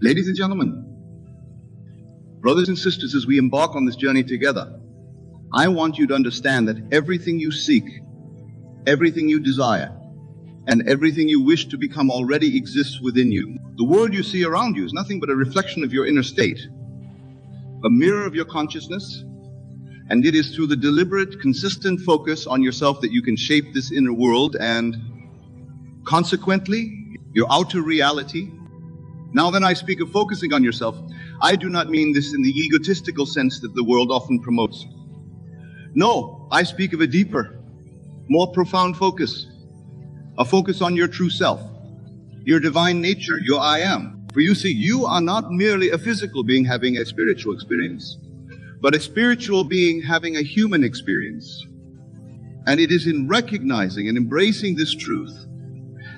Ladies and gentlemen, brothers and sisters, as we embark on this journey together, I want you to understand that everything you seek, everything you desire, and everything you wish to become already exists within you. The world you see around you is nothing but a reflection of your inner state, a mirror of your consciousness, and it is through the deliberate, consistent focus on yourself that you can shape this inner world and, consequently, your outer reality. Now then, I speak of focusing on yourself. I do not mean this in the egotistical sense that the world often promotes. No, I speak of a deeper, more profound focus, a focus on your true self, your divine nature, your I am. For you see, you are not merely a physical being having a spiritual experience, but a spiritual being having a human experience. And it is in recognizing and embracing this truth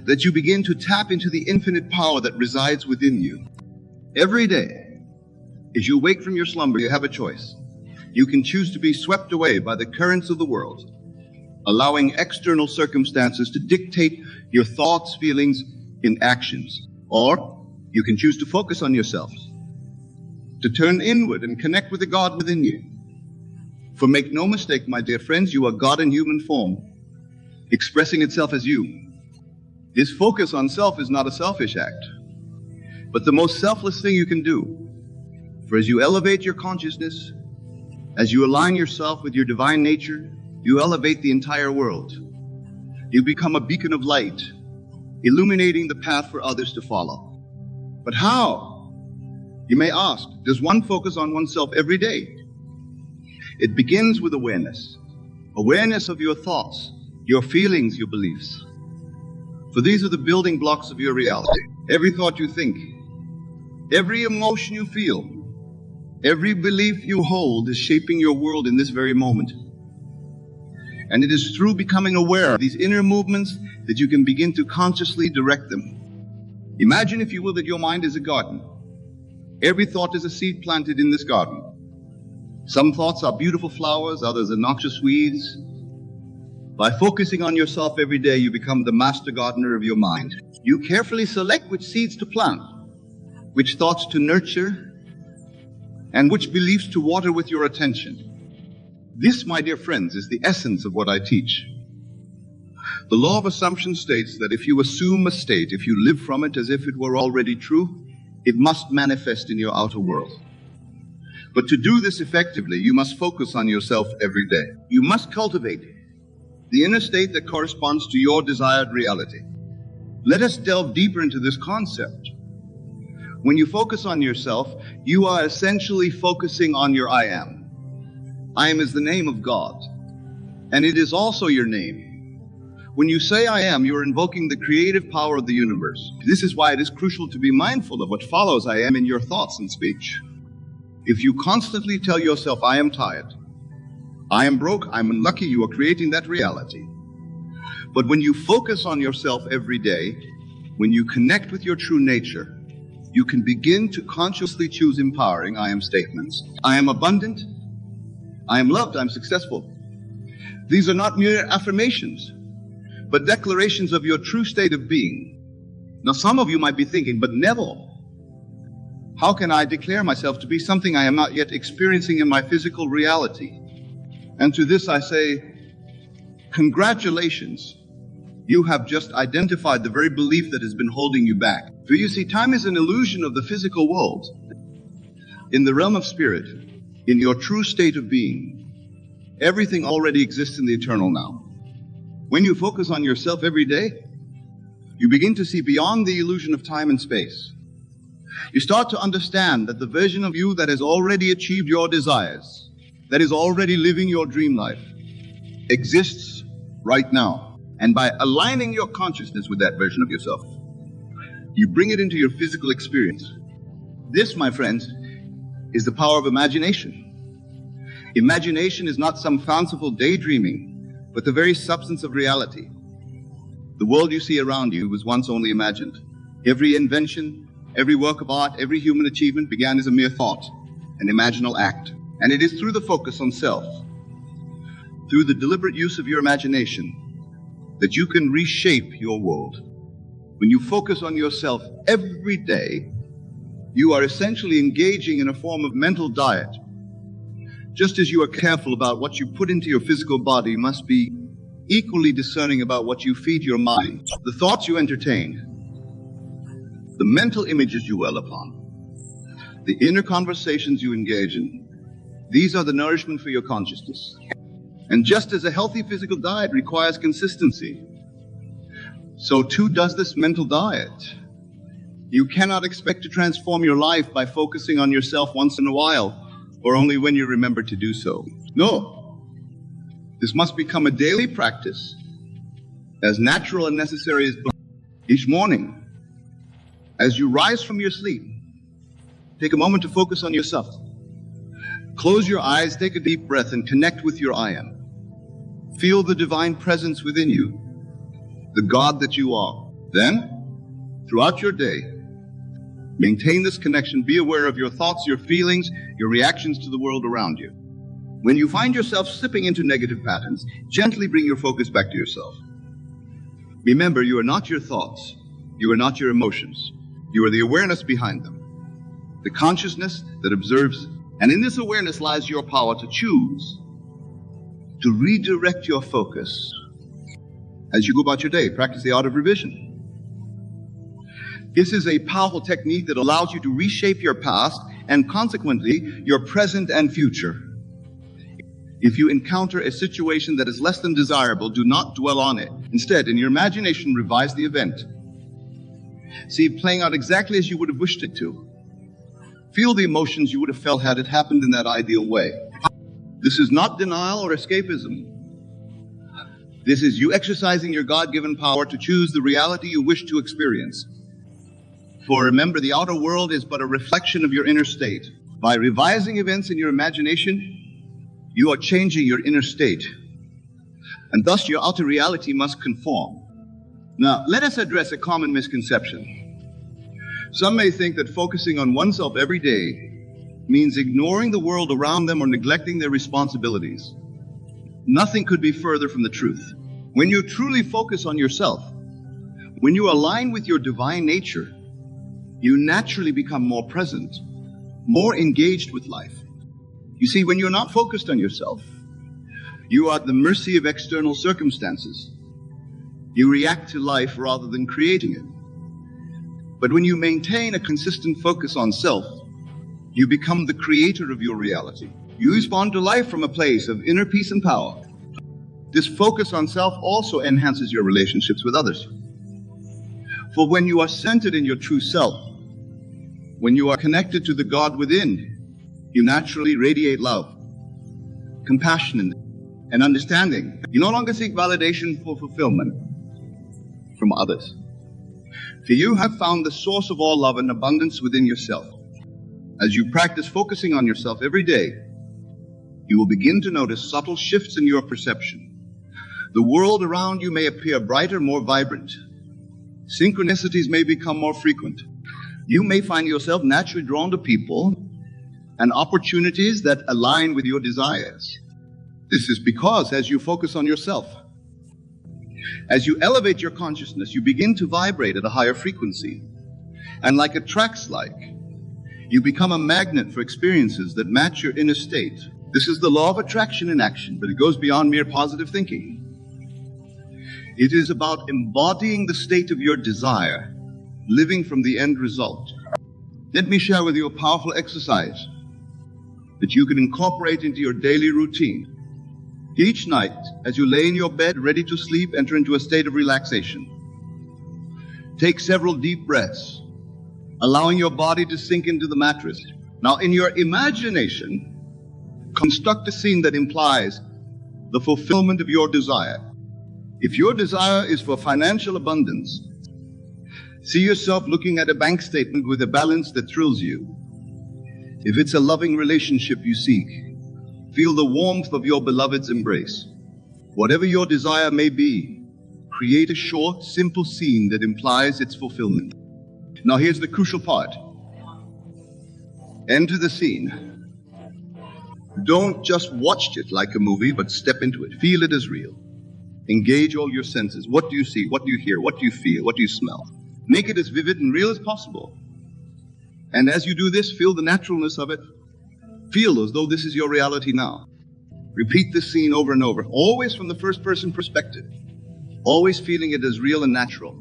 that you begin to tap into the infinite power that resides within you. Every day, as you wake from your slumber, you have a choice. You can choose to be swept away by the currents of the world, allowing external circumstances to dictate your thoughts, feelings, and actions. Or you can choose to focus on yourself, to turn inward and connect with the God within you. For make no mistake, my dear friends, you are God in human form, expressing itself as you. This focus on self is not a selfish act, but the most selfless thing you can do. For as you elevate your consciousness, as you align yourself with your divine nature, you elevate the entire world. You become a beacon of light, illuminating the path for others to follow. But how? You may ask, does one focus on oneself every day? It begins with awareness. Awareness of your thoughts, your feelings, your beliefs. For these are the building blocks of your reality. Every thought you think, every emotion you feel, every belief you hold is shaping your world in this very moment. And it is through becoming aware of these inner movements that you can begin to consciously direct them. Imagine, if you will, that your mind is a garden. Every thought is a seed planted in this garden. Some thoughts are beautiful flowers, others are noxious weeds. By focusing on yourself every day, you become the master gardener of your mind. You carefully select which seeds to plant, which thoughts to nurture, and which beliefs to water with your attention. This, my dear friends, is the essence of what I teach. The law of assumption states that if you assume a state, if you live from it as if it were already true, it must manifest in your outer world. But to do this effectively, you must focus on yourself every day. You must cultivate the inner state that corresponds to your desired reality. Let us delve deeper into this concept. When you focus on yourself, you are essentially focusing on your I am. I am is the name of God, and it is also your name. When you say I am, you are invoking the creative power of the universe. This is why it is crucial to be mindful of what follows I am in your thoughts and speech. If you constantly tell yourself, I am tired, I am broke, I'm unlucky, you are creating that reality. But when you focus on yourself every day, when you connect with your true nature, you can begin to consciously choose empowering I am statements. I am abundant, I am loved, I'm successful. These are not mere affirmations, but declarations of your true state of being. Now, some of you might be thinking, but Neville, how can I declare myself to be something I am not yet experiencing in my physical reality? And to this I say, congratulations. You have just identified the very belief that has been holding you back. For you see, time is an illusion of the physical world. In the realm of spirit, in your true state of being, everything already exists in the eternal now. When you focus on yourself every day, you begin to see beyond the illusion of time and space. You start to understand that the version of you that has already achieved your desires, that is already living your dream life, exists right now. And by aligning your consciousness with that version of yourself, you bring it into your physical experience. This, my friends, is the power of imagination. Imagination is not some fanciful daydreaming, but the very substance of reality. The world you see around you was once only imagined. Every invention, every work of art, every human achievement began as a mere thought, an imaginal act. And it is through the focus on self, through the deliberate use of your imagination, that you can reshape your world. When you focus on yourself every day, You are essentially engaging in a form of mental diet. Just as you are careful about what you put into your physical body, you must be equally discerning about what you feed your mind. The thoughts you entertain, the mental images you dwell upon, the inner conversations you engage in, these are the nourishment for your consciousness. And just as a healthy physical diet requires consistency, so too does this mental diet. You cannot expect to transform your life by focusing on yourself once in a while, or only when you remember to do so. No. This must become a daily practice, as natural and necessary as each morning. As you rise from your sleep, take a moment to focus on yourself. Close your eyes, take a deep breath, and connect with your I am. Feel the divine presence within you, the God that you are. Then, throughout your day, maintain this connection. Be aware of your thoughts, your feelings, your reactions to the world around you. When you find yourself slipping into negative patterns, gently bring your focus back to yourself. Remember, you are not your thoughts. You are not your emotions. You are the awareness behind them, the consciousness that observes. And in this awareness lies your power to choose, to redirect your focus. As you go about your day, practice the art of revision. This is a powerful technique that allows you to reshape your past and consequently your present and future. If you encounter a situation that is less than desirable, do not dwell on it. Instead, in your imagination, revise the event. See it playing out exactly as you would have wished it to. Feel the emotions you would have felt had it happened in that ideal way. This is not denial or escapism. This is you exercising your God-given power to choose the reality you wish to experience. For remember, the outer world is but a reflection of your inner state. By revising events in your imagination, you are changing your inner state, and thus your outer reality must conform. Now, let us address a common misconception. Some may think that focusing on oneself every day means ignoring the world around them or neglecting their responsibilities. Nothing could be further from the truth. When you truly focus on yourself, when you align with your divine nature, you naturally become more present, more engaged with life. You see, when you're not focused on yourself, you are at the mercy of external circumstances. You react to life rather than creating it. But when you maintain a consistent focus on self, you become the creator of your reality. You respond to life from a place of inner peace and power. This focus on self also enhances your relationships with others. For when you are centered in your true self, when you are connected to the God within, you naturally radiate love, compassion, and understanding. You no longer seek validation for fulfillment from others. For you have found the source of all love and abundance within yourself. As you practice focusing on yourself every day, you will begin to notice subtle shifts in your perception. The world around you may appear brighter, more vibrant. Synchronicities may become more frequent. You may find yourself naturally drawn to people and opportunities that align with your desires. This is because as you focus on yourself, as you elevate your consciousness, you begin to vibrate at a higher frequency. And like attracts like, you become a magnet for experiences that match your inner state. This is the law of attraction in action, but it goes beyond mere positive thinking. It is about embodying the state of your desire, living from the end result. Let me share with you a powerful exercise that you can incorporate into your daily routine. Each night, as you lay in your bed ready to sleep, enter into a state of relaxation. Take several deep breaths, allowing your body to sink into the mattress. Now, in your imagination, construct a scene that implies the fulfillment of your desire. If your desire is for financial abundance, see yourself looking at a bank statement with a balance that thrills you. If it's a loving relationship you seek, feel the warmth of your beloved's embrace. Whatever your desire may be, create a short, simple scene that implies its fulfillment. Now here's the crucial part. Enter the scene. Don't just watch it like a movie, but step into it. Feel it as real. Engage all your senses. What do you see? What do you hear? What do you feel? What do you smell? Make it as vivid and real as possible. And as you do this, feel the naturalness of it. Feel as though this is your reality now. Repeat this scene over and over, always from the first person perspective, always feeling it as real and natural.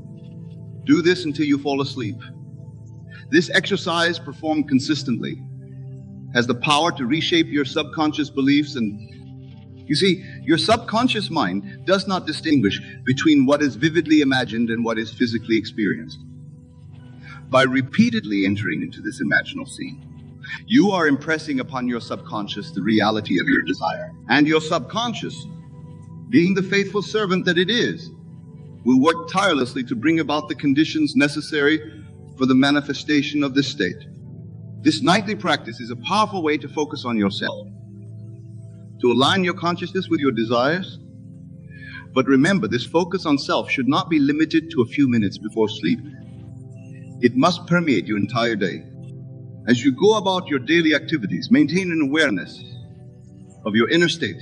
Do this until you fall asleep. This exercise, performed consistently, has the power to reshape your subconscious beliefs. And you see, your subconscious mind does not distinguish between what is vividly imagined and what is physically experienced. By repeatedly entering into this imaginal scene, you are impressing upon your subconscious the reality of your desire. And your subconscious, being the faithful servant that it is, will work tirelessly to bring about the conditions necessary for the manifestation of this state. This nightly practice is a powerful way to focus on yourself, to align your consciousness with your desires. But remember, this focus on self should not be limited to a few minutes before sleep. It must permeate your entire day. As you go about your daily activities, maintain an awareness of your inner state.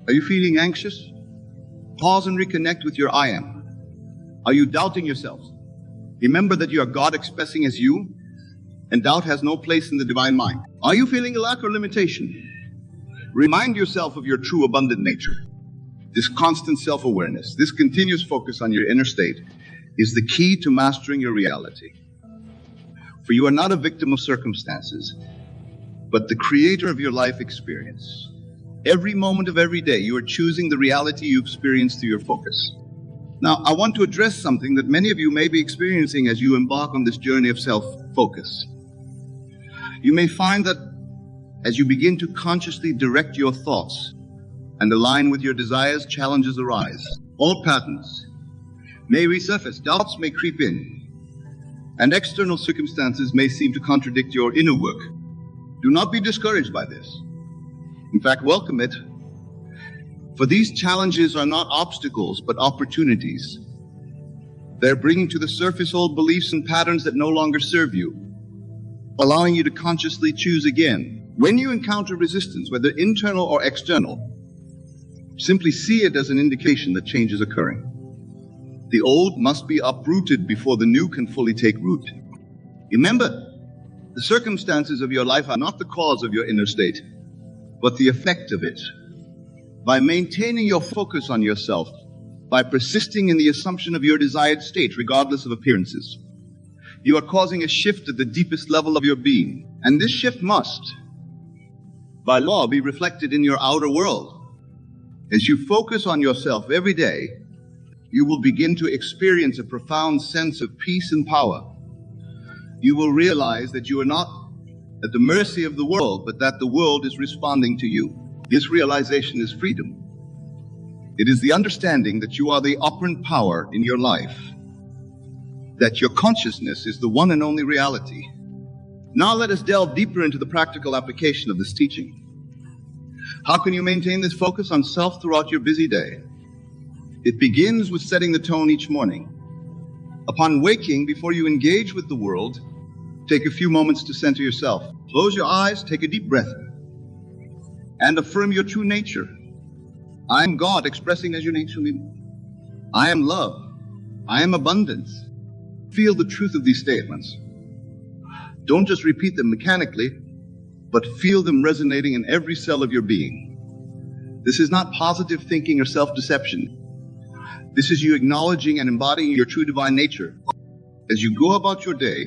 Are you feeling anxious? Pause and reconnect with your I am. Are you doubting yourself? Remember that you are God expressing as you, and doubt has no place in the divine mind. Are you feeling a lack or limitation? Remind yourself of your true abundant nature. This constant self-awareness, this continuous focus on your inner state, is the key to mastering your reality. For you are not a victim of circumstances, but the creator of your life experience. Every moment of every day, you are choosing the reality you experience through your focus. Now, I want to address something that many of you may be experiencing as you embark on this journey of self-focus. You may find that as you begin to consciously direct your thoughts and align with your desires, challenges arise. Old patterns may resurface, doubts may creep in, and external circumstances may seem to contradict your inner work. Do not be discouraged by this. In fact, welcome it. For these challenges are not obstacles, but opportunities. They're bringing to the surface old beliefs and patterns that no longer serve you, allowing you to consciously choose again. When you encounter resistance, whether internal or external, simply see it as an indication that change is occurring. The old must be uprooted before the new can fully take root. Remember, the circumstances of your life are not the cause of your inner state, but the effect of it. By maintaining your focus on yourself, by persisting in the assumption of your desired state, regardless of appearances, you are causing a shift at the deepest level of your being. And this shift must, by law, be reflected in your outer world. As you focus on yourself every day, you will begin to experience a profound sense of peace and power. You will realize that you are not at the mercy of the world, but that the world is responding to you. This realization is freedom. It is the understanding that you are the operant power in your life, that your consciousness is the one and only reality. Now let us delve deeper into the practical application of this teaching. How can you maintain this focus on self throughout your busy day? It begins with setting the tone each morning. Upon waking, before you engage with the world, take a few moments to center yourself. Close your eyes, take a deep breath, and affirm your true nature. I am God expressing as your nature. I am love. I am abundance. Feel the truth of these statements. Don't just repeat them mechanically, but feel them resonating in every cell of your being. This is not positive thinking or self-deception. This is you acknowledging and embodying your true divine nature. As you go about your day,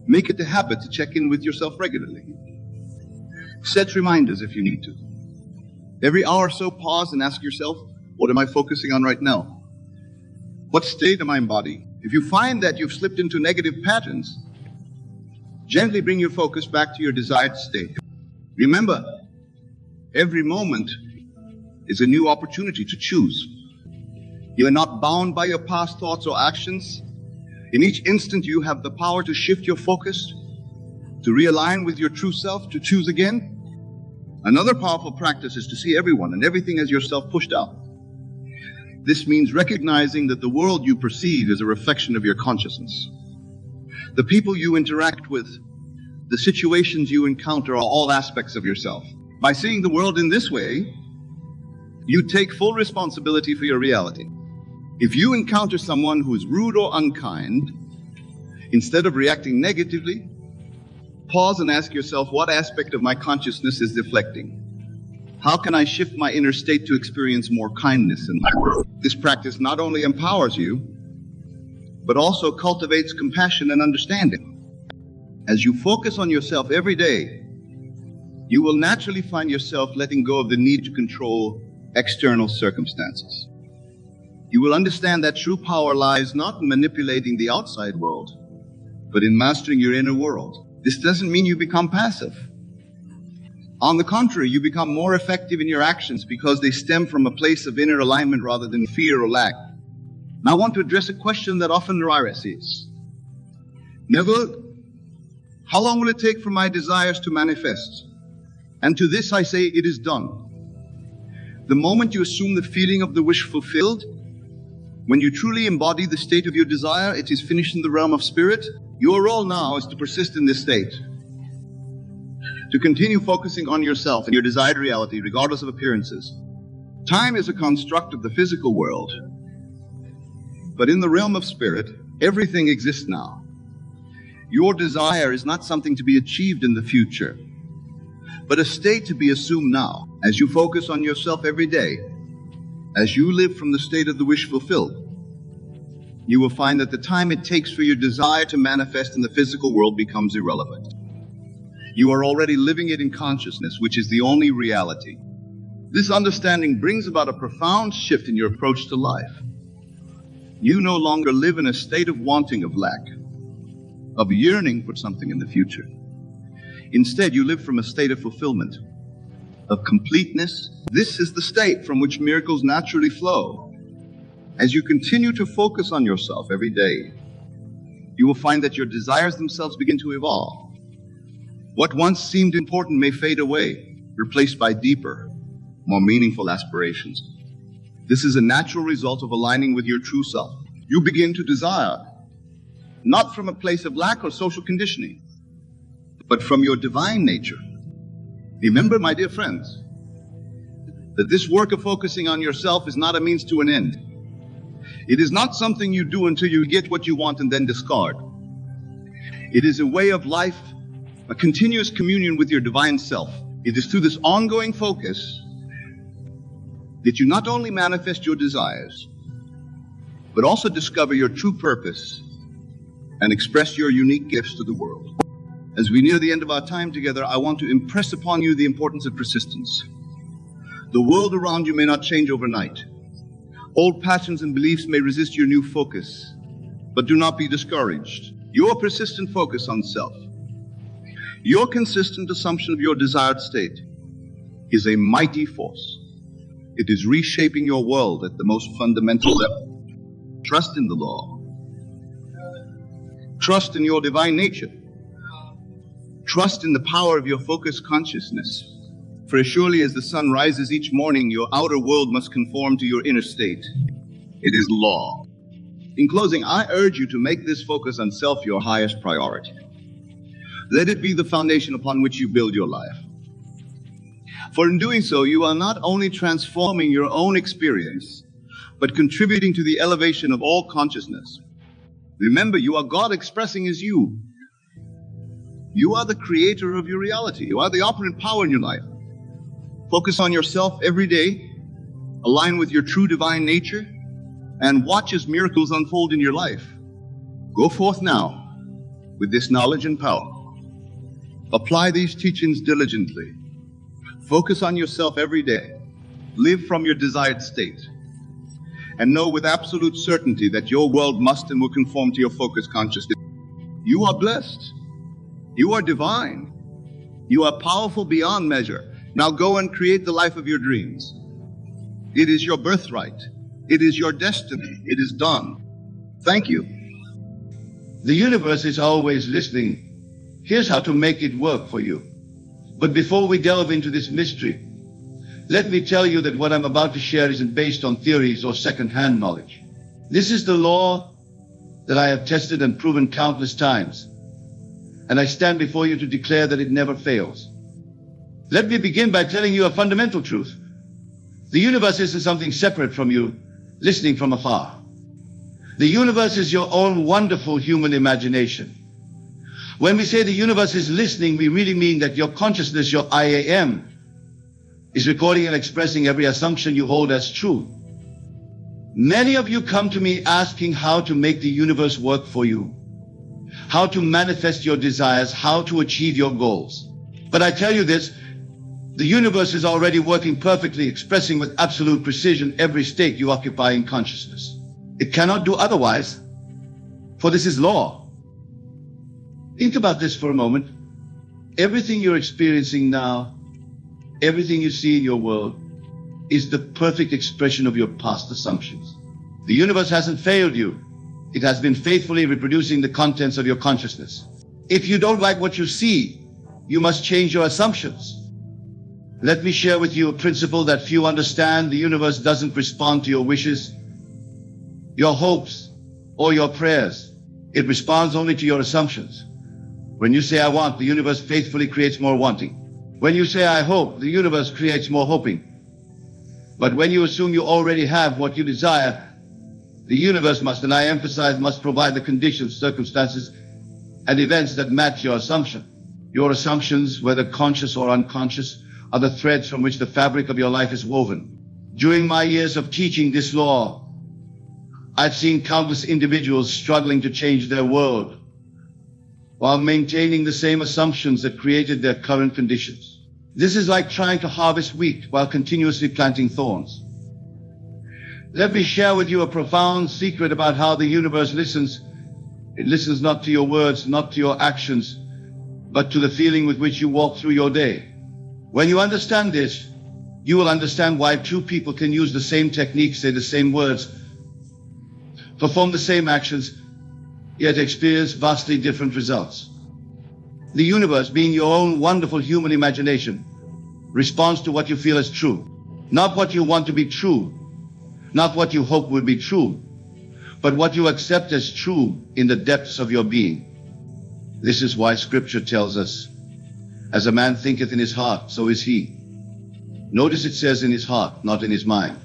make it a habit to check in with yourself regularly. Set reminders if you need to. Every hour or so, pause and ask yourself, what am I focusing on right now? What state am I embodying? If you find that you've slipped into negative patterns, gently bring your focus back to your desired state. Remember, every moment is a new opportunity to choose. You are not bound by your past thoughts or actions. In each instant, you have the power to shift your focus, to realign with your true self, to choose again. Another powerful practice is to see everyone and everything as yourself pushed out. This means recognizing that the world you perceive is a reflection of your consciousness. The people you interact with, the situations you encounter are all aspects of yourself. By seeing the world in this way, you take full responsibility for your reality. If you encounter someone who is rude or unkind, Instead of reacting negatively, pause and ask yourself, what aspect of my consciousness is deflecting? How can I shift my inner state to experience more kindness in life? This practice not only empowers you, but also cultivates compassion and understanding. As you focus on yourself every day, you will naturally find yourself letting go of the need to control external circumstances. You will understand that true power lies not in manipulating the outside world, but in mastering your inner world. This doesn't mean you become passive. On the contrary, you become more effective in your actions because they stem from a place of inner alignment rather than fear or lack. Now I want to address a question that often arises. Neville, how long will it take for my desires to manifest? And to this I say, it is done. The moment you assume the feeling of the wish fulfilled, when you truly embody the state of your desire, it is finished in the realm of spirit. Your role now is to persist in this state, to continue focusing on yourself and your desired reality, regardless of appearances. Time is a construct of the physical world, but in the realm of spirit, everything exists now. Your desire is not something to be achieved in the future, but a state to be assumed now. As you focus on yourself every day, as you live from the state of the wish fulfilled, you will find that the time it takes for your desire to manifest in the physical world becomes irrelevant. You are already living it in consciousness, which is the only reality. This understanding brings about a profound shift in your approach to life. You no longer live in a state of wanting, of lack, of yearning for something in the future. Instead, you live from a state of fulfillment, of completeness. This is the state from which miracles naturally flow. As you continue to focus on yourself every day, you will find that your desires themselves begin to evolve. What once seemed important may fade away, replaced by deeper, more meaningful aspirations. This is a natural result of aligning with your true self. You begin to desire, not from a place of lack or social conditioning, but from your divine nature. Remember, my dear friends, that this work of focusing on yourself is not a means to an end. It is not something you do until you get what you want and then discard. It is a way of life, a continuous communion with your divine self. It is through this ongoing focus that you not only manifest your desires, but also discover your true purpose and express your unique gifts to the world. As we near the end of our time together, I want to impress upon you the importance of persistence. The world around you may not change overnight. Old patterns and beliefs may resist your new focus, but do not be discouraged. Your persistent focus on self, your consistent assumption of your desired state, is a mighty force. It is reshaping your world at the most fundamental level. Trust in the law. Trust in your divine nature. Trust in the power of your focused consciousness. For as surely as the sun rises each morning, your outer world must conform to your inner state. It is law. In closing, I urge you to make this focus on self your highest priority. Let it be the foundation upon which you build your life. For in doing so, you are not only transforming your own experience, but contributing to the elevation of all consciousness. Remember, you are God expressing as you. You are the creator of your reality. You are the operant power in your life. Focus on yourself every day, align with your true divine nature, and watch as miracles unfold in your life. Go forth now with this knowledge and power. Apply these teachings diligently. Focus on yourself every day. Live from your desired state. And know with absolute certainty that your world must and will conform to your focused consciousness. You are blessed. You are divine. You are powerful beyond measure. Now go and create the life of your dreams. It is your birthright. It is your destiny. It is done. Thank you. The universe is always listening. Here's how to make it work for you. But before we delve into this mystery, let me tell you that what I'm about to share isn't based on theories or second-hand knowledge. This is the law that I have tested and proven countless times, and I stand before you to declare that it never fails. Let me begin by telling you a fundamental truth. The universe isn't something separate from you, listening from afar. The universe is your own wonderful human imagination. When we say the universe is listening, we really mean that your consciousness, your I am, is recording and expressing every assumption you hold as true. Many of you come to me asking how to make the universe work for you, how to manifest your desires, how to achieve your goals. But I tell you this, the universe is already working perfectly, expressing with absolute precision every state you occupy in consciousness. It cannot do otherwise, for this is law. Think about this for a moment. Everything you're experiencing now, everything you see in your world, is the perfect expression of your past assumptions. The universe hasn't failed you. It has been faithfully reproducing the contents of your consciousness. If you don't like what you see, you must change your assumptions. Let me share with you a principle that few understand. The universe doesn't respond to your wishes, your hopes, or your prayers. It responds only to your assumptions. When you say, I want, the universe faithfully creates more wanting. When you say, I hope, the universe creates more hoping. But when you assume you already have what you desire, the universe must, and I emphasize, must provide the conditions, circumstances, and events that match your assumption. Your assumptions, whether conscious or unconscious, are the threads from which the fabric of your life is woven. During my years of teaching this law, I've seen countless individuals struggling to change their world while maintaining the same assumptions that created their current conditions. This is like trying to harvest wheat while continuously planting thorns. Let me share with you a profound secret about how the universe listens. It listens not to your words, not to your actions, but to the feeling with which you walk through your day. When you understand this, you will understand why two people can use the same technique, say the same words, perform the same actions, yet experience vastly different results. The universe, being your own wonderful human imagination, responds to what you feel as true. Not what you want to be true, not what you hope will be true, but what you accept as true in the depths of your being. This is why Scripture tells us, as a man thinketh in his heart, so is he. Notice it says in his heart, not in his mind.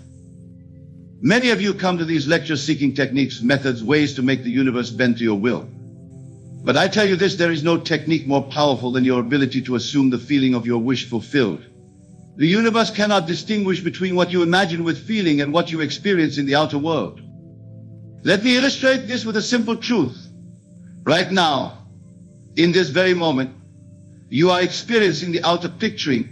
Many of you come to these lectures seeking techniques, methods, ways to make the universe bend to your will. But I tell you this, there is no technique more powerful than your ability to assume the feeling of your wish fulfilled. The universe cannot distinguish between what you imagine with feeling and what you experience in the outer world. Let me illustrate this with a simple truth. Right now, in this very moment, you are experiencing the outer picturing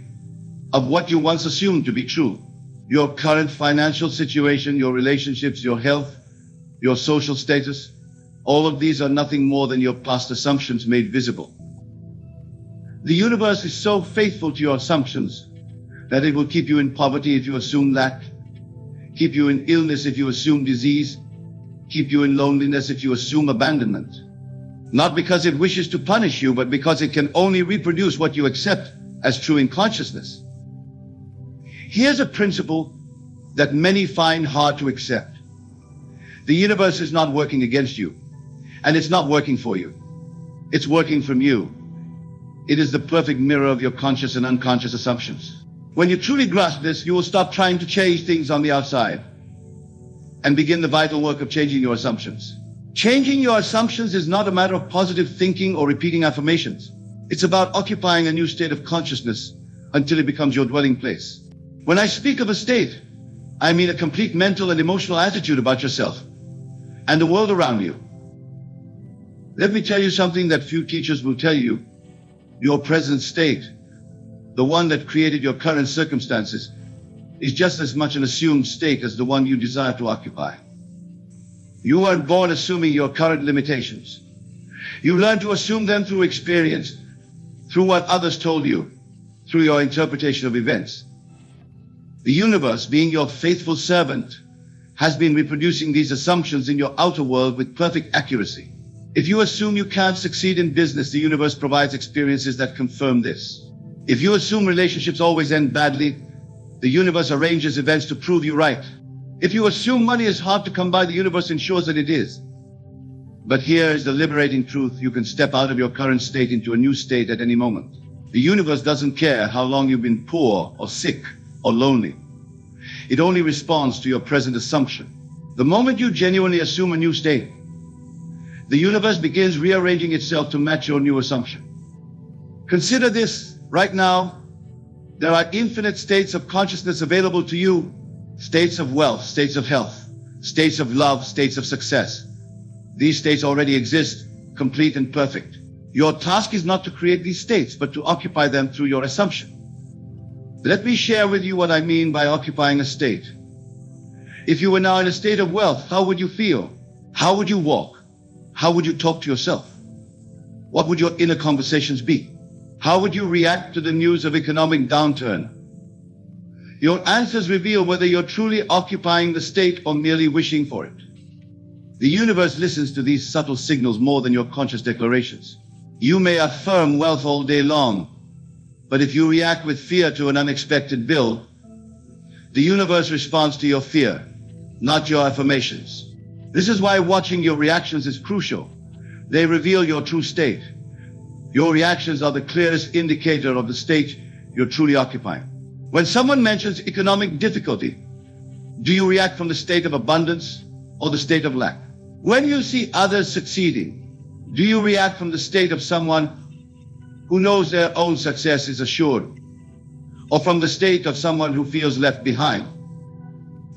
of what you once assumed to be true. Your current financial situation, your relationships, your health, your social status, all of these are nothing more than your past assumptions made visible. The universe is so faithful to your assumptions that it will keep you in poverty if you assume lack, keep you in illness if you assume disease, keep you in loneliness if you assume abandonment. Not because it wishes to punish you, but because it can only reproduce what you accept as true in consciousness. Here's a principle that many find hard to accept. The universe is not working against you, and it's not working for you. It's working from you. It is the perfect mirror of your conscious and unconscious assumptions. When you truly grasp this, you will stop trying to change things on the outside and begin the vital work of changing your assumptions. Changing your assumptions is not a matter of positive thinking or repeating affirmations. It's about occupying a new state of consciousness until it becomes your dwelling place. When I speak of a state, I mean a complete mental and emotional attitude about yourself and the world around you. Let me tell you something that few teachers will tell you. Your present state, the one that created your current circumstances, is just as much an assumed state as the one you desire to occupy. You weren't born assuming your current limitations. You learned to assume them through experience, through what others told you, through your interpretation of events. The universe, being your faithful servant, has been reproducing these assumptions in your outer world with perfect accuracy. If you assume you can't succeed in business, the universe provides experiences that confirm this. If you assume relationships always end badly, the universe arranges events to prove you right. If you assume money is hard to come by, the universe ensures that it is. But here is the liberating truth. You can step out of your current state into a new state at any moment. The universe doesn't care how long you've been poor or sick or lonely. It only responds to your present assumption. The moment you genuinely assume a new state, the universe begins rearranging itself to match your new assumption. Consider this. Right now, there are infinite states of consciousness available to you. States of wealth, states of health, states of love, states of success. These states already exist, complete and perfect. Your task is not to create these states, but to occupy them through your assumption. Let me share with you what I mean by occupying a state. If you were now in a state of wealth, how would you feel? How would you walk? How would you talk to yourself? What would your inner conversations be? How would you react to the news of economic downturn? Your answers reveal whether you're truly occupying the state or merely wishing for it. The universe listens to these subtle signals more than your conscious declarations. You may affirm wealth all day long, but if you react with fear to an unexpected bill, the universe responds to your fear, not your affirmations. This is why watching your reactions is crucial. They reveal your true state. Your reactions are the clearest indicator of the state you're truly occupying. When someone mentions economic difficulty, do you react from the state of abundance or the state of lack? When you see others succeeding, do you react from the state of someone who knows their own success is assured, or from the state of someone who feels left behind?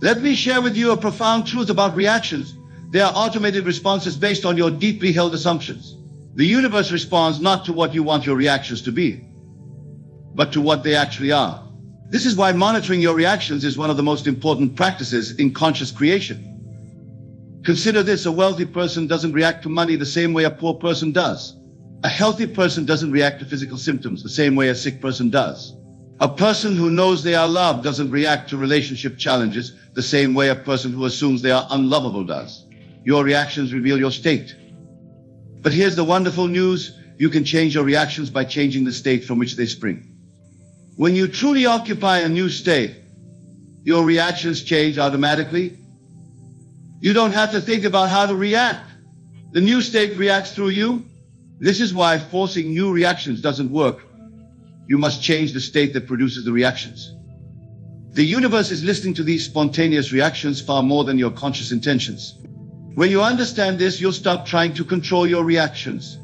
Let me share with you a profound truth about reactions. They are automated responses based on your deeply held assumptions. The universe responds not to what you want your reactions to be, but to what they actually are. This is why monitoring your reactions is one of the most important practices in conscious creation. Consider this: a wealthy person doesn't react to money the same way a poor person does. A healthy person doesn't react to physical symptoms the same way a sick person does. A person who knows they are loved doesn't react to relationship challenges the same way a person who assumes they are unlovable does. Your reactions reveal your state. But here's the wonderful news: you can change your reactions by changing the state from which they spring. When you truly occupy a new state, your reactions change automatically. You don't have to think about how to react. The new state reacts through you. This is why forcing new reactions doesn't work. You must change the state that produces the reactions. The universe is listening to these spontaneous reactions far more than your conscious intentions. When you understand this, you'll stop trying to control your reactions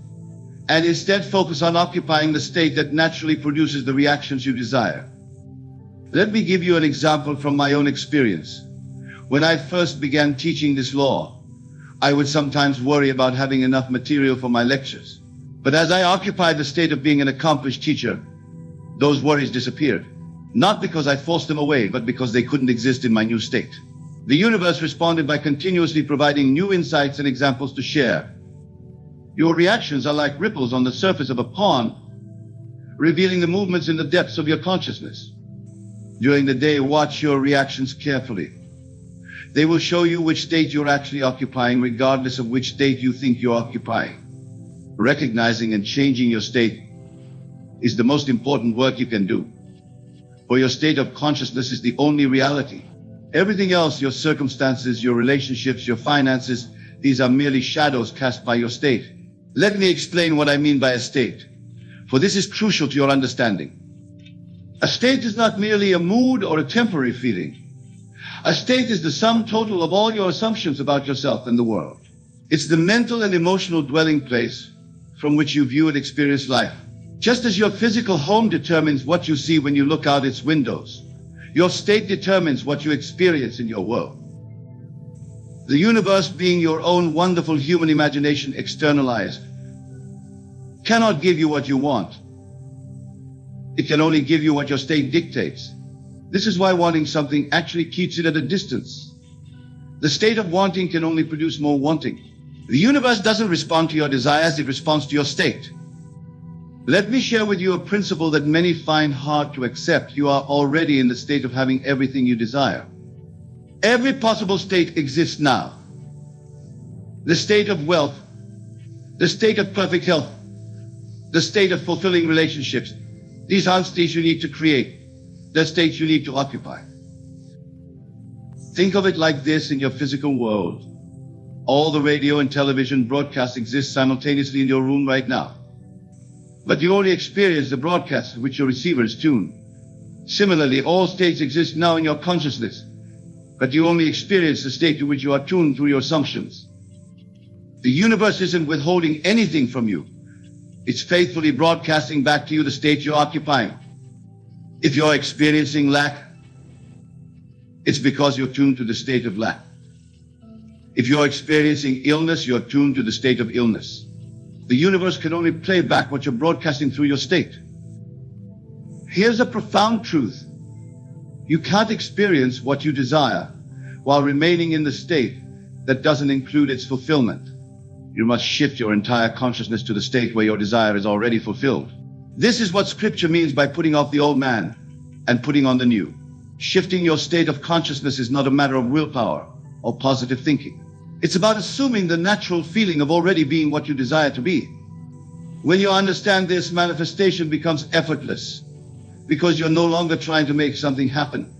and instead focus on occupying the state that naturally produces the reactions you desire. Let me give you an example from my own experience. When I first began teaching this law, I would sometimes worry about having enough material for my lectures. But as I occupied the state of being an accomplished teacher, those worries disappeared. Not because I forced them away, but because they couldn't exist in my new state. The universe responded by continuously providing new insights and examples to share. Your reactions are like ripples on the surface of a pond, revealing the movements in the depths of your consciousness. During the day, watch your reactions carefully. They will show you which state you're actually occupying, regardless of which state you think you're occupying. Recognizing and changing your state is the most important work you can do. For your state of consciousness is the only reality. Everything else, your circumstances, your relationships, your finances, these are merely shadows cast by your state. Let me explain what I mean by a state, for this is crucial to your understanding. A state is not merely a mood or a temporary feeling. A state is the sum total of all your assumptions about yourself and the world. It's the mental and emotional dwelling place from which you view and experience life. Just as your physical home determines what you see when you look out its windows, your state determines what you experience in your world. The universe, being your own wonderful human imagination externalized, cannot give you what you want. It can only give you what your state dictates. This is why wanting something actually keeps it at a distance. The state of wanting can only produce more wanting. The universe doesn't respond to your desires, it responds to your state. Let me share with you a principle that many find hard to accept. You are already in the state of having everything you desire. Every possible state exists now. The state of wealth, the state of perfect health, the state of fulfilling relationships. These aren't states you need to create. They're states you need to occupy. Think of it like this in your physical world. All the radio and television broadcasts exist simultaneously in your room right now. But you only experience the broadcast to which your receiver is tuned. Similarly, all states exist now in your consciousness. but you only experience the state to which you are tuned through your assumptions. The universe isn't withholding anything from you. It's faithfully broadcasting back to you the state you're occupying. If you're experiencing lack, it's because you're tuned to the state of lack. If you're experiencing illness, you're tuned to the state of illness. The universe can only play back what you're broadcasting through your state. Here's a profound truth. You can't experience what you desire while remaining in the state that doesn't include its fulfillment. You must shift your entire consciousness to the state where your desire is already fulfilled. This is what scripture means by putting off the old man and putting on the new. Shifting your state of consciousness is not a matter of willpower or positive thinking. It's about assuming the natural feeling of already being what you desire to be. When you understand this, manifestation becomes effortless because you're no longer trying to make something happen.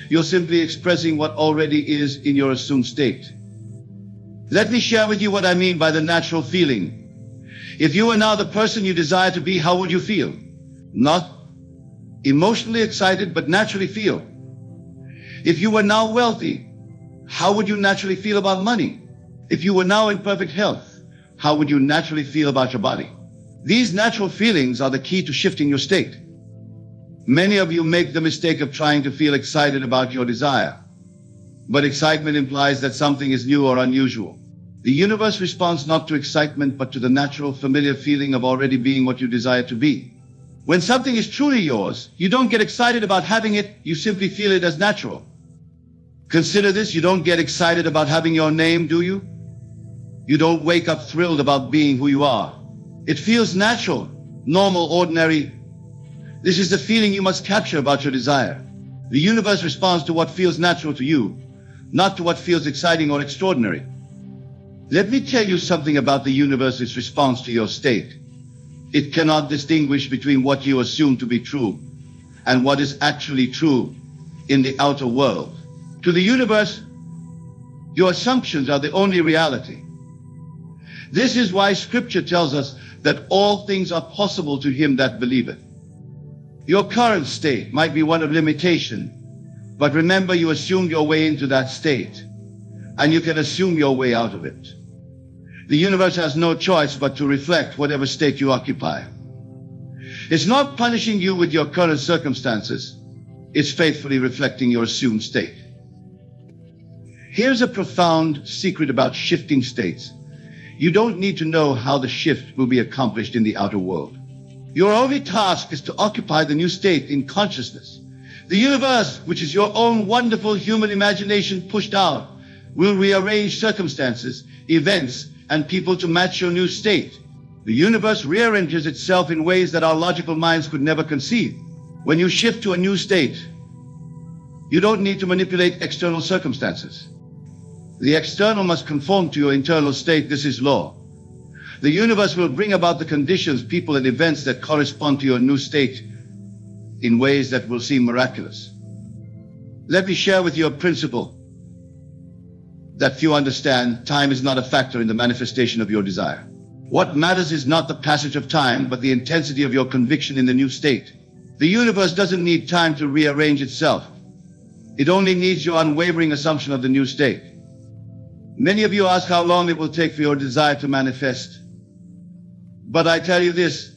You're simply expressing what already is in your assumed state. Let me share with you what I mean by the natural feeling. If you were now the person you desire to be, how would you feel? Not emotionally excited, but naturally feel. If you were now wealthy, how would you naturally feel about money? If you were now in perfect health, how would you naturally feel about your body? These natural feelings are the key to shifting your state. Many of you make the mistake of trying to feel excited about your desire. But excitement implies that something is new or unusual. The universe responds not to excitement, but to the natural, familiar feeling of already being what you desire to be. When something is truly yours, you don't get excited about having it, you simply feel it as natural. Consider this, you don't get excited about having your name, do you? You don't wake up thrilled about being who you are. It feels natural, normal, ordinary. This is the feeling you must capture about your desire. The universe responds to what feels natural to you, not to what feels exciting or extraordinary. Let me tell you something about the universe's response to your state. It cannot distinguish between what you assume to be true and what is actually true in the outer world. To the universe, your assumptions are the only reality. This is why scripture tells us that all things are possible to him that believeth. Your current state might be one of limitation, but remember you assumed your way into that state, and you can assume your way out of it. The universe has no choice but to reflect whatever state you occupy. It's not punishing you with your current circumstances. It's faithfully reflecting your assumed state. Here's a profound secret about shifting states. You don't need to know how the shift will be accomplished in the outer world. Your only task is to occupy the new state in consciousness. The universe, which is your own wonderful human imagination pushed out, will rearrange circumstances, events, and people to match your new state. The universe rearranges itself in ways that our logical minds could never conceive. When you shift to a new state, you don't need to manipulate external circumstances. The external must conform to your internal state. This is law. The universe will bring about the conditions, people, and events that correspond to your new state in ways that will seem miraculous. Let me share with you a principle that few understand. Time is not a factor in the manifestation of your desire. What matters is not the passage of time, but the intensity of your conviction in the new state. The universe doesn't need time to rearrange itself. It only needs your unwavering assumption of the new state. Many of you ask how long it will take for your desire to manifest. But I tell you this,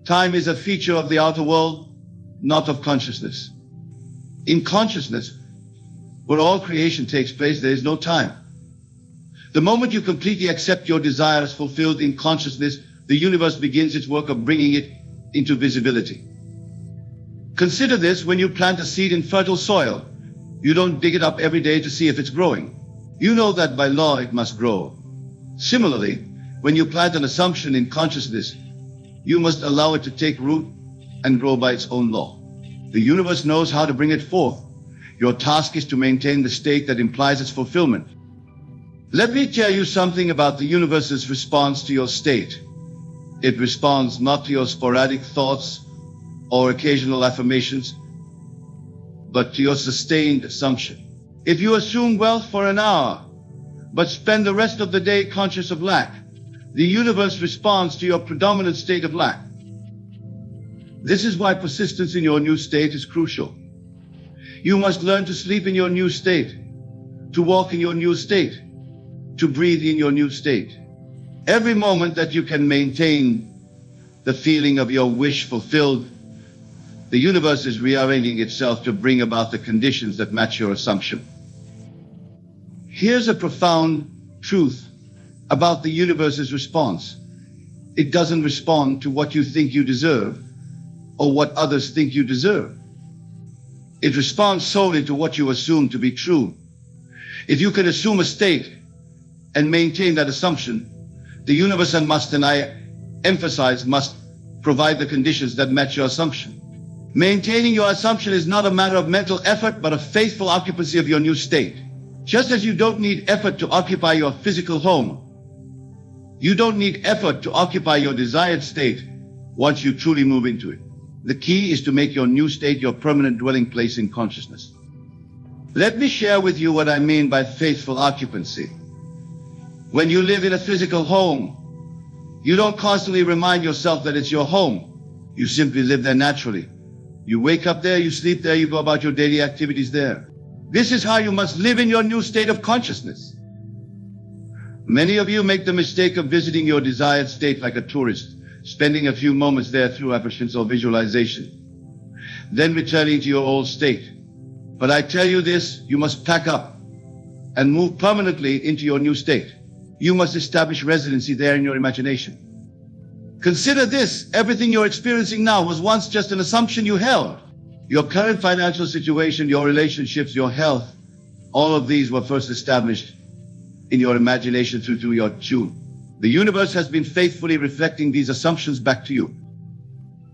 time is a feature of the outer world, not of consciousness. In consciousness, where all creation takes place, there is no time. The moment you completely accept your desires fulfilled in consciousness, the universe begins its work of bringing it into visibility. Consider this: when you plant a seed in fertile soil, you don't dig it up every day to see if it's growing. You know that by law it must grow. Similarly, when you plant an assumption in consciousness, you must allow it to take root and grow by its own law. The universe knows how to bring it forth. Your task is to maintain the state that implies its fulfillment. Let me tell you something about the universe's response to your state. It responds not to your sporadic thoughts or occasional affirmations, but to your sustained assumption. If you assume wealth for an hour, but spend the rest of the day conscious of lack, the universe responds to your predominant state of lack. This is why persistence in your new state is crucial. You must learn to sleep in your new state, to walk in your new state, to breathe in your new state. Every moment that you can maintain the feeling of your wish fulfilled, the universe is rearranging itself to bring about the conditions that match your assumption. Here's a profound truth about the universe's response. It doesn't respond to what you think you deserve or what others think you deserve. It responds solely to what you assume to be true. If you can assume a state and maintain that assumption, the universe must, and I emphasize must, provide the conditions that match your assumption. Maintaining your assumption is not a matter of mental effort, but a faithful occupancy of your new state. Just as you don't need effort to occupy your physical home, you don't need effort to occupy your desired state once you truly move into it. The key is to make your new state your permanent dwelling place in consciousness. Let me share with you what I mean by faithful occupancy. When you live in a physical home, you don't constantly remind yourself that it's your home. You simply live there naturally. You wake up there, you sleep there, you go about your daily activities there. This is how you must live in your new state of consciousness. Many of you make the mistake of visiting your desired state like a tourist, spending a few moments there through apparitions or visualization, then returning to your old state. But I tell you this, you must pack up and move permanently into your new state. You must establish residency there in your imagination. Consider this, everything you're experiencing now was once just an assumption you held. Your current financial situation, your relationships, your health, all of these were first established in your imagination through your tune. The universe has been faithfully reflecting these assumptions back to you.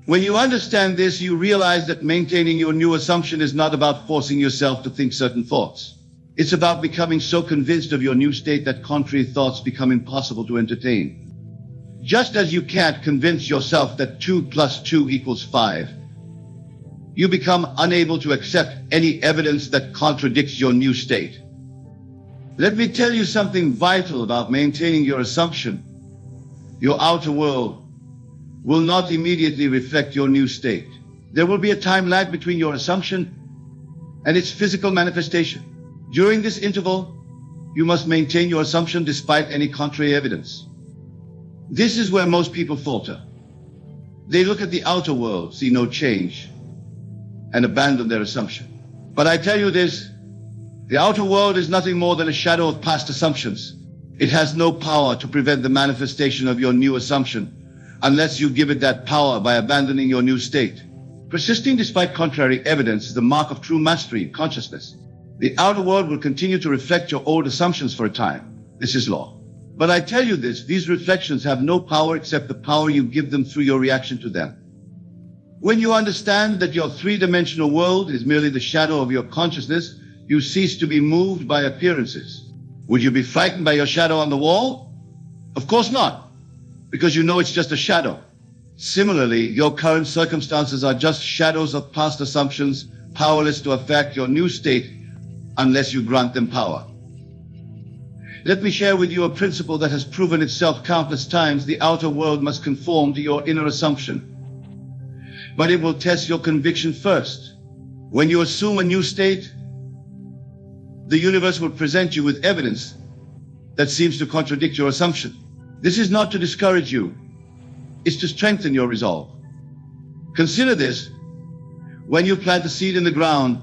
When you understand this, you realize that maintaining your new assumption is not about forcing yourself to think certain thoughts. It's about becoming so convinced of your new state that contrary thoughts become impossible to entertain. Just as you can't convince yourself that 2 + 2 = 5, you become unable to accept any evidence that contradicts your new state. Let me tell you something vital about maintaining your assumption. Your outer world will not immediately reflect your new state. There will be a time lag between your assumption and its physical manifestation. During this interval, you must maintain your assumption despite any contrary evidence. This is where most people falter. They look at the outer world, see no change, and abandon their assumption. But I tell you this, the outer world is nothing more than a shadow of past assumptions. It has no power to prevent the manifestation of your new assumption unless you give it that power by abandoning your new state. Persisting despite contrary evidence is the mark of true mastery in consciousness. The outer world will continue to reflect your old assumptions for a time. This is law. But I tell you this, these reflections have no power except the power you give them through your reaction to them. When you understand that your three-dimensional world is merely the shadow of your consciousness, you cease to be moved by appearances. Would you be frightened by your shadow on the wall? Of course not, because you know it's just a shadow. Similarly, your current circumstances are just shadows of past assumptions, powerless to affect your new state unless you grant them power. Let me share with you a principle that has proven itself countless times. The outer world must conform to your inner assumption, but it will test your conviction first. When you assume a new state, the universe will present you with evidence that seems to contradict your assumption. This is not to discourage you, it's to strengthen your resolve. Consider this. When you plant a seed in the ground,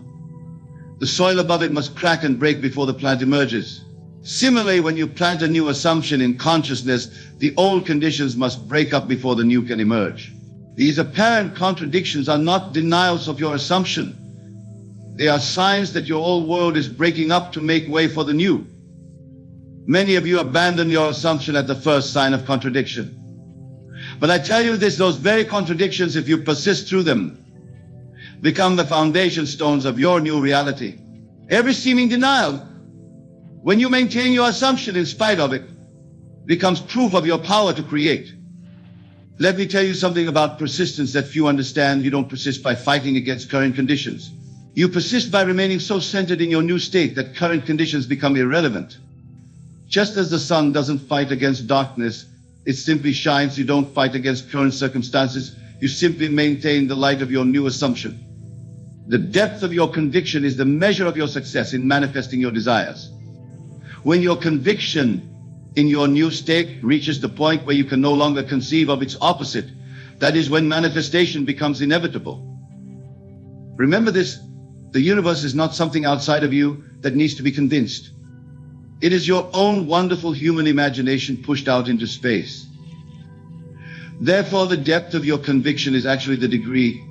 the soil above it must crack and break before the plant emerges. Similarly, when you plant a new assumption in consciousness, the old conditions must break up before the new can emerge. These apparent contradictions are not denials of your assumption. They are signs that your old world is breaking up to make way for the new. Many of you abandon your assumption at the first sign of contradiction. But I tell you this, those very contradictions, if you persist through them, become the foundation stones of your new reality. Every seeming denial, when you maintain your assumption in spite of it, becomes proof of your power to create. Let me tell you something about persistence that few understand. You don't persist by fighting against current conditions. You persist by remaining so centered in your new state that current conditions become irrelevant. Just as the sun doesn't fight against darkness, it simply shines. You don't fight against current circumstances. You simply maintain the light of your new assumption. The depth of your conviction is the measure of your success in manifesting your desires. When your conviction in your new state reaches the point where you can no longer conceive of its opposite, that is when manifestation becomes inevitable. Remember this, the universe is not something outside of you that needs to be convinced. It is your own wonderful human imagination pushed out into space. Therefore, the depth of your conviction is actually the degree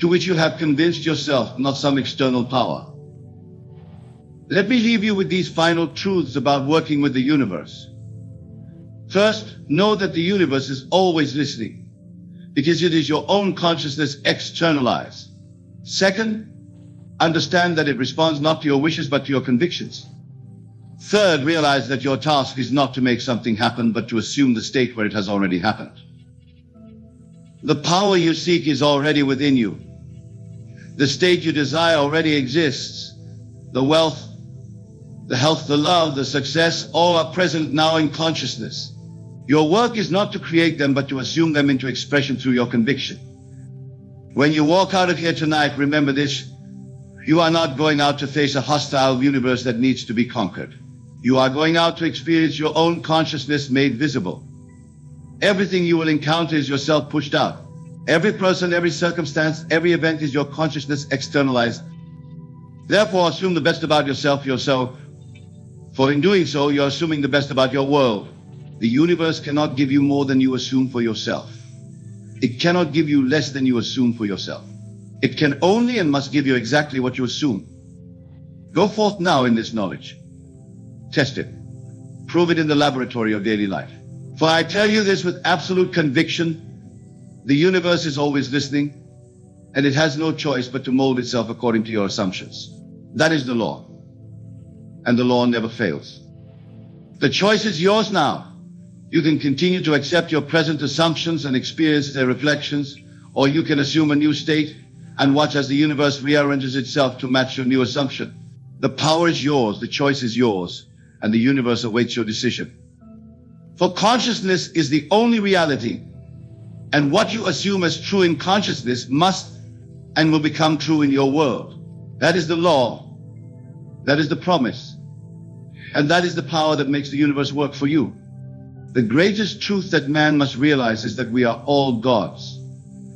to which you have convinced yourself, not some external power. Let me leave you with these final truths about working with the universe. First, know that the universe is always listening, because it is your own consciousness externalized. Second, understand that it responds not to your wishes but to your convictions. Third, realize that your task is not to make something happen, but to assume the state where it has already happened. The power you seek is already within you. The state you desire already exists. The wealth, the health, the love, the success, all are present now in consciousness. Your work is not to create them, but to assume them into expression through your conviction. When you walk out of here tonight, remember this: you are not going out to face a hostile universe that needs to be conquered. You are going out to experience your own consciousness made visible. Everything you will encounter is yourself pushed out. Every person, every circumstance, every event is your consciousness externalized. Therefore, assume the best about yourself, for in doing so, you're assuming the best about your world. The universe cannot give you more than you assume for yourself. It cannot give you less than you assume for yourself. It can only and must give you exactly what you assume. Go forth now in this knowledge. Test it. Prove it in the laboratory of daily life. For I tell you this with absolute conviction: the universe is always listening, and it has no choice but to mold itself according to your assumptions. That is the law. And the law never fails. The choice is yours now. You can continue to accept your present assumptions and experience their reflections, or you can assume a new state and watch as the universe rearranges itself to match your new assumption. The power is yours, the choice is yours, and the universe awaits your decision. For consciousness is the only reality, and what you assume as true in consciousness must and will become true in your world. That is the law, that is the promise, and that is the power that makes the universe work for you. The greatest truth that man must realize is that we are all gods,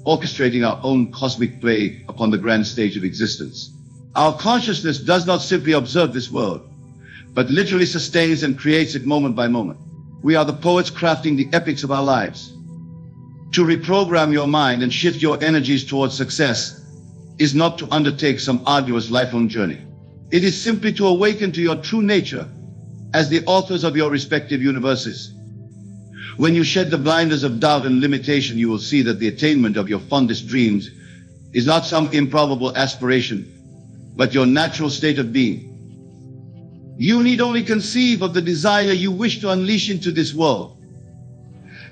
orchestrating our own cosmic play upon the grand stage of existence. Our consciousness does not simply observe this world, but literally sustains and creates it moment by moment. We are the poets crafting the epics of our lives. To reprogram your mind and shift your energies towards success is not to undertake some arduous lifelong journey. It is simply to awaken to your true nature as the authors of your respective universes. When you shed the blinders of doubt and limitation, you will see that the attainment of your fondest dreams is not some improbable aspiration, but your natural state of being. You need only conceive of the desire you wish to unleash into this world,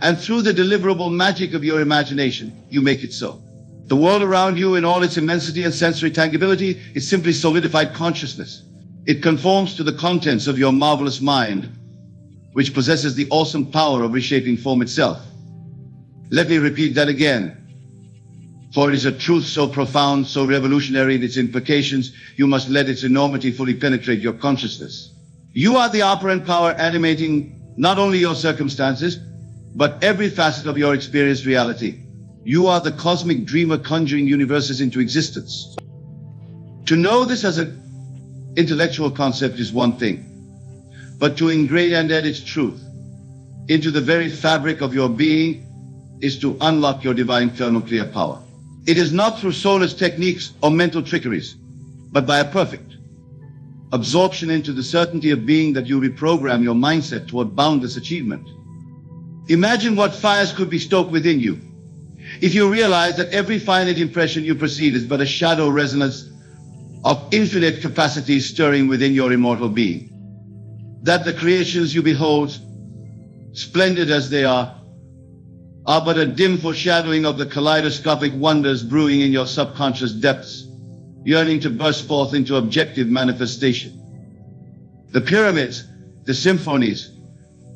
and through the deliverable magic of your imagination, you make it so. The world around you in all its immensity and sensory tangibility is simply solidified consciousness. It conforms to the contents of your marvelous mind, which possesses the awesome power of reshaping form itself. Let me repeat that again. For it is a truth so profound, so revolutionary in its implications, you must let its enormity fully penetrate your consciousness. You are the operant power animating not only your circumstances, but every facet of your experienced reality. You are the cosmic dreamer conjuring universes into existence. To know this as an intellectual concept is one thing, but to ingrate and add its truth into the very fabric of your being is to unlock your divine thermoclear power. It is not through soulless techniques or mental trickeries, but by a perfect absorption into the certainty of being that you reprogram your mindset toward boundless achievement. Imagine what fires could be stoked within you if you realize that every finite impression you perceive is but a shadow resonance of infinite capacities stirring within your immortal being. That the creations you behold, splendid as they are but a dim foreshadowing of the kaleidoscopic wonders brewing in your subconscious depths, yearning to burst forth into objective manifestation. The pyramids, the symphonies,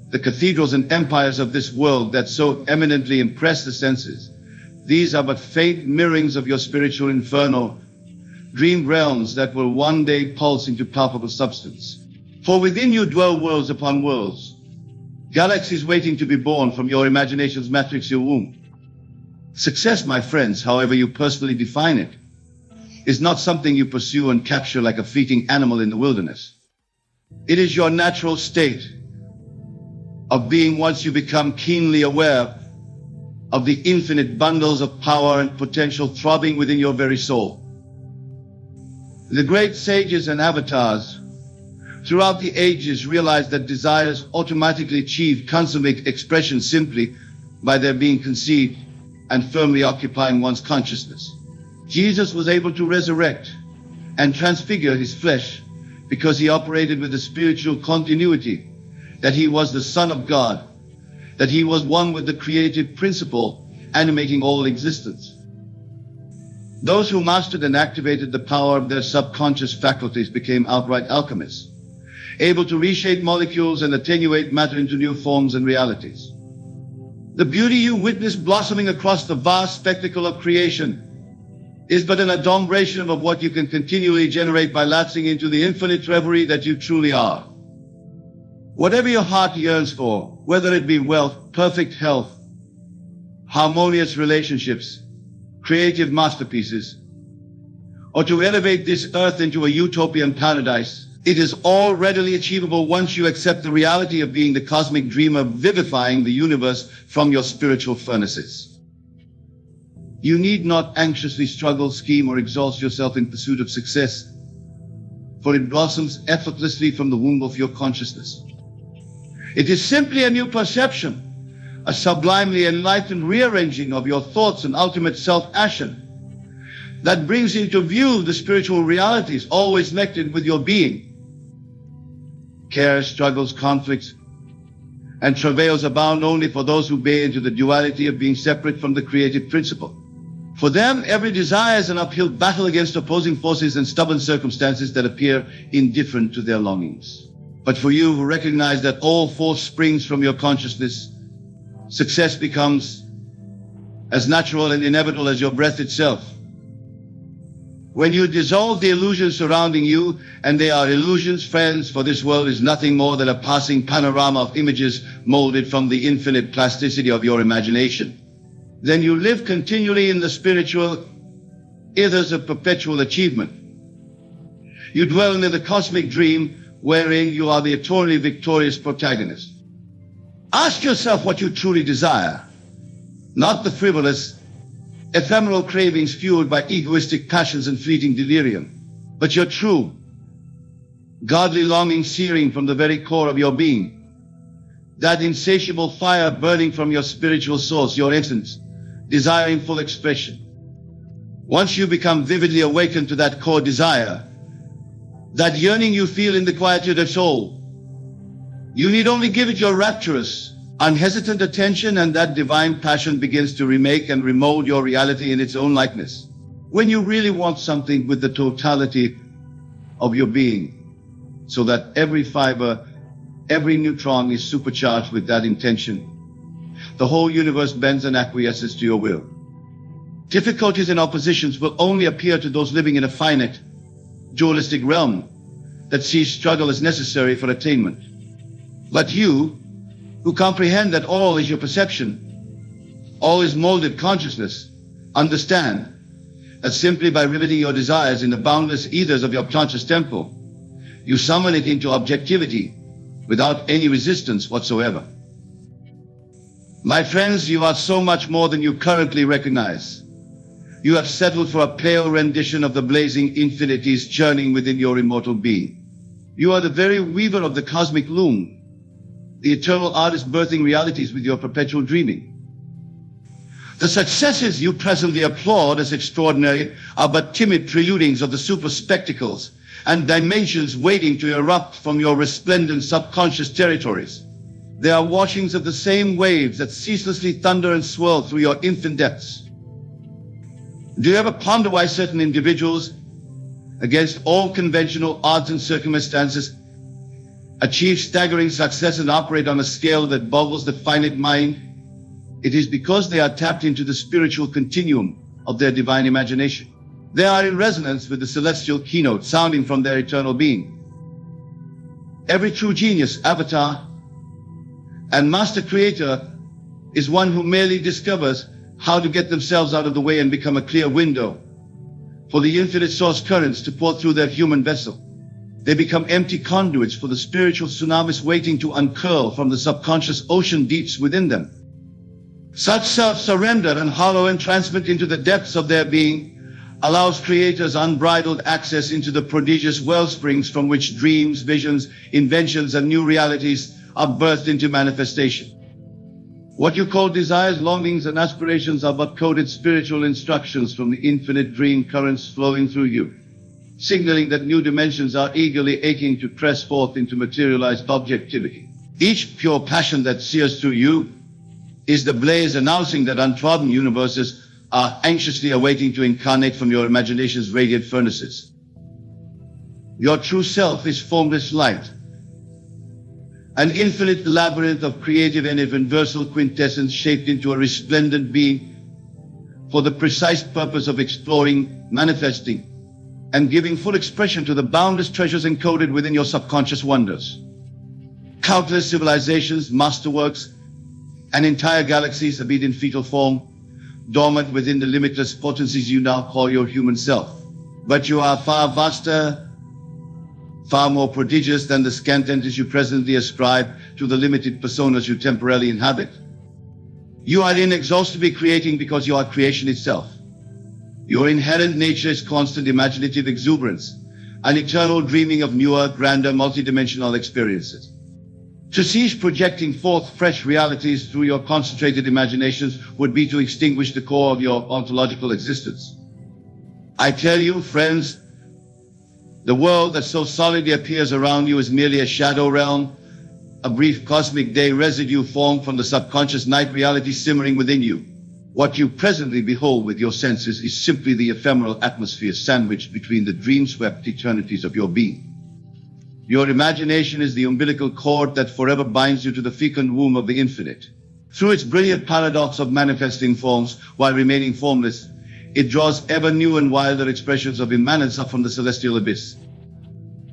the cathedrals and empires of this world that so eminently impress the senses, these are but faint mirrorings of your spiritual inferno, dream realms that will one day pulse into palpable substance. For within you dwell worlds upon worlds, galaxies waiting to be born from your imagination's matrixal womb. Success, my friends, however you personally define it, is not something you pursue and capture like a fleeting animal in the wilderness. It is your natural state of being once you become keenly aware of the infinite bundles of power and potential throbbing within your very soul. The great sages and avatars throughout the ages realized that desires automatically achieve consummate expression simply by their being conceived and firmly occupying one's consciousness. Jesus was able to resurrect and transfigure his flesh because he operated with the spiritual continuity that he was the Son of God, that he was one with the creative principle animating all existence. Those who mastered and activated the power of their subconscious faculties became outright alchemists, able to reshape molecules and attenuate matter into new forms and realities. The beauty you witness blossoming across the vast spectacle of creation is but an adumbration of what you can continually generate by lapsing into the infinite reverie that you truly are. Whatever your heart yearns for, whether it be wealth, perfect health, harmonious relationships, creative masterpieces, or to elevate this earth into a utopian paradise, it is all readily achievable once you accept the reality of being the cosmic dreamer vivifying the universe from your spiritual furnaces. You need not anxiously struggle, scheme, or exhaust yourself in pursuit of success, for it blossoms effortlessly from the womb of your consciousness. It is simply a new perception, a sublimely enlightened rearranging of your thoughts and ultimate self-action that brings into view the spiritual realities always connected with your being. Cares, struggles, conflicts, and travails abound only for those who buy into the duality of being separate from the creative principle. For them, every desire is an uphill battle against opposing forces and stubborn circumstances that appear indifferent to their longings. But for you who recognize that all force springs from your consciousness, success becomes as natural and inevitable as your breath itself. When you dissolve the illusions surrounding you, and they are illusions, friends, for this world is nothing more than a passing panorama of images molded from the infinite plasticity of your imagination, then you live continually in the spiritual ethers of perpetual achievement. You dwell in the cosmic dream wherein you are the eternally victorious protagonist. Ask yourself what you truly desire, not the frivolous, ephemeral cravings fueled by egoistic passions and fleeting delirium, but your true, godly longing searing from the very core of your being, that insatiable fire burning from your spiritual source, your essence, desiring full expression. Once you become vividly awakened to that core desire, that yearning you feel in the quietude of soul, you need only give it your rapturous, unhesitant attention, and that divine passion begins to remake and remold your reality in its own likeness. When you really want something with the totality of your being, so that every fiber, every neutron is supercharged with that intention, the whole universe bends and acquiesces to your will. Difficulties and oppositions will only appear to those living in a finite, dualistic realm that sees struggle as necessary for attainment. But you, who comprehend that all is your perception, all is molded consciousness, understand that simply by riveting your desires in the boundless ethers of your conscious temple, you summon it into objectivity without any resistance whatsoever. My friends, you are so much more than you currently recognize. You have settled for a pale rendition of the blazing infinities churning within your immortal being. You are the very weaver of the cosmic loom, the eternal artist birthing realities with your perpetual dreaming. The successes you presently applaud as extraordinary are but timid preludings of the super spectacles and dimensions waiting to erupt from your resplendent subconscious territories. They are washings of the same waves that ceaselessly thunder and swirl through your infinite depths. Do you ever ponder why certain individuals, against all conventional odds and circumstances, achieve staggering success and operate on a scale that boggles the finite mind? It is because they are tapped into the spiritual continuum of their divine imagination. They are in resonance with the celestial keynote sounding from their eternal being. Every true genius, avatar, and master creator is one who merely discovers how to get themselves out of the way and become a clear window for the infinite source currents to pour through their human vessel. They become empty conduits for the spiritual tsunamis waiting to uncurl from the subconscious ocean deeps within them. Such self-surrender and hollow entrancement into the depths of their being allows creators unbridled access into the prodigious wellsprings from which dreams, visions, inventions, and new realities are birthed into manifestation. What you call desires, longings, and aspirations are but coded spiritual instructions from the infinite dream currents flowing through you, signaling that new dimensions are eagerly aching to press forth into materialized objectivity. Each pure passion that sears through you is the blaze announcing that untrodden universes are anxiously awaiting to incarnate from your imagination's radiant furnaces. Your true self is formless light, an infinite labyrinth of creative and universal quintessence shaped into a resplendent being for the precise purpose of exploring, manifesting, and giving full expression to the boundless treasures encoded within your subconscious wonders. Countless civilizations, masterworks, and entire galaxies have been in fetal form, dormant within the limitless potencies you now call your human self. But you are far vaster, far more prodigious than the scant entities you presently ascribe to the limited personas you temporarily inhabit. You are inexhaustibly creating because you are creation itself. Your inherent nature is constant imaginative exuberance, an eternal dreaming of newer, grander, multidimensional experiences. To cease projecting forth fresh realities through your concentrated imaginations would be to extinguish the core of your ontological existence. I tell you, friends, the world that so solidly appears around you is merely a shadow realm, a brief cosmic day residue formed from the subconscious night reality simmering within you. What you presently behold with your senses is simply the ephemeral atmosphere sandwiched between the dream-swept eternities of your being. Your imagination is the umbilical cord that forever binds you to the fecund womb of the infinite. Through its brilliant paradox of manifesting forms while remaining formless, it draws ever new and wilder expressions of immanence up from the celestial abyss.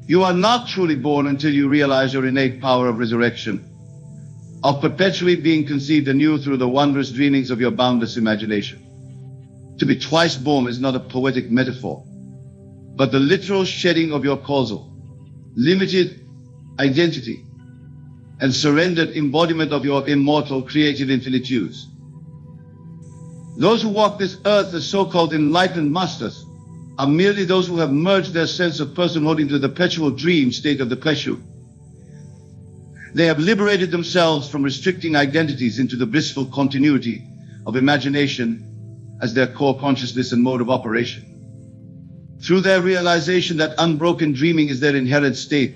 You are not truly born until you realize your innate power of resurrection, of perpetually being conceived anew through the wondrous dreamings of your boundless imagination. To be twice born is not a poetic metaphor, but the literal shedding of your causal, limited identity, and surrendered embodiment of your immortal created infinitudes. Those who walk this earth as so-called enlightened masters are merely those who have merged their sense of personhood into the perpetual dream state of the Perpetual. They have liberated themselves from restricting identities into the blissful continuity of imagination as their core consciousness and mode of operation. Through their realization that unbroken dreaming is their inherent state,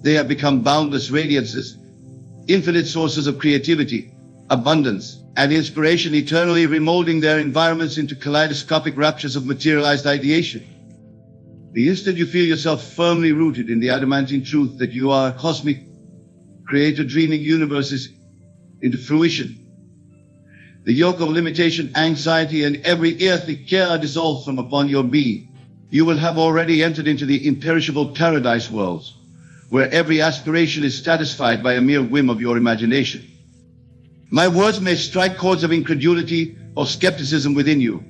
they have become boundless radiances, infinite sources of creativity, abundance, and inspiration, eternally remolding their environments into kaleidoscopic raptures of materialized ideation. The instant you feel yourself firmly rooted in the adamantine truth that you are a cosmic creator dreaming universes into fruition, the yoke of limitation, anxiety, and every earthly care are dissolved from upon your being. You will have already entered into the imperishable paradise worlds, where every aspiration is satisfied by a mere whim of your imagination. My words may strike chords of incredulity or skepticism within you,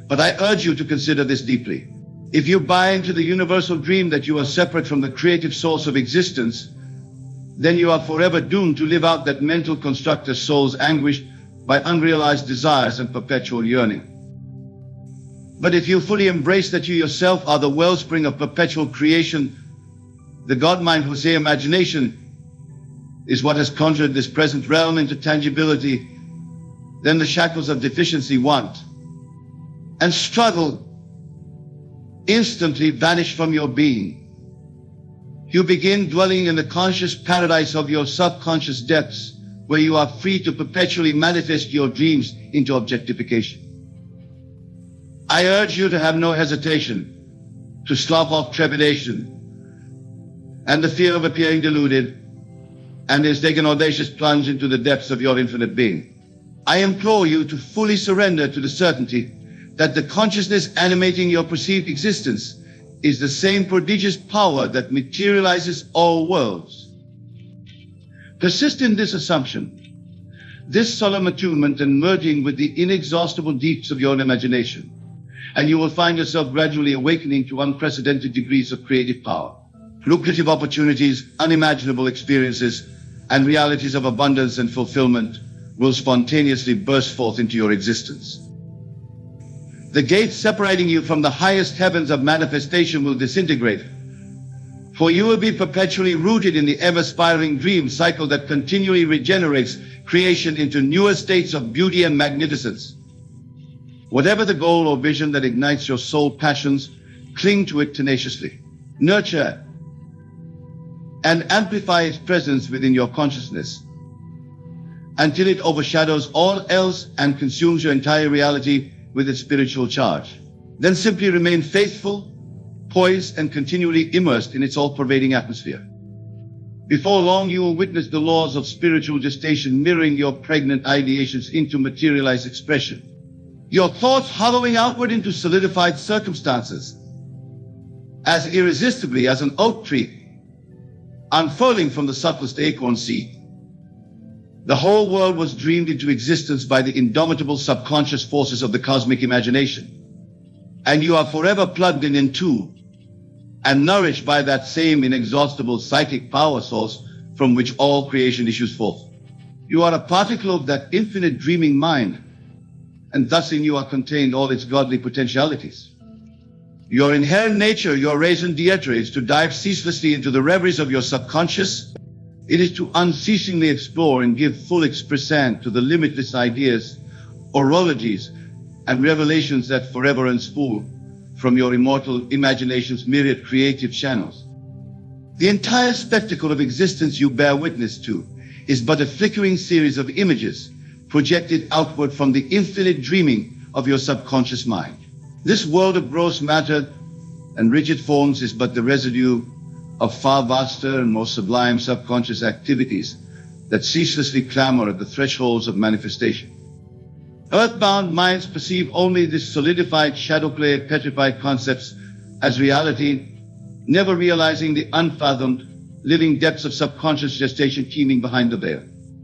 but I urge you to consider this deeply. If you buy into the universal dream that you are separate from the creative source of existence, then you are forever doomed to live out that mental construct of souls anguished by unrealized desires and perpetual yearning. But if you fully embrace that you yourself are the wellspring of perpetual creation, the God-mind Jose imagination is what has conjured this present realm into tangibility, then the shackles of deficiency, want, and struggle instantly vanish from your being. You begin dwelling in the conscious paradise of your subconscious depths, where you are free to perpetually manifest your dreams into objectification. I urge you to have no hesitation, to slough off trepidation and the fear of appearing deluded, and take an audacious plunge into the depths of your infinite being. I implore you to fully surrender to the certainty that the consciousness animating your perceived existence is the same prodigious power that materializes all worlds. Persist in this assumption, this solemn attunement and merging with the inexhaustible deeps of your imagination, and you will find yourself gradually awakening to unprecedented degrees of creative power. Lucrative opportunities, unimaginable experiences, and realities of abundance and fulfillment will spontaneously burst forth into your existence. The gates separating you from the highest heavens of manifestation will disintegrate, for you will be perpetually rooted in the ever-spiraling dream cycle that continually regenerates creation into newer states of beauty and magnificence. Whatever the goal or vision that ignites your soul passions, cling to it tenaciously. Nurture and amplify its presence within your consciousness until it overshadows all else and consumes your entire reality with its spiritual charge. Then simply remain faithful, poised, and continually immersed in its all-pervading atmosphere. Before long, you will witness the laws of spiritual gestation mirroring your pregnant ideations into materialized expression. Your thoughts hollowing outward into solidified circumstances, as irresistibly as an oak tree unfurling from the subtlest acorn seed. The whole world was dreamed into existence by the indomitable subconscious forces of the cosmic imagination. And you are forever plugged in into and nourished by that same inexhaustible psychic power source from which all creation issues forth. You are a particle of that infinite dreaming mind, and thus in you are contained all its godly potentialities. Your inherent nature, your raison d'etre, is to dive ceaselessly into the reveries of your subconscious. It is to unceasingly explore and give full expression to the limitless ideas, orologies, and revelations that forever unspool from your immortal imagination's myriad creative channels. The entire spectacle of existence you bear witness to is but a flickering series of images projected outward from the infinite dreaming of your subconscious mind. This world of gross matter and rigid forms is but the residue of far vaster and more sublime subconscious activities that ceaselessly clamor at the thresholds of manifestation. Earthbound minds perceive only this solidified shadow play of petrified concepts as reality, never realizing the unfathomed, living depths of subconscious gestation teeming behind the veil.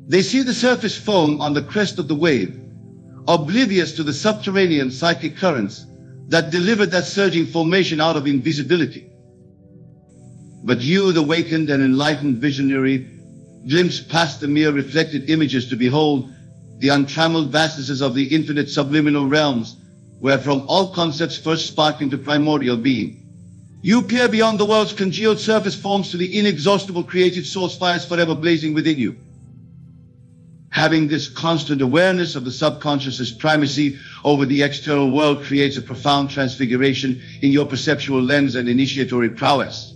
They see the surface foam on the crest of the wave, oblivious to the subterranean psychic currents that delivered that surging formation out of invisibility. But you, the awakened and enlightened visionary, glimpse past the mere reflected images to behold the untrammeled vastnesses of the infinite subliminal realms, wherefrom all concepts first spark into primordial being. You peer beyond the world's congealed surface forms to the inexhaustible creative source fires forever blazing within you. Having this constant awareness of the subconscious's primacy over the external world creates a profound transfiguration in your perceptual lens and initiatory prowess.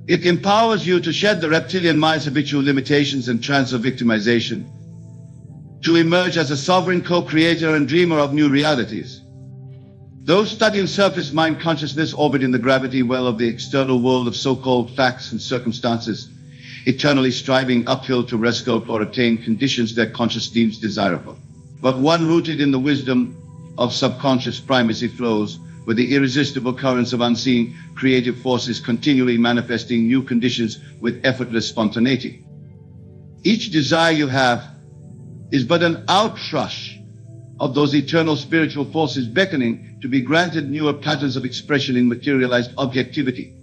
It empowers you to shed the reptilian mind's habitual limitations and trance of victimization, to emerge as a sovereign co-creator and dreamer of new realities. Those studying surface mind consciousness orbit in the gravity well of the external world of so-called facts and circumstances, eternally striving uphill to rescue or attain conditions their conscious deems desirable. But one rooted in the wisdom of subconscious primacy flows with the irresistible currents of unseen creative forces continually manifesting new conditions with effortless spontaneity. Each desire you have is but an outrush of those eternal spiritual forces beckoning to be granted newer patterns of expression in materialized objectivity.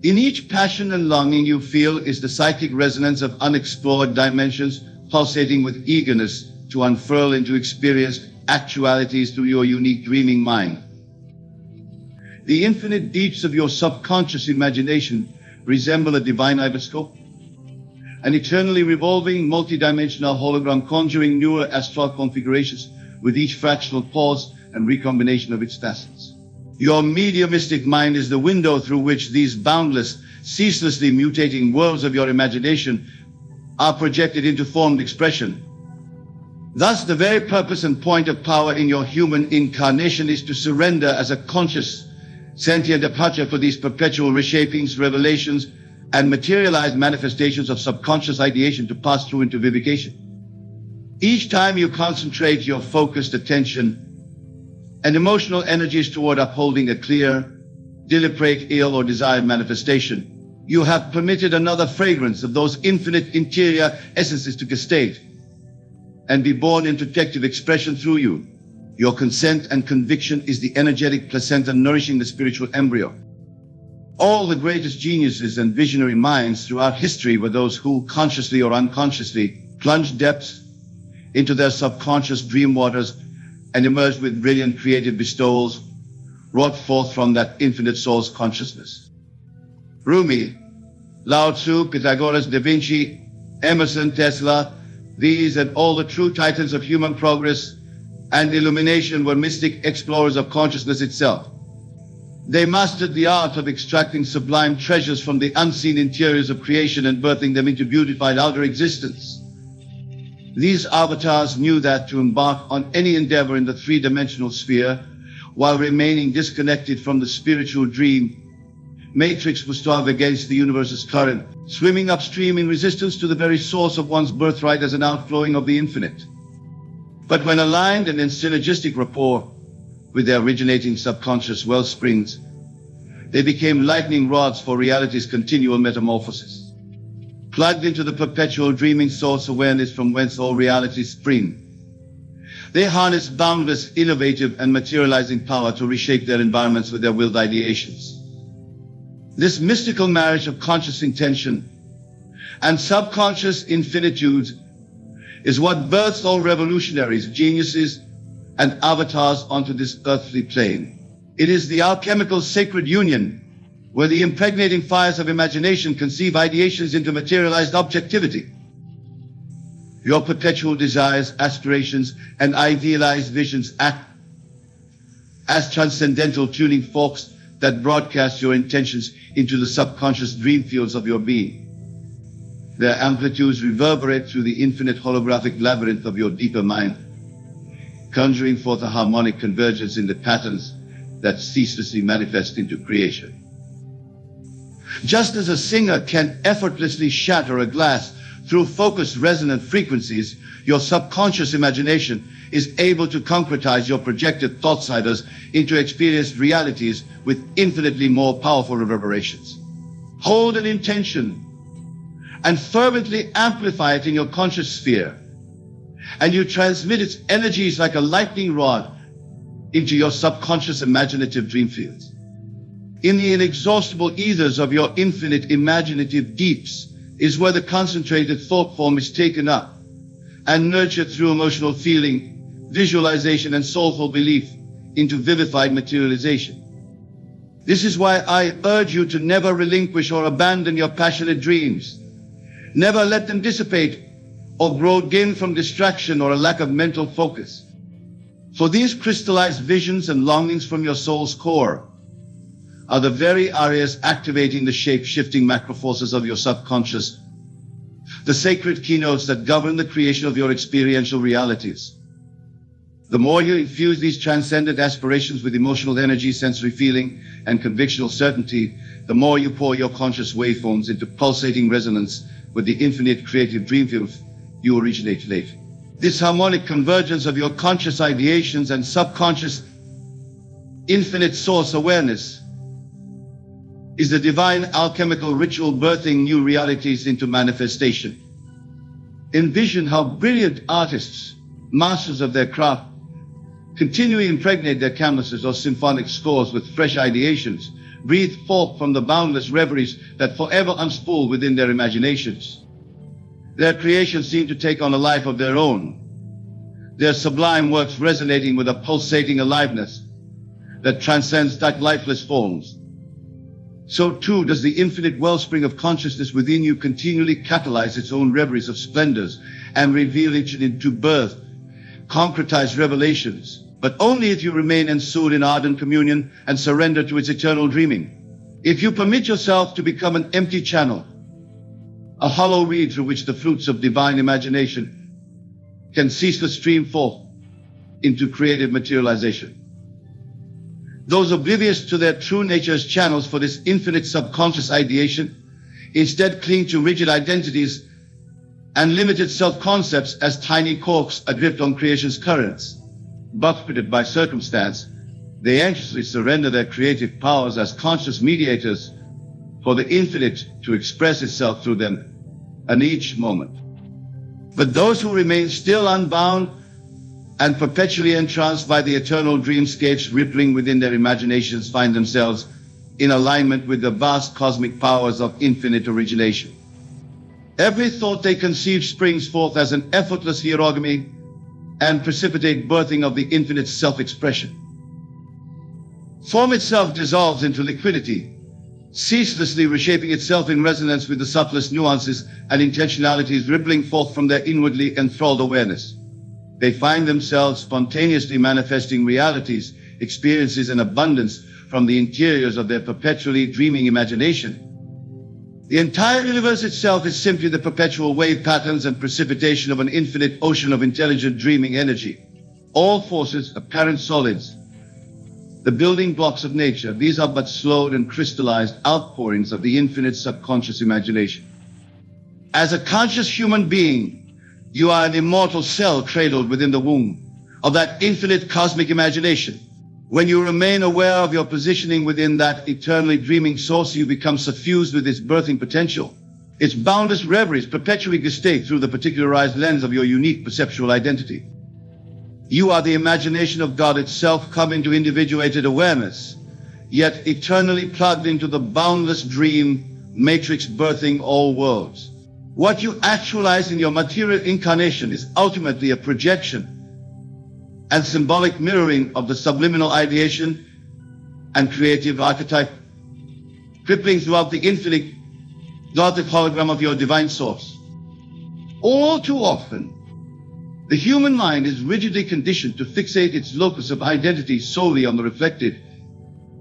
In each passion and longing you feel is the psychic resonance of unexplored dimensions pulsating with eagerness to unfurl into experienced actualities through your unique dreaming mind. The infinite deeps of your subconscious imagination resemble a divine ibiscope, an eternally revolving multidimensional hologram conjuring newer astral configurations with each fractional pause and recombination of its facets. Your mediumistic mind is the window through which these boundless, ceaselessly mutating worlds of your imagination are projected into formed expression. Thus, the very purpose and point of power in your human incarnation is to surrender as a conscious, sentient departure for these perpetual reshapings, revelations, and materialized manifestations of subconscious ideation to pass through into vivification. Each time you concentrate your focused attention and emotional energies toward upholding a clear, deliberate, ill, or desired manifestation. You have permitted another fragrance of those infinite interior essences to gestate and be born in protective expression through you. Your consent and conviction is the energetic placenta nourishing the spiritual embryo. All the greatest geniuses and visionary minds throughout history were those who, consciously or unconsciously, plunged depths into their subconscious dream waters and emerged with brilliant creative bestowals wrought forth from that infinite source consciousness. Rumi, Lao Tzu, Pythagoras, Da Vinci, Emerson, Tesla, these and all the true titans of human progress and illumination were mystic explorers of consciousness itself. They mastered the art of extracting sublime treasures from the unseen interiors of creation and birthing them into beautified outer existence. These avatars knew that to embark on any endeavor in the three-dimensional sphere while remaining disconnected from the spiritual dream matrix was to have against the universe's current, swimming upstream in resistance to the very source of one's birthright as an outflowing of the infinite. But when aligned and in synergistic rapport with their originating subconscious well springs, they became lightning rods for reality's continual metamorphosis. Plugged into the perpetual dreaming source awareness from whence all realities spring, they harness boundless, innovative, and materializing power to reshape their environments with their willed ideations. This mystical marriage of conscious intention and subconscious infinitudes is what births all revolutionaries, geniuses, and avatars onto this earthly plane. It is the alchemical sacred union where the impregnating fires of imagination conceive ideations into materialized objectivity. Your perpetual desires, aspirations, and idealized visions act as transcendental tuning forks that broadcast your intentions into the subconscious dream fields of your being. Their amplitudes reverberate through the infinite holographic labyrinth of your deeper mind, conjuring forth a harmonic convergence in the patterns that ceaselessly manifest into creation. Just as a singer can effortlessly shatter a glass through focused resonant frequencies, your subconscious imagination is able to concretize your projected thought siders into experienced realities with infinitely more powerful reverberations. Hold an intention and fervently amplify it in your conscious sphere, and you transmit its energies like a lightning rod into your subconscious imaginative dream fields. In the inexhaustible ethers of your infinite imaginative deeps is where the concentrated thought form is taken up and nurtured through emotional feeling, visualization, and soulful belief into vivified materialization. This is why I urge you to never relinquish or abandon your passionate dreams. Never let them dissipate or grow dim from distraction or a lack of mental focus. For these crystallized visions and longings from your soul's core are the very areas activating the shape-shifting macro forces of your subconscious, the sacred keynotes that govern the creation of your experiential realities. The more you infuse these transcendent aspirations with emotional energy, sensory feeling, and convictional certainty, the more you pour your conscious waveforms into pulsating resonance with the infinite creative dream field you originate. This harmonic convergence of your conscious ideations and subconscious infinite source awareness is the divine alchemical ritual birthing new realities into manifestation. Envision how brilliant artists, masters of their craft, continually impregnate their canvases or symphonic scores with fresh ideations, breathe forth from the boundless reveries that forever unspool within their imaginations. Their creations seem to take on a life of their own, their sublime works resonating with a pulsating aliveness that transcends that lifeless forms. So too does the infinite wellspring of consciousness within you continually catalyze its own reveries of splendors and reveal it into birth, concretized revelations, but only if you remain ensouled in ardent communion and surrender to its eternal dreaming. If you permit yourself to become an empty channel, a hollow reed through which the fruits of divine imagination can ceaseless stream forth into creative materialization. Those oblivious to their true nature's channels for this infinite subconscious ideation instead cling to rigid identities and limited self-concepts as tiny corks adrift on creation's currents, buffeted by circumstance They anxiously surrender their creative powers as conscious mediators for the infinite to express itself through them in each moment. But those who remain still unbound and perpetually entranced by the eternal dreamscapes rippling within their imaginations find themselves in alignment with the vast cosmic powers of infinite origination. Every thought they conceive springs forth as an effortless hierogamy and precipitate birthing of the infinite self-expression. Form itself dissolves into liquidity, ceaselessly reshaping itself in resonance with the subtlest nuances and intentionalities rippling forth from their inwardly enthralled awareness. They find themselves spontaneously manifesting realities, experiences, and abundance from the interiors of their perpetually dreaming imagination. The entire universe itself is simply the perpetual wave patterns and precipitation of an infinite ocean of intelligent dreaming energy. All forces, apparent solids, the building blocks of nature, these are but slowed and crystallized outpourings of the infinite subconscious imagination. As a conscious human being, you are an immortal cell cradled within the womb of that infinite cosmic imagination. When you remain aware of your positioning within that eternally dreaming source, you become suffused with its birthing potential. Its boundless reveries perpetually gestate through the particularized lens of your unique perceptual identity. You are the imagination of God itself come into individuated awareness, yet eternally plugged into the boundless dream matrix birthing all worlds. What you actualize in your material incarnation is ultimately a projection and symbolic mirroring of the subliminal ideation and creative archetype, crippling throughout the infinite Gothic hologram of your divine source. All too often, the human mind is rigidly conditioned to fixate its locus of identity solely on the reflected,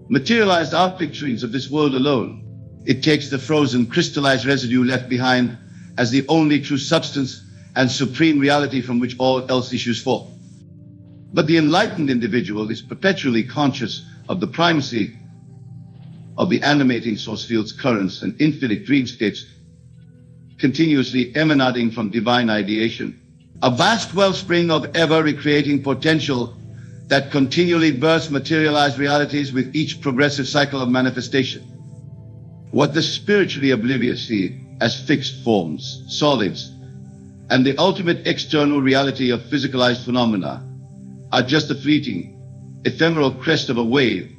materialized art picturings of this world alone. It takes the frozen, crystallized residue left behind as the only true substance and supreme reality from which all else issues forth. But the enlightened individual is perpetually conscious of the primacy of the animating source field's currents and infinite dreamscapes continuously emanating from divine ideation. A vast wellspring of ever-recreating potential that continually bursts materialized realities with each progressive cycle of manifestation. What the spiritually oblivious see as fixed forms, solids, and the ultimate external reality of physicalized phenomena are just a fleeting, ephemeral crest of a wave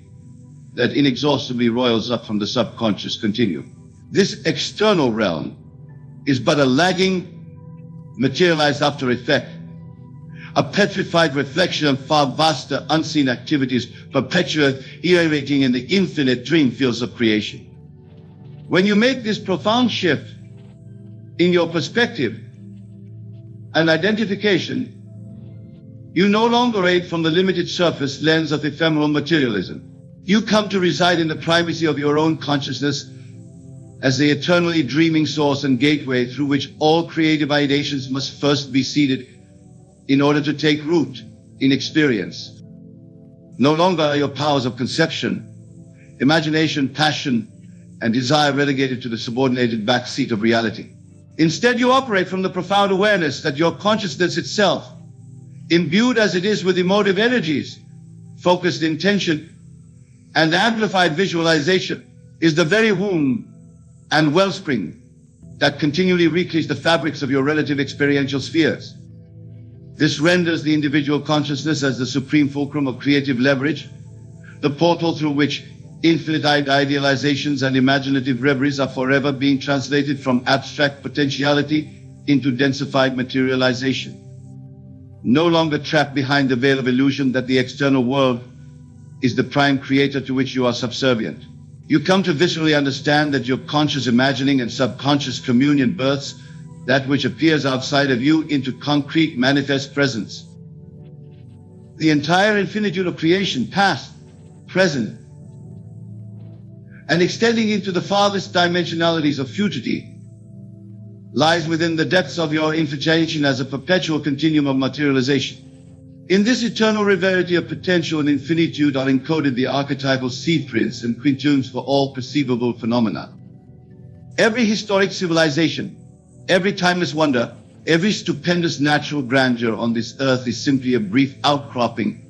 that inexhaustibly roils up from the subconscious continuum. This external realm is but a lagging, materialized after effect, a petrified reflection of far vaster unseen activities perpetually irradiating in the infinite dream fields of creation. When you make this profound shift in your perspective and identification, you no longer aid from the limited surface lens of ephemeral materialism. You come to reside in the primacy of your own consciousness as the eternally dreaming source and gateway through which all creative ideations must first be seeded in order to take root in experience. No longer are your powers of conception, imagination, passion, and desire relegated to the subordinated backseat of reality. Instead, you operate from the profound awareness that your consciousness itself, imbued as it is with emotive energies, focused intention, and amplified visualization, is the very womb and wellspring that continually recreates the fabrics of your relative experiential spheres. This renders the individual consciousness as the supreme fulcrum of creative leverage, the portal through which infinite idealizations and imaginative reveries are forever being translated from abstract potentiality into densified materialization. No longer trapped behind the veil of illusion that the external world is the prime creator to which you are subservient. You come to viscerally understand that your conscious imagining and subconscious communion births that which appears outside of you into concrete manifest presence. The entire infinitude of creation, past, present, and extending into the farthest dimensionalities of futurity, lies within the depths of your imagination as a perpetual continuum of materialization. In this eternal rarity of potential and infinitude are encoded the archetypal seed prints and quintunes for all perceivable phenomena. Every historic civilization, every timeless wonder, every stupendous natural grandeur on this earth is simply a brief outcropping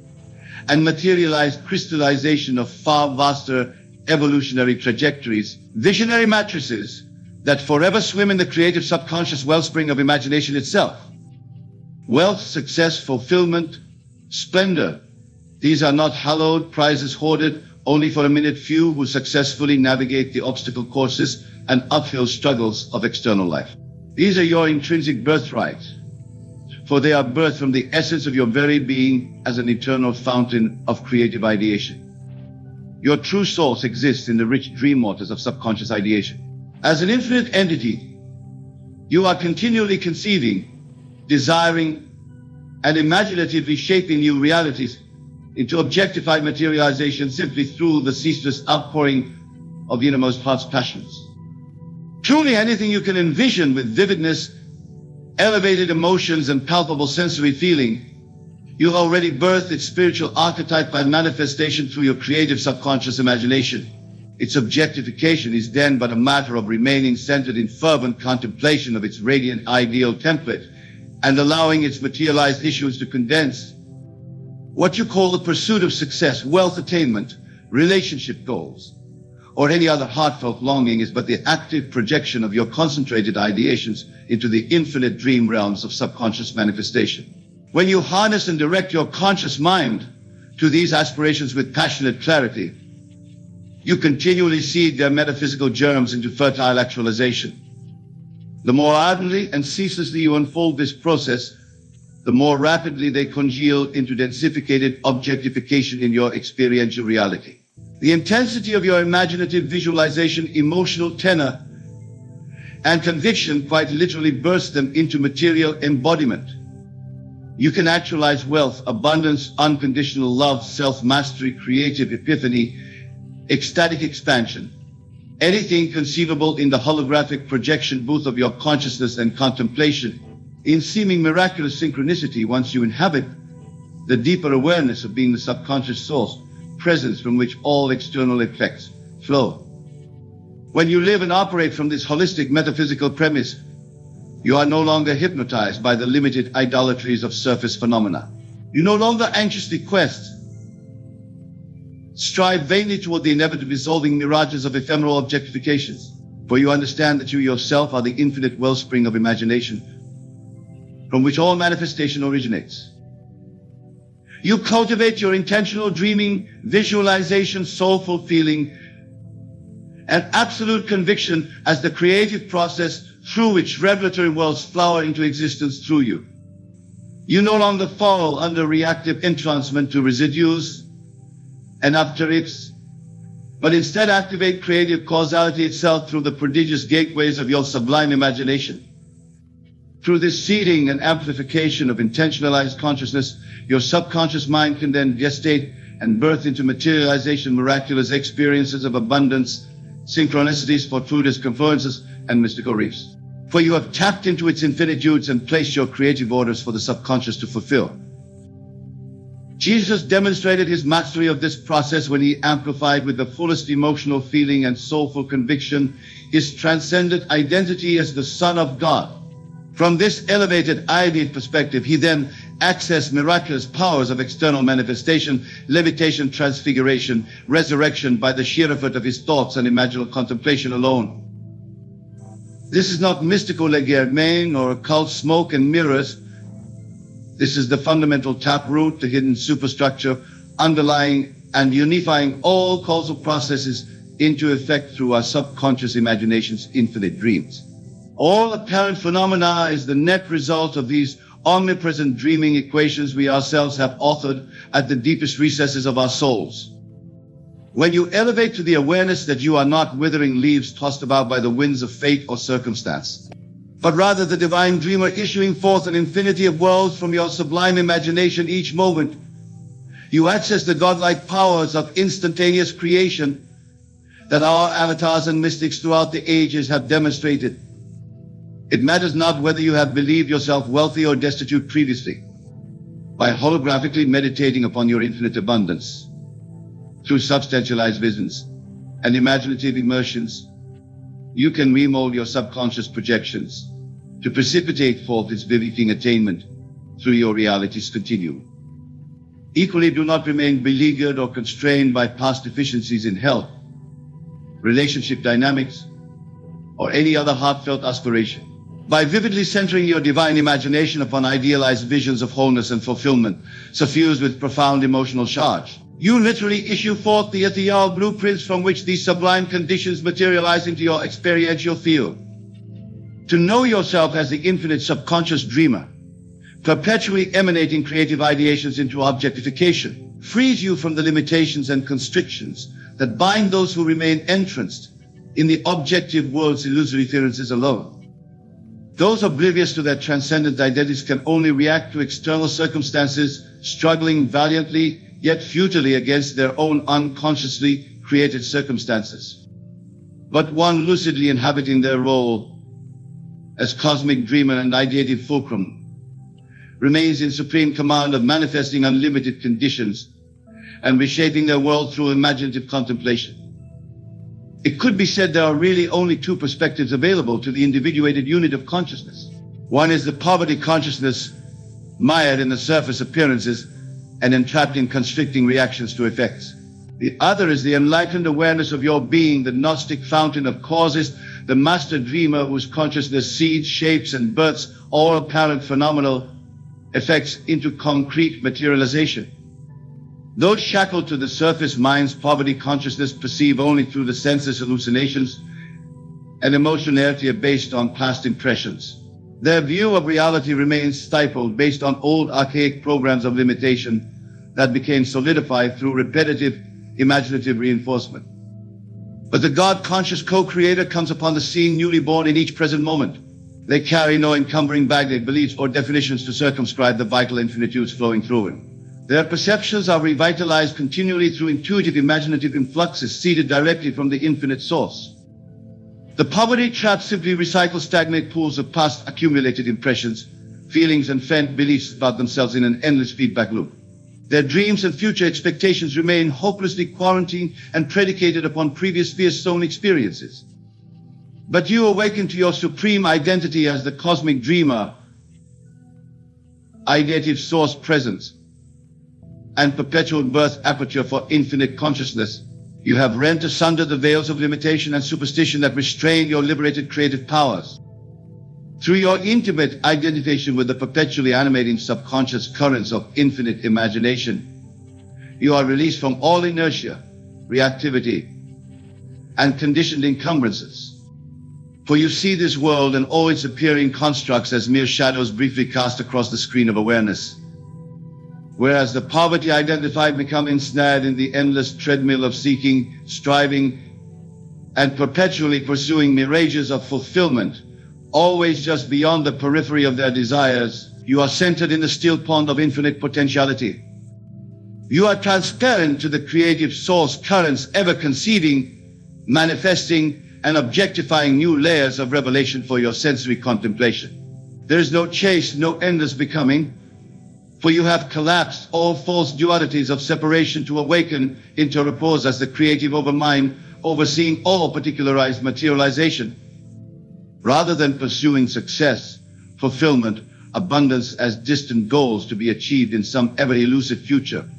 and materialized crystallization of far vaster evolutionary trajectories, visionary matrices that forever swim in the creative subconscious wellspring of imagination itself. Wealth, success, fulfillment, splendor, these are not hallowed prizes hoarded only for a minute few who successfully navigate the obstacle courses and uphill struggles of external life. These are your intrinsic birthrights, for they are birthed from the essence of your very being as an eternal fountain of creative ideation. Your true source exists in the rich dream waters of subconscious ideation. As an infinite entity, you are continually conceiving, desiring, and imaginatively shaping new realities into objectified materialization simply through the ceaseless outpouring of the innermost heart's passions. Truly anything you can envision with vividness, elevated emotions, and palpable sensory feeling, you have already birthed its spiritual archetype by manifestation through your creative subconscious imagination. Its objectification is then but a matter of remaining centered in fervent contemplation of its radiant ideal template and allowing its materialized issues to condense. What you call the pursuit of success, wealth attainment, relationship goals, or any other heartfelt longing is but the active projection of your concentrated ideations into the infinite dream realms of subconscious manifestation. When you harness and direct your conscious mind to these aspirations with passionate clarity, you continually seed their metaphysical germs into fertile actualization. The more ardently and ceaselessly you unfold this process, the more rapidly they congeal into densificated objectification in your experiential reality. The intensity of your imaginative visualization, emotional tenor, and conviction quite literally burst them into material embodiment. You can actualize wealth, abundance, unconditional love, self-mastery, creative epiphany, ecstatic expansion, anything conceivable in the holographic projection booth of your consciousness and contemplation, in seeming miraculous synchronicity once you inhabit the deeper awareness of being the subconscious source, presence from which all external effects flow. When you live and operate from this holistic metaphysical premise, you are no longer hypnotized by the limited idolatries of surface phenomena. You no longer anxiously strive vainly toward the inevitably dissolving mirages of ephemeral objectifications, for you understand that you yourself are the infinite wellspring of imagination, from which all manifestation originates. You cultivate your intentional dreaming, visualization, soulful feeling, and absolute conviction as the creative process through which revelatory worlds flower into existence through you. You no longer fall under reactive entrancement to residues and after-ifs, but instead activate creative causality itself through the prodigious gateways of your sublime imagination. Through this seeding and amplification of intentionalized consciousness, your subconscious mind can then gestate and birth into materialization miraculous experiences of abundance, synchronicities, fortuitous convergences, and mystical reefs. For you have tapped into its infinitudes and placed your creative orders for the subconscious to fulfill. Jesus demonstrated his mastery of this process when he amplified with the fullest emotional feeling and soulful conviction his transcendent identity as the Son of God. From this elevated ideal perspective, he then accessed miraculous powers of external manifestation, levitation, transfiguration, resurrection by the sheer effort of his thoughts and imaginal contemplation alone. This is not mystical legerdemain or occult smoke and mirrors. This is the fundamental taproot, the hidden superstructure, underlying and unifying all causal processes into effect through our subconscious imagination's infinite dreams. All apparent phenomena is the net result of these omnipresent dreaming equations we ourselves have authored at the deepest recesses of our souls. When you elevate to the awareness that you are not withering leaves tossed about by the winds of fate or circumstance, but rather the divine dreamer issuing forth an infinity of worlds from your sublime imagination each moment, you access the godlike powers of instantaneous creation that our avatars and mystics throughout the ages have demonstrated. It matters not whether you have believed yourself wealthy or destitute previously. By holographically meditating upon your infinite abundance, through substantialized visions and imaginative immersions, you can remold your subconscious projections to precipitate forth its vivifying attainment through your reality's continuum. Equally, do not remain beleaguered or constrained by past deficiencies in health, relationship dynamics, or any other heartfelt aspiration. By vividly centering your divine imagination upon idealized visions of wholeness and fulfillment, suffused with profound emotional charge, you literally issue forth the ethereal blueprints from which these sublime conditions materialize into your experiential field. To know yourself as the infinite subconscious dreamer, perpetually emanating creative ideations into objectification, frees you from the limitations and constrictions that bind those who remain entranced in the objective world's illusory appearances alone. Those oblivious to their transcendent identities can only react to external circumstances, struggling valiantly yet futilely against their own unconsciously created circumstances. But one lucidly inhabiting their role as cosmic dreamer and ideative fulcrum remains in supreme command of manifesting unlimited conditions and reshaping their world through imaginative contemplation. It could be said there are really only two perspectives available to the individuated unit of consciousness. One is the poverty consciousness, mired in the surface appearances and entrapped in constricting reactions to effects. The other is the enlightened awareness of your being, the Gnostic fountain of causes, the master dreamer whose consciousness seeds, shapes, and births all apparent phenomenal effects into concrete materialization. Those shackled to the surface mind's poverty consciousness perceive only through the senses hallucinations and emotionality are based on past impressions. Their view of reality remains stifled based on old archaic programs of limitation that became solidified through repetitive imaginative reinforcement. But the God-conscious co-creator comes upon the scene newly born in each present moment. They carry no encumbering baggage of beliefs or definitions to circumscribe the vital infinitudes flowing through him. Their perceptions are revitalized continually through intuitive imaginative influxes seeded directly from the infinite source. The poverty-trapped simply recycle stagnant pools of past accumulated impressions, feelings, and felt beliefs about themselves in an endless feedback loop. Their dreams and future expectations remain hopelessly quarantined and predicated upon previous fear-sown experiences. But you awaken to your supreme identity as the cosmic dreamer, ideative source presence, and perpetual birth aperture for infinite consciousness. You have rent asunder the veils of limitation and superstition that restrain your liberated creative powers. Through your intimate identification with the perpetually animating subconscious currents of infinite imagination, you are released from all inertia, reactivity, and conditioned encumbrances. For you see this world and all its appearing constructs as mere shadows briefly cast across the screen of awareness. Whereas the poverty identified become ensnared in the endless treadmill of seeking, striving, and perpetually pursuing mirages of fulfillment, always just beyond the periphery of their desires, you are centered in the still pond of infinite potentiality. You are transparent to the creative source currents ever conceiving, manifesting, and objectifying new layers of revelation for your sensory contemplation. There is no chase, no endless becoming, for you have collapsed all false dualities of separation to awaken into repose as the creative overmind, overseeing all particularized materialization. Rather than pursuing success, fulfillment, abundance as distant goals to be achieved in some ever-elusive future,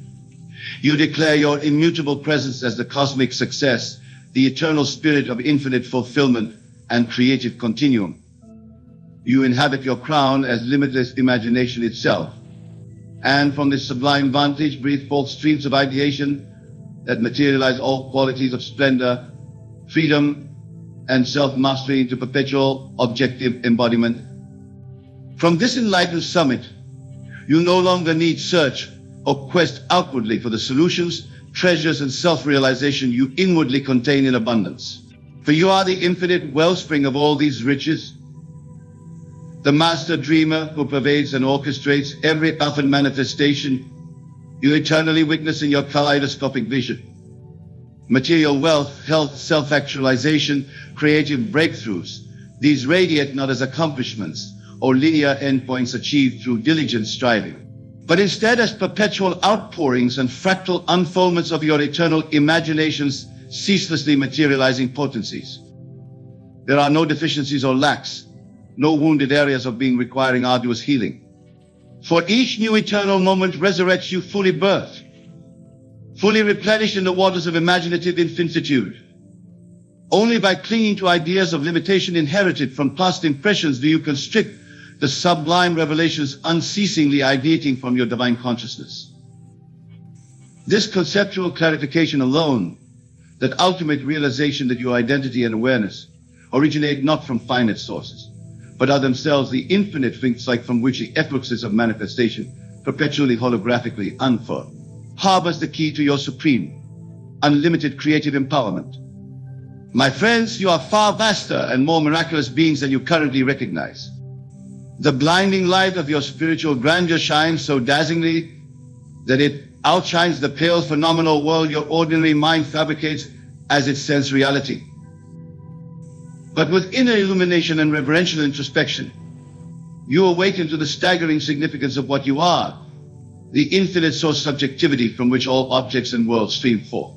you declare your immutable presence as the cosmic success, the eternal spirit of infinite fulfillment and creative continuum. You inhabit your crown as limitless imagination itself. And from this sublime vantage breathe forth streams of ideation that materialize all qualities of splendor, freedom, and self-mastery into perpetual objective embodiment. From this enlightened summit, you no longer need search or quest outwardly for the solutions, treasures, and self-realization you inwardly contain in abundance. For you are the infinite wellspring of all these riches, the master dreamer who pervades and orchestrates every often manifestation you eternally witness in your kaleidoscopic vision. Material wealth, health, self-actualization, creative breakthroughs, these radiate not as accomplishments or linear endpoints achieved through diligent striving, but instead as perpetual outpourings and fractal unfoldments of your eternal imagination's ceaselessly materializing potencies. There are no deficiencies or lacks, no wounded areas of being requiring arduous healing. For each new eternal moment resurrects you fully birthed, fully replenished in the waters of imaginative infinitude. Only by clinging to ideas of limitation inherited from past impressions do you constrict the sublime revelations unceasingly ideating from your divine consciousness. This conceptual clarification alone, that ultimate realization that your identity and awareness originate not from finite sources, but are themselves the infinite things like from which the effluxes of manifestation perpetually holographically unfurl, harbors the key to your supreme, unlimited creative empowerment. My friends, you are far vaster and more miraculous beings than you currently recognize. The blinding light of your spiritual grandeur shines so dazzlingly that it outshines the pale phenomenal world your ordinary mind fabricates as its sense reality. But with inner illumination and reverential introspection, you awaken to the staggering significance of what you are, the infinite source subjectivity from which all objects and worlds stream forth.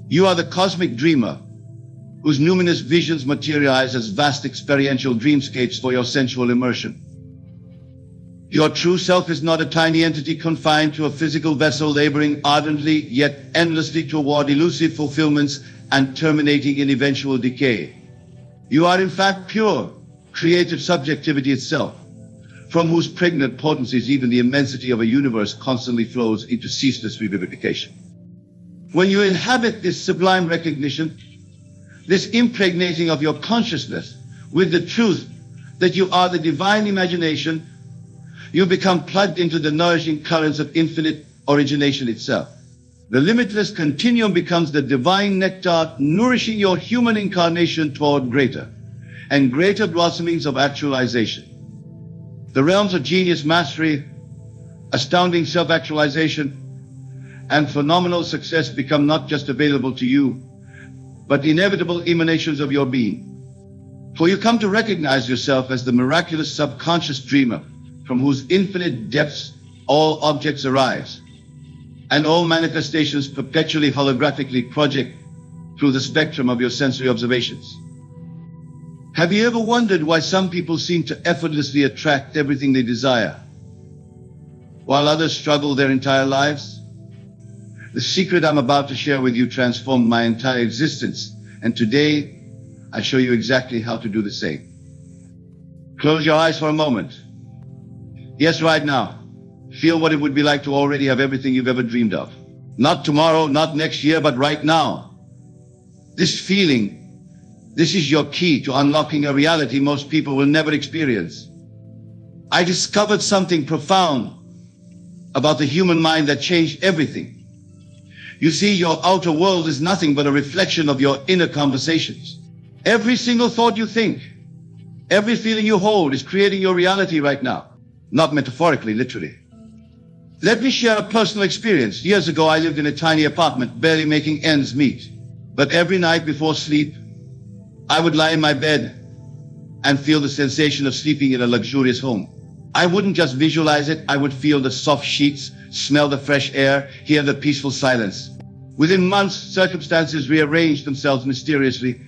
You are the cosmic dreamer, whose numinous visions materialize as vast experiential dreamscapes for your sensual immersion. Your true self is not a tiny entity confined to a physical vessel laboring ardently yet endlessly toward elusive fulfillments and terminating in eventual decay. You are in fact pure, creative subjectivity itself, from whose pregnant potencies even the immensity of a universe constantly flows into ceaseless revivification. When you inhabit this sublime recognition, this impregnating of your consciousness with the truth that you are the divine imagination, you become plugged into the nourishing currents of infinite origination itself. The limitless continuum becomes the divine nectar nourishing your human incarnation toward greater and greater blossomings of actualization. The realms of genius mastery, astounding self-actualization, and phenomenal success become not just available to you, but inevitable emanations of your being. For you come to recognize yourself as the miraculous subconscious dreamer from whose infinite depths all objects arise, and all manifestations perpetually holographically project through the spectrum of your sensory observations. Have you ever wondered why some people seem to effortlessly attract everything they desire, while others struggle their entire lives? The secret I'm about to share with you transformed my entire existence, and today I show you exactly how to do the same. Close your eyes for a moment. Yes, right now. Feel what it would be like to already have everything you've ever dreamed of. Not tomorrow, not next year, but right now. This feeling, this is your key to unlocking a reality most people will never experience. I discovered something profound about the human mind that changed everything. You see, your outer world is nothing but a reflection of your inner conversations. Every single thought you think, every feeling you hold is creating your reality right now. Not metaphorically, literally. Let me share a personal experience. Years ago, I lived in a tiny apartment, barely making ends meet. But every night before sleep, I would lie in my bed and feel the sensation of sleeping in a luxurious home. I wouldn't just visualize it, I would feel the soft sheets, smell the fresh air, hear the peaceful silence. Within months, circumstances rearranged themselves mysteriously,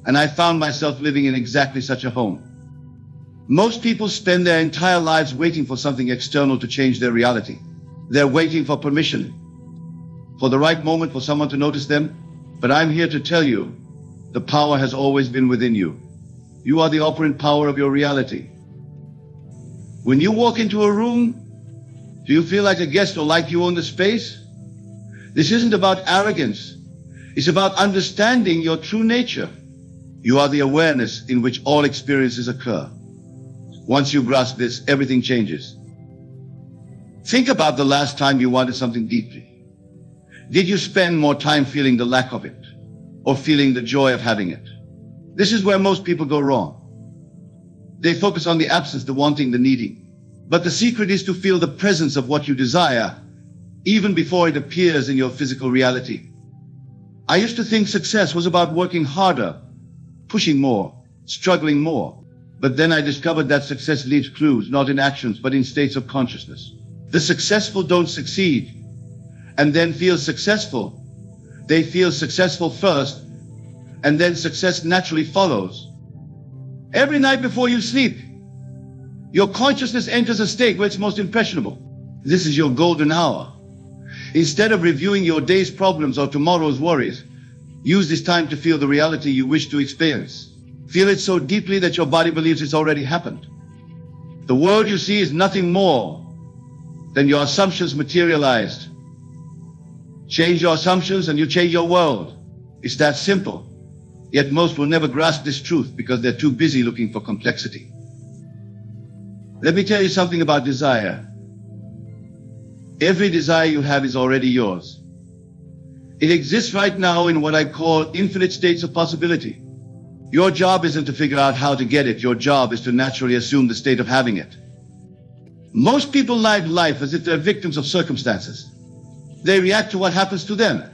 and I found myself living in exactly such a home. Most people spend their entire lives waiting for something external to change their reality. They're waiting for permission, for the right moment for someone to notice them. But I'm here to tell you, the power has always been within you. You are the operant power of your reality. When you walk into a room, do you feel like a guest or like you own the space? This isn't about arrogance. It's about understanding your true nature. You are the awareness in which all experiences occur. Once you grasp this, everything changes. Think about the last time you wanted something deeply. Did you spend more time feeling the lack of it, or feeling the joy of having it? This is where most people go wrong. They focus on the absence, the wanting, the needing. But the secret is to feel the presence of what you desire, even before it appears in your physical reality. I used to think success was about working harder, pushing more, struggling more. But then I discovered that success leaves clues, not in actions, but in states of consciousness. The successful don't succeed and then feel successful. They feel successful first, and then success naturally follows. Every night before you sleep, Your consciousness enters a state where it's most impressionable. This is your golden hour. Instead of reviewing your day's problems or tomorrow's worries, use this time to feel the reality you wish to experience. Feel it so deeply that your body believes it's already happened. The world you see is nothing more than your assumptions materialized. Change your assumptions and you change your world. It's that simple. Yet most will never grasp this truth because they're too busy looking for complexity. Let me tell you something about desire. Every desire you have is already yours. It exists right now in what I call infinite states of possibility. Your job isn't to figure out how to get it. Your job is to naturally assume the state of having it. Most people live life as if they're victims of circumstances. They react to what happens to them.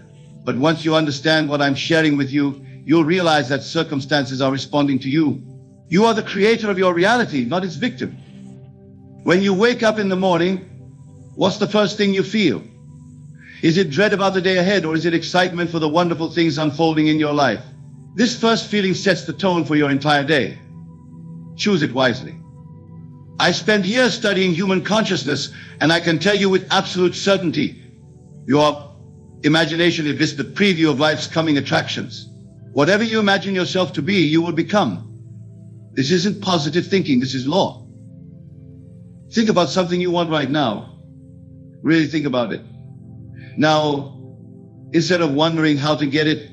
But once you understand what I'm sharing with you, you'll realize that circumstances are responding to you. You are the creator of your reality, not its victim. When you wake up in the morning, what's the first thing you feel? Is it dread about the day ahead, or is it excitement for the wonderful things unfolding in your life? This first feeling sets the tone for your entire day. Choose it wisely. I spent years studying human consciousness, and I can tell you with absolute certainty, your imagination is just the preview of life's coming attractions. Whatever you imagine yourself to be, you will become. This isn't positive thinking, this is law. Think about something you want right now. Really think about it. Now, instead of wondering how to get it,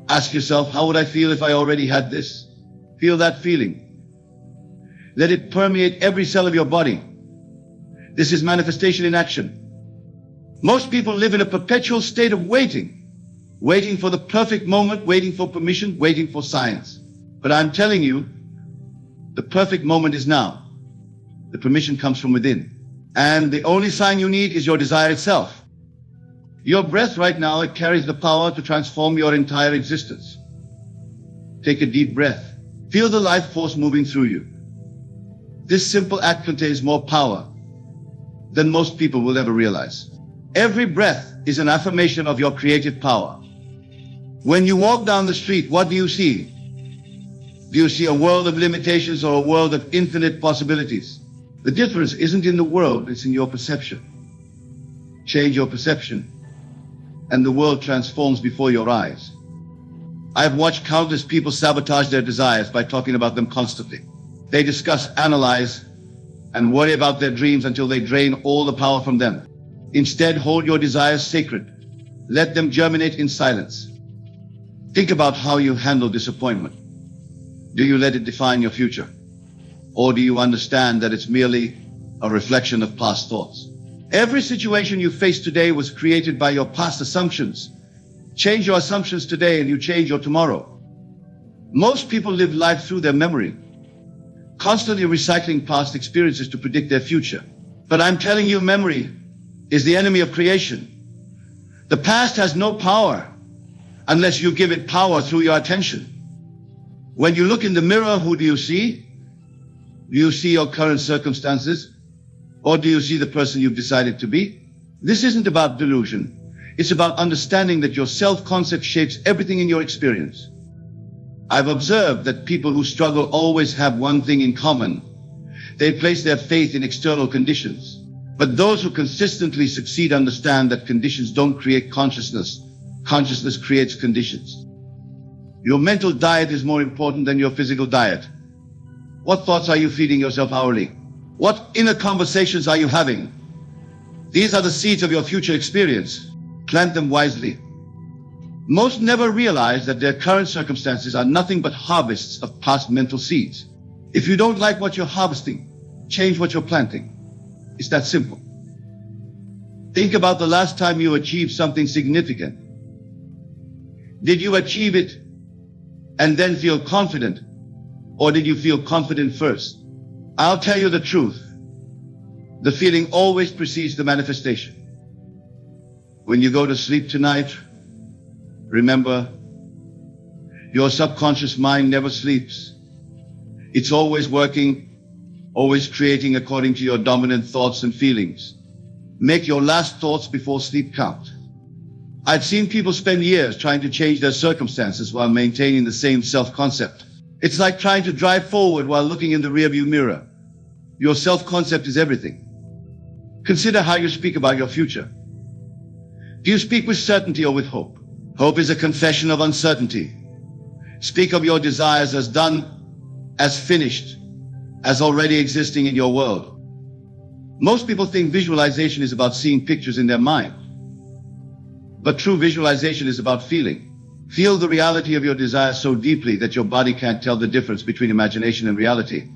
ask yourself, how would I feel if I already had this? Feel that feeling. Let it permeate every cell of your body. This is manifestation in action. Most people live in a perpetual state of waiting. Waiting for the perfect moment, waiting for permission, waiting for science. But I'm telling you, the perfect moment is now. The permission comes from within. And the only sign you need is your desire itself. Your breath right now, it carries the power to transform your entire existence. Take a deep breath. Feel the life force moving through you. This simple act contains more power than most people will ever realize. Every breath is an affirmation of your creative power. When you walk down the street, what do you see? Do you see a world of limitations or a world of infinite possibilities? The difference isn't in the world, it's in your perception. Change your perception, and the world transforms before your eyes. I've watched countless people sabotage their desires by talking about them constantly. They discuss, analyze, and worry about their dreams until they drain all the power from them. Instead, hold your desires sacred. Let them germinate in silence. Think about how you handle disappointment. Do you let it define your future? Or do you understand that it's merely a reflection of past thoughts? Every situation you face today was created by your past assumptions. Change your assumptions today and you change your tomorrow. Most people live life through their memory, constantly recycling past experiences to predict their future. But I'm telling you, memory is the enemy of creation. The past has no power unless you give it power through your attention. When you look in the mirror, who do you see? Do you see your current circumstances? Or do you see the person you've decided to be? This isn't about delusion. It's about understanding that your self-concept shapes everything in your experience. I've observed that people who struggle always have one thing in common. They place their faith in external conditions. But those who consistently succeed understand that conditions don't create consciousness. Consciousness creates conditions. Your mental diet is more important than your physical diet. What thoughts are you feeding yourself hourly? What inner conversations are you having? These are the seeds of your future experience. Plant them wisely. Most never realize that their current circumstances are nothing but harvests of past mental seeds. If you don't like what you're harvesting, change what you're planting. It's that simple. Think about the last time you achieved something significant. Did you achieve it and then feel confident? Or did you feel confident first? I'll tell you the truth. The feeling always precedes the manifestation. When you go to sleep tonight, remember, your subconscious mind never sleeps. It's always working, always creating according to your dominant thoughts and feelings. Make your last thoughts before sleep count. I've seen people spend years trying to change their circumstances while maintaining the same self-concept. It's like trying to drive forward while looking in the rearview mirror. Your self-concept is everything. Consider how you speak about your future. Do you speak with certainty or with hope? Hope is a confession of uncertainty. Speak of your desires as done, as finished, as already existing in your world. Most people think visualization is about seeing pictures in their mind. But true visualization is about feeling. Feel the reality of your desire so deeply that your body can't tell the difference between imagination and reality.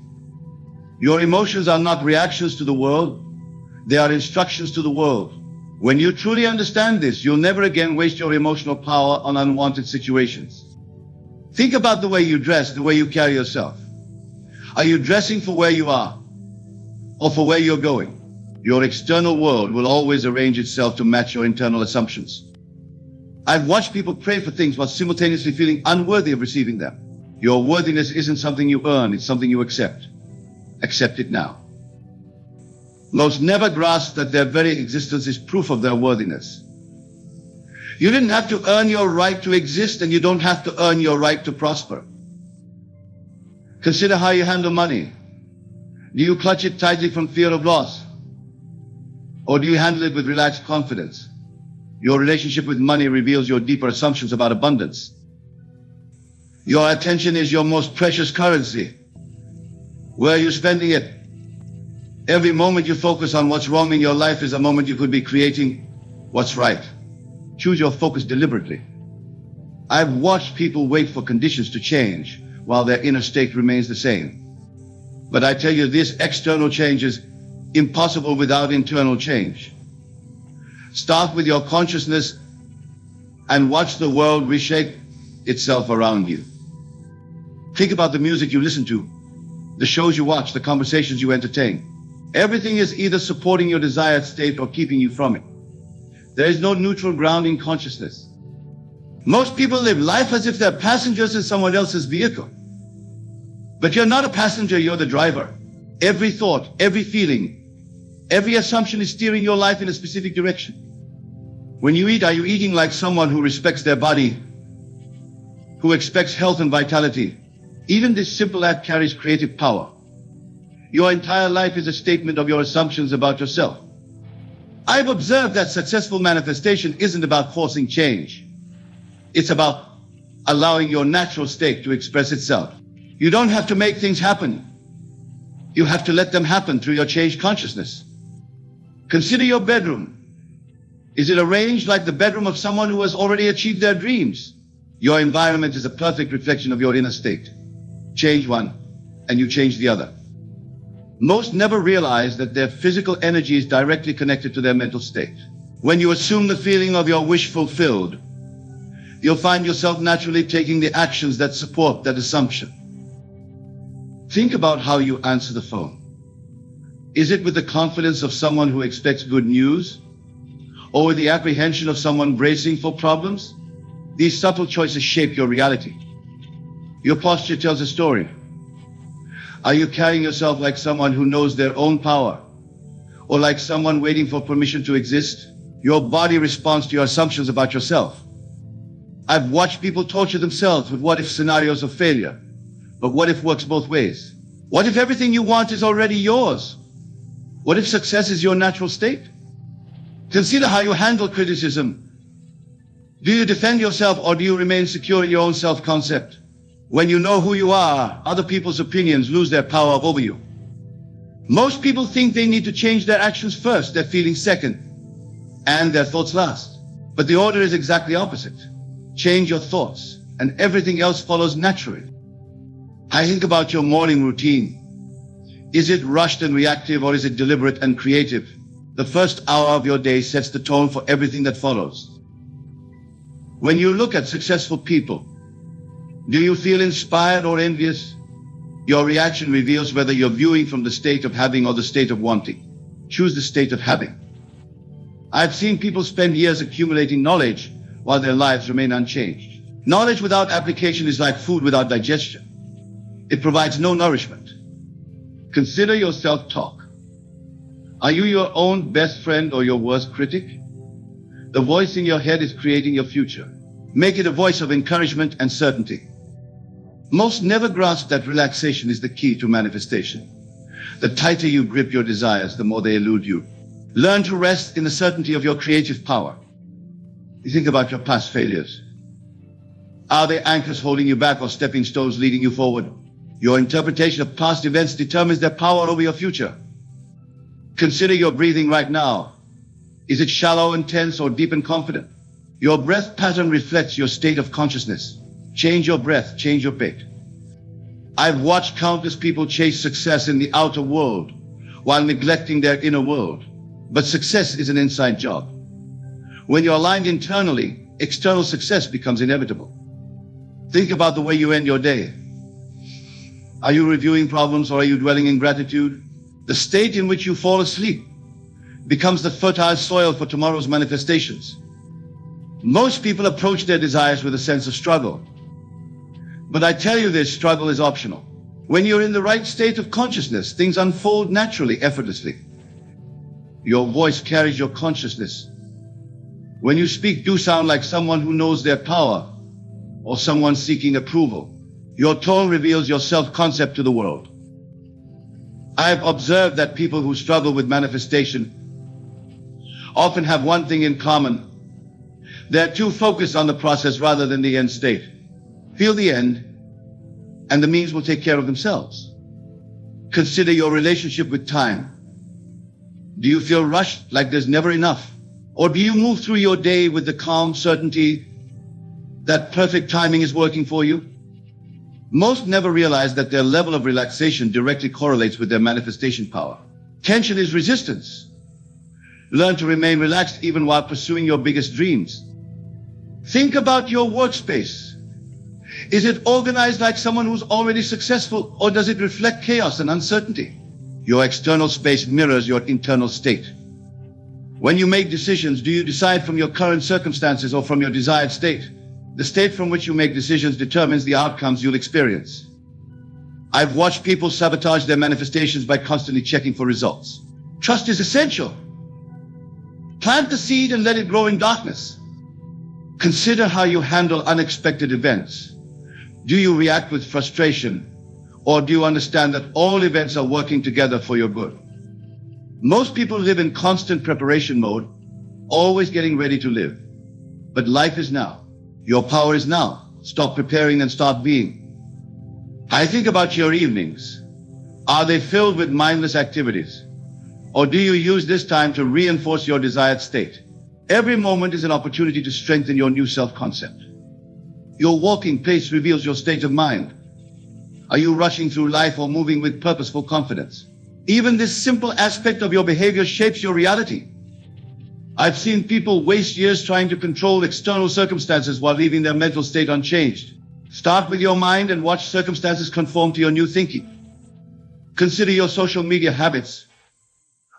Your emotions are not reactions to the world, they are instructions to the world. When you truly understand this, you'll never again waste your emotional power on unwanted situations. Think about the way you dress, the way you carry yourself. Are you dressing for where you are or for where you're going? Your external world will always arrange itself to match your internal assumptions. I've watched people pray for things while simultaneously feeling unworthy of receiving them. Your worthiness isn't something you earn, it's something you accept. Accept it now. Most never grasp that their very existence is proof of their worthiness. You didn't have to earn your right to exist, and you don't have to earn your right to prosper. Consider how you handle money. Do you clutch it tightly from fear of loss? Or do you handle it with relaxed confidence? Your relationship with money reveals your deeper assumptions about abundance. Your attention is your most precious currency. Where are you spending it? Every moment you focus on what's wrong in your life is a moment you could be creating what's right. Choose your focus deliberately. I've watched people wait for conditions to change while their inner state remains the same. But I tell you, this external change is impossible without internal change. Start with your consciousness and watch the world reshape itself around you. Think about the music you listen to, the shows you watch, the conversations you entertain. Everything is either supporting your desired state or keeping you from it. There is no neutral ground in consciousness. Most people live life as if they're passengers in someone else's vehicle. But you're not a passenger, you're the driver. Every thought, every feeling, every assumption is steering your life in a specific direction. When you eat, are you eating like someone who respects their body, who expects health and vitality? Even this simple act carries creative power. Your entire life is a statement of your assumptions about yourself. I've observed that successful manifestation isn't about forcing change. It's about allowing your natural state to express itself. You don't have to make things happen. You have to let them happen through your changed consciousness. Consider your bedroom. Is it arranged like the bedroom of someone who has already achieved their dreams? Your environment is a perfect reflection of your inner state. Change one, and you change the other. Most never realize that their physical energy is directly connected to their mental state. When you assume the feeling of your wish fulfilled, you'll find yourself naturally taking the actions that support that assumption. Think about how you answer the phone. Is it with the confidence of someone who expects good news? Or with the apprehension of someone bracing for problems? These subtle choices shape your reality. Your posture tells a story. Are you carrying yourself like someone who knows their own power? Or like someone waiting for permission to exist? Your body responds to your assumptions about yourself. I've watched people torture themselves with what if scenarios of failure. But what if works both ways? What if everything you want is already yours? What if success is your natural state? Consider how you handle criticism. Do you defend yourself or do you remain secure in your own self-concept? When you know who you are, other people's opinions lose their power over you. Most people think they need to change their actions first, their feelings second, and their thoughts last. But the order is exactly opposite. Change your thoughts, and everything else follows naturally. I think about your morning routine. Is it rushed and reactive, or is it deliberate and creative? The first hour of your day sets the tone for everything that follows. When you look at successful people, do you feel inspired or envious? Your reaction reveals whether you're viewing from the state of having or the state of wanting. Choose the state of having. I've seen people spend years accumulating knowledge while their lives remain unchanged. Knowledge without application is like food without digestion. It provides no nourishment. Consider your self-talk. Are you your own best friend or your worst critic? The voice in your head is creating your future. Make it a voice of encouragement and certainty. Most never grasp that relaxation is the key to manifestation. The tighter you grip your desires, the more they elude you. Learn to rest in the certainty of your creative power. You think about your past failures. Are they anchors holding you back or stepping stones leading you forward? Your interpretation of past events determines their power over your future. Consider your breathing right now. Is it shallow and tense or deep and confident? Your breath pattern reflects your state of consciousness. Change your breath, change your fate. I've watched countless people chase success in the outer world while neglecting their inner world. But success is an inside job. When you're aligned internally, external success becomes inevitable. Think about the way you end your day. Are you reviewing problems or are you dwelling in gratitude? The state in which you fall asleep becomes the fertile soil for tomorrow's manifestations. Most people approach their desires with a sense of struggle. But I tell you this, struggle is optional. When you're in the right state of consciousness, things unfold naturally, effortlessly. Your voice carries your consciousness. When you speak, do sound like someone who knows their power or someone seeking approval. Your tone reveals your self-concept to the world. I've observed that people who struggle with manifestation often have one thing in common. They're too focused on the process rather than the end state. Feel the end, and the means will take care of themselves. Consider your relationship with time. Do you feel rushed, like there's never enough? Or do you move through your day with the calm certainty that perfect timing is working for you? Most never realize that their level of relaxation directly correlates with their manifestation power. Tension is resistance. Learn to remain relaxed even while pursuing your biggest dreams. Think about your workspace. Is it organized like someone who's already successful, or does it reflect chaos and uncertainty? Your external space mirrors your internal state. When you make decisions, do you decide from your current circumstances or from your desired state? The state from which you make decisions determines the outcomes you'll experience. I've watched people sabotage their manifestations by constantly checking for results. Trust is essential. Plant the seed and let it grow in darkness. Consider how you handle unexpected events. Do you react with frustration, or do you understand that all events are working together for your good? Most people live in constant preparation mode, always getting ready to live. But life is now. Your power is now. Stop preparing and start being. I think about your evenings. Are they filled with mindless activities? Or do you use this time to reinforce your desired state? Every moment is an opportunity to strengthen your new self-concept. Your walking pace reveals your state of mind. Are you rushing through life or moving with purposeful confidence? Even this simple aspect of your behavior shapes your reality. I've seen people waste years trying to control external circumstances while leaving their mental state unchanged. Start with your mind and watch circumstances conform to your new thinking. Consider your social media habits.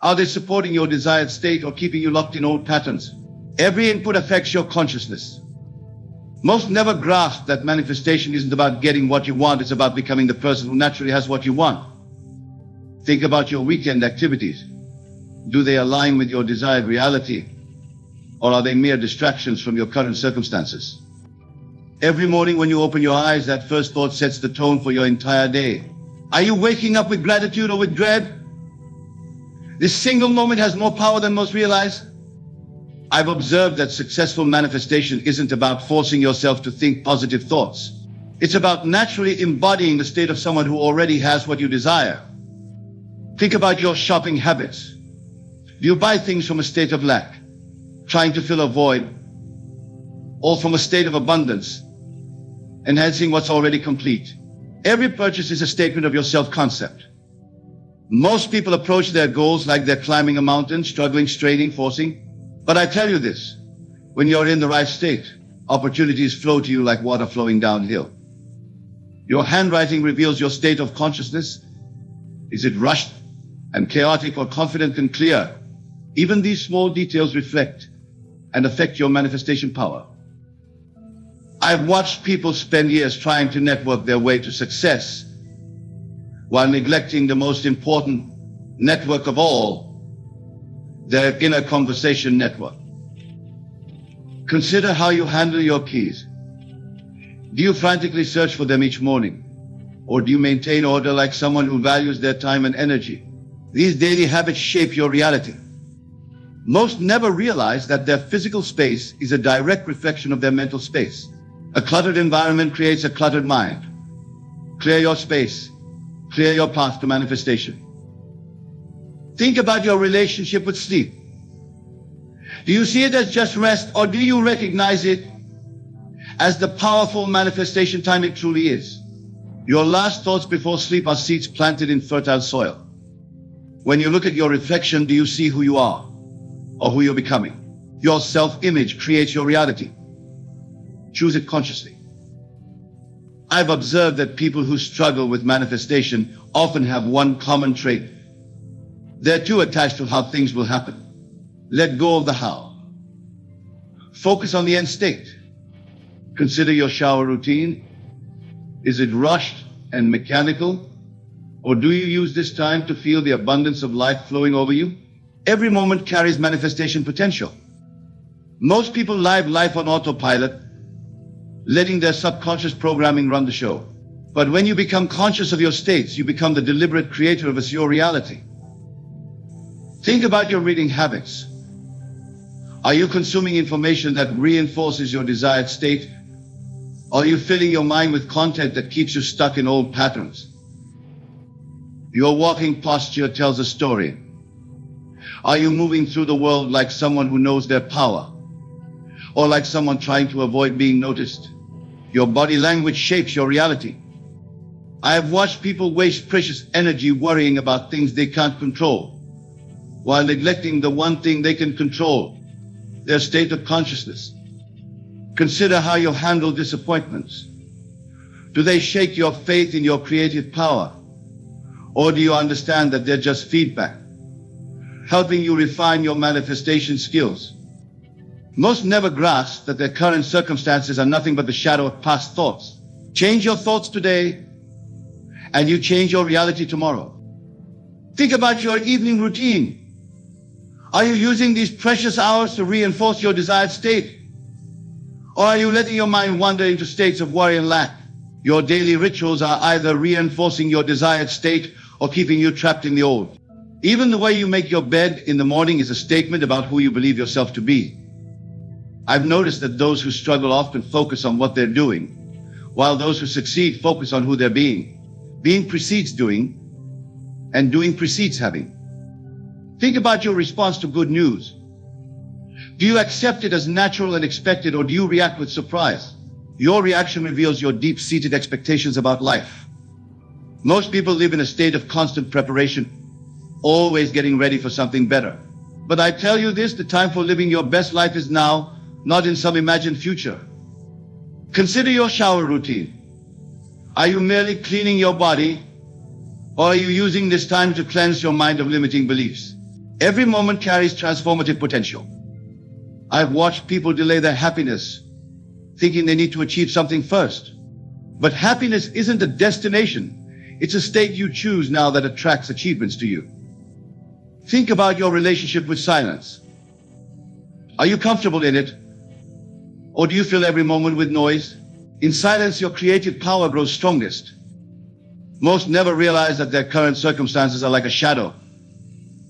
Are they supporting your desired state or keeping you locked in old patterns? Every input affects your consciousness. Most never grasp that manifestation isn't about getting what you want, it's about becoming the person who naturally has what you want. Think about your weekend activities. Do they align with your desired reality, or are they mere distractions from your current circumstances? Every morning when you open your eyes, that first thought sets the tone for your entire day. Are you waking up with gratitude or with dread? This single moment has more power than most realize. I've observed that successful manifestation isn't about forcing yourself to think positive thoughts. It's about naturally embodying the state of someone who already has what you desire. Think about your shopping habits. Do you buy things from a state of lack, trying to fill a void, or from a state of abundance, enhancing what's already complete? Every purchase is a statement of your self-concept. Most people approach their goals like they're climbing a mountain, struggling, straining, forcing. But I tell you this, when you're in the right state, opportunities flow to you like water flowing downhill. Your handwriting reveals your state of consciousness. Is it rushed and chaotic or confident and clear? Even these small details reflect and affect your manifestation power. I've watched people spend years trying to network their way to success while neglecting the most important network of all, their inner conversation network. Consider how you handle your keys. Do you frantically search for them each morning? Or do you maintain order like someone who values their time and energy? These daily habits shape your reality. Most never realize that their physical space is a direct reflection of their mental space. A cluttered environment creates a cluttered mind. Clear your space. Clear your path to manifestation. Think about your relationship with sleep. Do you see it as just rest, or do you recognize it as the powerful manifestation time it truly is? Your last thoughts before sleep are seeds planted in fertile soil. When you look at your reflection, do you see who you are or who you're becoming? Your self-image creates your reality. Choose it consciously. I've observed that people who struggle with manifestation often have one common trait. They're too attached to how things will happen. Let go of the how. Focus on the end state. Consider your shower routine. Is it rushed and mechanical? Or do you use this time to feel the abundance of life flowing over you? Every moment carries manifestation potential. Most people live life on autopilot, letting their subconscious programming run the show. But when you become conscious of your states, you become the deliberate creator of your reality. Think about your reading habits. Are you consuming information that reinforces your desired state? Or are you filling your mind with content that keeps you stuck in old patterns? Your walking posture tells a story. Are you moving through the world like someone who knows their power? Or like someone trying to avoid being noticed? Your body language shapes your reality. I have watched people waste precious energy worrying about things they can't control, while neglecting the one thing they can control, their state of consciousness. Consider how you handle disappointments. Do they shake your faith in your creative power? Or do you understand that they're just feedback, helping you refine your manifestation skills? Most never grasp that their current circumstances are nothing but the shadow of past thoughts. Change your thoughts today, and you change your reality tomorrow. Think about your evening routine. Are you using these precious hours to reinforce your desired state? Or are you letting your mind wander into states of worry and lack? Your daily rituals are either reinforcing your desired state or keeping you trapped in the old. Even the way you make your bed in the morning is a statement about who you believe yourself to be. I've noticed that those who struggle often focus on what they're doing, while those who succeed focus on who they're being. Being precedes doing, and doing precedes having. Think about your response to good news. Do you accept it as natural and expected, or do you react with surprise? Your reaction reveals your deep-seated expectations about life. Most people live in a state of constant preparation, always getting ready for something better. But I tell you this, the time for living your best life is now, not in some imagined future. Consider your shower routine. Are you merely cleaning your body, or are you using this time to cleanse your mind of limiting beliefs? Every moment carries transformative potential. I've watched people delay their happiness, thinking they need to achieve something first. But happiness isn't a destination. It's a state you choose now that attracts achievements to you. Think about your relationship with silence. Are you comfortable in it? Or do you fill every moment with noise? In silence, your creative power grows strongest. Most never realize that their current circumstances are like a shadow.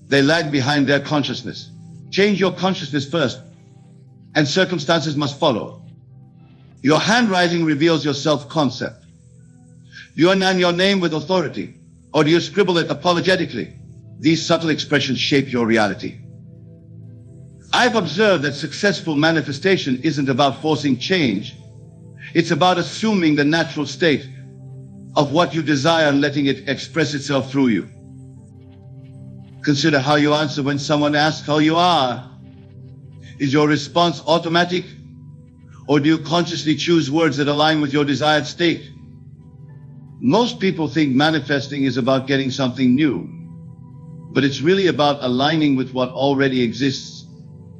They lag behind their consciousness. Change your consciousness first, and circumstances must follow. Your handwriting reveals your self-concept. Do you enact your name with authority, or do you scribble it apologetically? These subtle expressions shape your reality. I've observed that successful manifestation isn't about forcing change. It's about assuming the natural state of what you desire and letting it express itself through you. Consider how you answer when someone asks how you are. Is your response automatic, or do you consciously choose words that align with your desired state? Most people think manifesting is about getting something new, but it's really about aligning with what already exists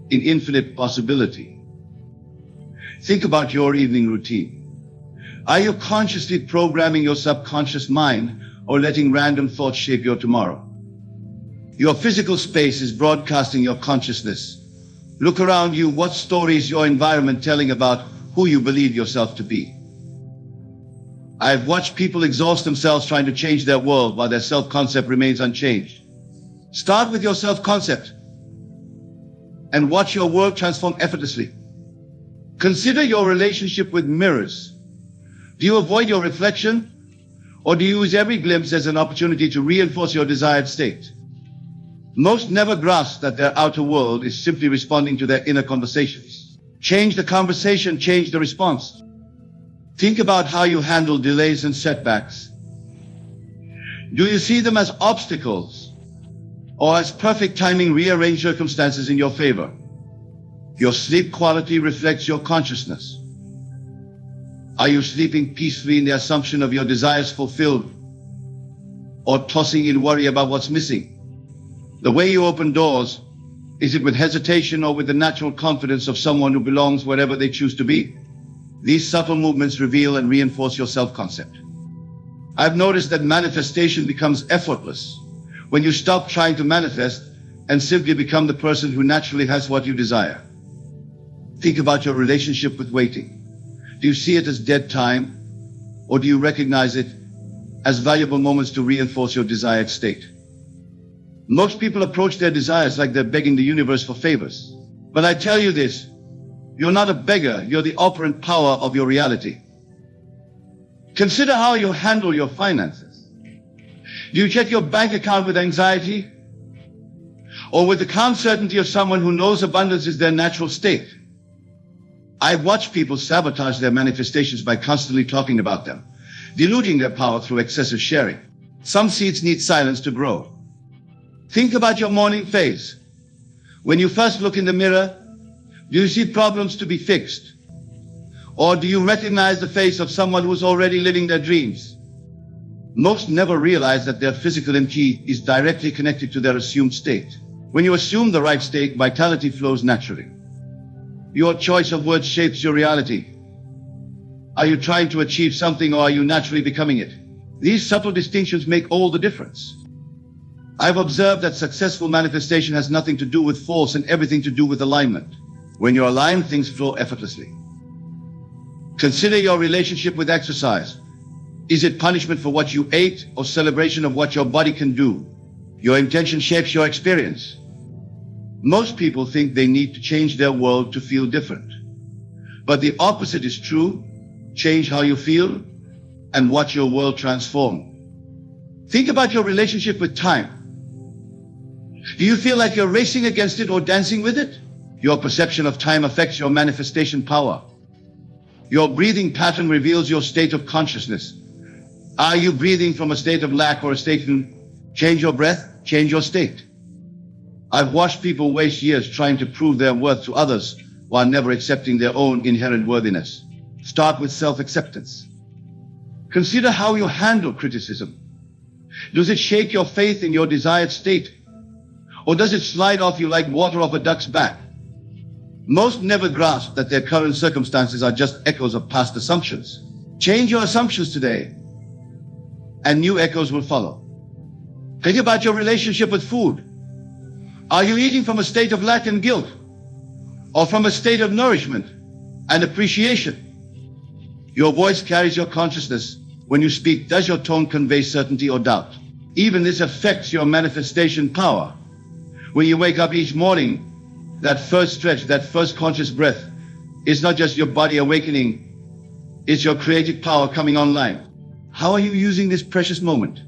in infinite possibility. Think about your evening routine. Are you consciously programming your subconscious mind, or letting random thoughts shape your tomorrow? Your physical space is broadcasting your consciousness. Look around you. What story is your environment telling about who you believe yourself to be? I've watched people exhaust themselves trying to change their world while their self-concept remains unchanged. Start with your self-concept and watch your world transform effortlessly. Consider your relationship with mirrors. Do you avoid your reflection, or do you use every glimpse as an opportunity to reinforce your desired state? Most never grasp that their outer world is simply responding to their inner conversations. Change the conversation, change the response. Think about how you handle delays and setbacks. Do you see them as obstacles, or as perfect timing rearranged circumstances in your favor? Your sleep quality reflects your consciousness. Are you sleeping peacefully in the assumption of your desires fulfilled, or tossing in worry about what's missing? The way you open doors, is it with hesitation or with the natural confidence of someone who belongs wherever they choose to be? These subtle movements reveal and reinforce your self-concept. I've noticed that manifestation becomes effortless when you stop trying to manifest and simply become the person who naturally has what you desire. Think about your relationship with waiting. Do you see it as dead time, or do you recognize it as valuable moments to reinforce your desired state? Most people approach their desires like they're begging the universe for favors. But I tell you this, you're not a beggar, you're the operant power of your reality. Consider how you handle your finances. Do you check your bank account with anxiety, or with the calm certainty of someone who knows abundance is their natural state? I've watched people sabotage their manifestations by constantly talking about them, diluting their power through excessive sharing. Some seeds need silence to grow. Think about your morning phase. When you first look in the mirror, do you see problems to be fixed? Or do you recognize the face of someone who's already living their dreams? Most never realize that their physical MT is directly connected to their assumed state. When you assume the right state, vitality flows naturally. Your choice of words shapes your reality. Are you trying to achieve something, or are you naturally becoming it? These subtle distinctions make all the difference. I've observed that successful manifestation has nothing to do with force and everything to do with alignment. When you're aligned, things flow effortlessly. Consider your relationship with exercise. Is it punishment for what you ate, or celebration of what your body can do? Your intention shapes your experience. Most people think they need to change their world to feel different. But the opposite is true. Change how you feel and watch your world transform. Think about your relationship with time. Do you feel like you're racing against it or dancing with it? Your perception of time affects your manifestation power. Your breathing pattern reveals your state of consciousness. Are you breathing from a state of lack or a state of change your breath, change your state? I've watched people waste years trying to prove their worth to others while never accepting their own inherent worthiness. Start with self-acceptance. Consider how you handle criticism. Does it shake your faith in your desired state? Or does it slide off you like water off a duck's back? Most never grasp that their current circumstances are just echoes of past assumptions. Change your assumptions today, and new echoes will follow. Think about your relationship with food. Are you eating from a state of lack and guilt, or from a state of nourishment and appreciation? Your voice carries your consciousness. When you speak, does your tone convey certainty or doubt? Even this affects your manifestation power. When you wake up each morning, that first stretch, that first conscious breath, is not just your body awakening, it's your creative power coming online. How are you using this precious moment?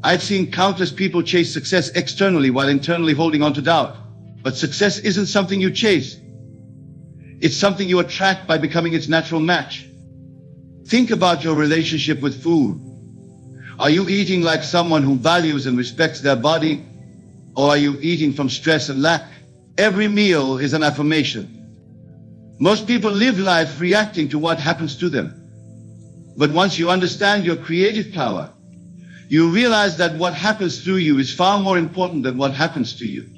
I've seen countless people chase success externally while internally holding on to doubt. But success isn't something you chase. It's something you attract by becoming its natural match. Think about your relationship with food. Are you eating like someone who values and respects their body? Or are you eating from stress and lack? Every meal is an affirmation. Most people live life reacting to what happens to them. But once you understand your creative power, you realize that what happens through you is far more important than what happens to you.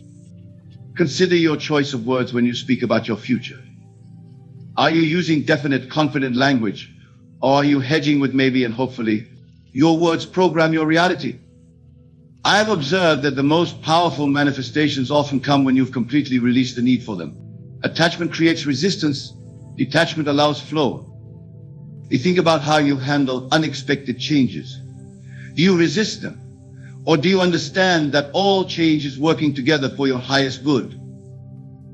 Consider your choice of words when you speak about your future. Are you using definite, confident language? Or are you hedging with maybe and hopefully? Your words program your reality. I have observed that the most powerful manifestations often come when you've completely released the need for them. Attachment creates resistance. Detachment allows flow. You think about how you handle unexpected changes. Do you resist them? Or do you understand that all change is working together for your highest good?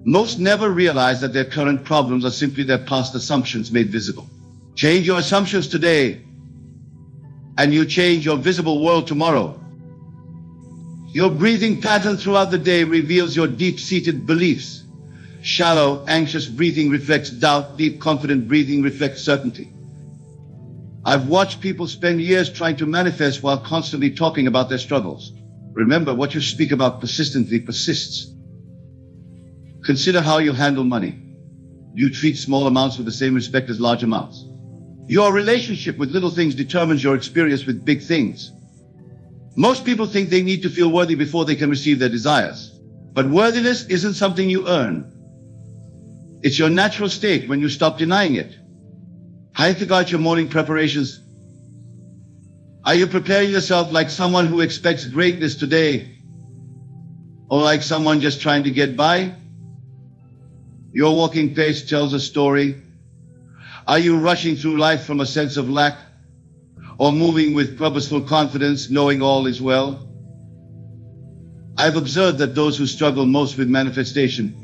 Most never realize that their current problems are simply their past assumptions made visible. Change your assumptions today, and you change your visible world tomorrow. Your breathing pattern throughout the day reveals your deep-seated beliefs. Shallow, anxious breathing reflects doubt. Deep, confident breathing reflects certainty. I've watched people spend years trying to manifest while constantly talking about their struggles. Remember, what you speak about persistently persists. Consider how you handle money. Do you treat small amounts with the same respect as large amounts? Your relationship with little things determines your experience with big things. Most people think they need to feel worthy before they can receive their desires. But worthiness isn't something you earn. It's your natural state when you stop denying it. How do you regard your morning preparations? Are you preparing yourself like someone who expects greatness today? Or like someone just trying to get by? Your walking pace tells a story. Are you rushing through life from a sense of lack? Or moving with purposeful confidence, knowing all is well? I've observed that those who struggle most with manifestation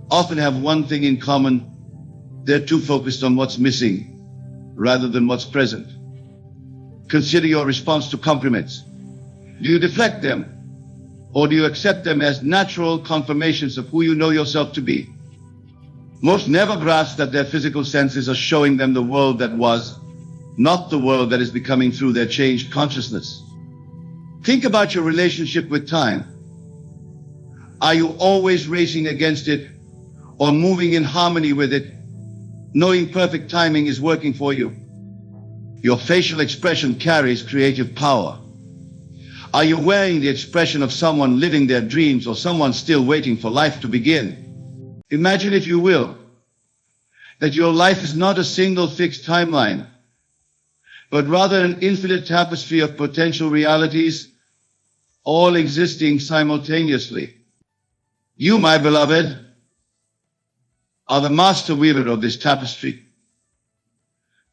often have one thing in common. They're too focused on what's missing rather than what's present. Consider your response to compliments. Do you deflect them, or do you accept them as natural confirmations of who you know yourself to be? Most never grasp that their physical senses are showing them the world that was, not the world that is becoming through their changed consciousness. Think about your relationship with time. Are you always racing against it, or moving in harmony with it, knowing perfect timing is working for you? Your facial expression carries creative power. Are you wearing the expression of someone living their dreams or someone still waiting for life to begin? Imagine, if you will, that your life is not a single fixed timeline, but rather an infinite tapestry of potential realities, all existing simultaneously. You, my beloved, are the master weaver of this tapestry,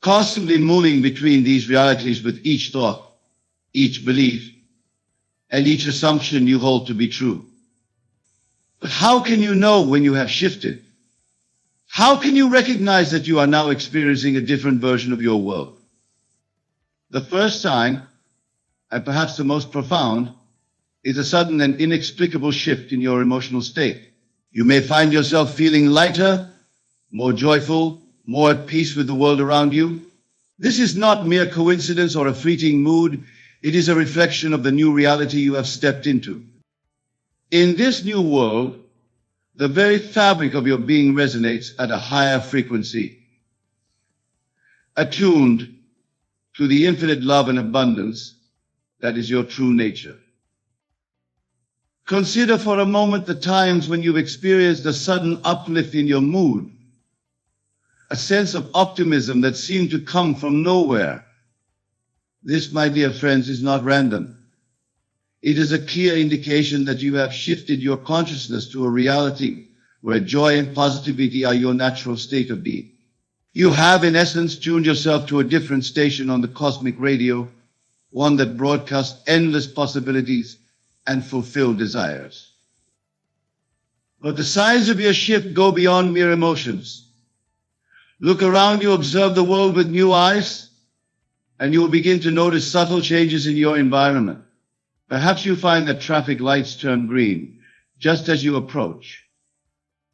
constantly moving between these realities with each thought, each belief, and each assumption you hold to be true. But how can you know when you have shifted? How can you recognize that you are now experiencing a different version of your world? The first sign, and perhaps the most profound, is a sudden and inexplicable shift in your emotional state. You may find yourself feeling lighter, more joyful, more at peace with the world around you. This is not mere coincidence or a fleeting mood. It is a reflection of the new reality you have stepped into. In this new world, the very fabric of your being resonates at a higher frequency, attuned to the infinite love and abundance that is your true nature. Consider for a moment the times when you've experienced a sudden uplift in your mood, a sense of optimism that seemed to come from nowhere. This, my dear friends, is not random. It is a clear indication that you have shifted your consciousness to a reality where joy and positivity are your natural state of being. You have, in essence, tuned yourself to a different station on the cosmic radio, one that broadcasts endless possibilities and fulfilled desires. But the signs of your shift go beyond mere emotions. Look around you, observe the world with new eyes, and you will begin to notice subtle changes in your environment. Perhaps you find that traffic lights turn green just as you approach,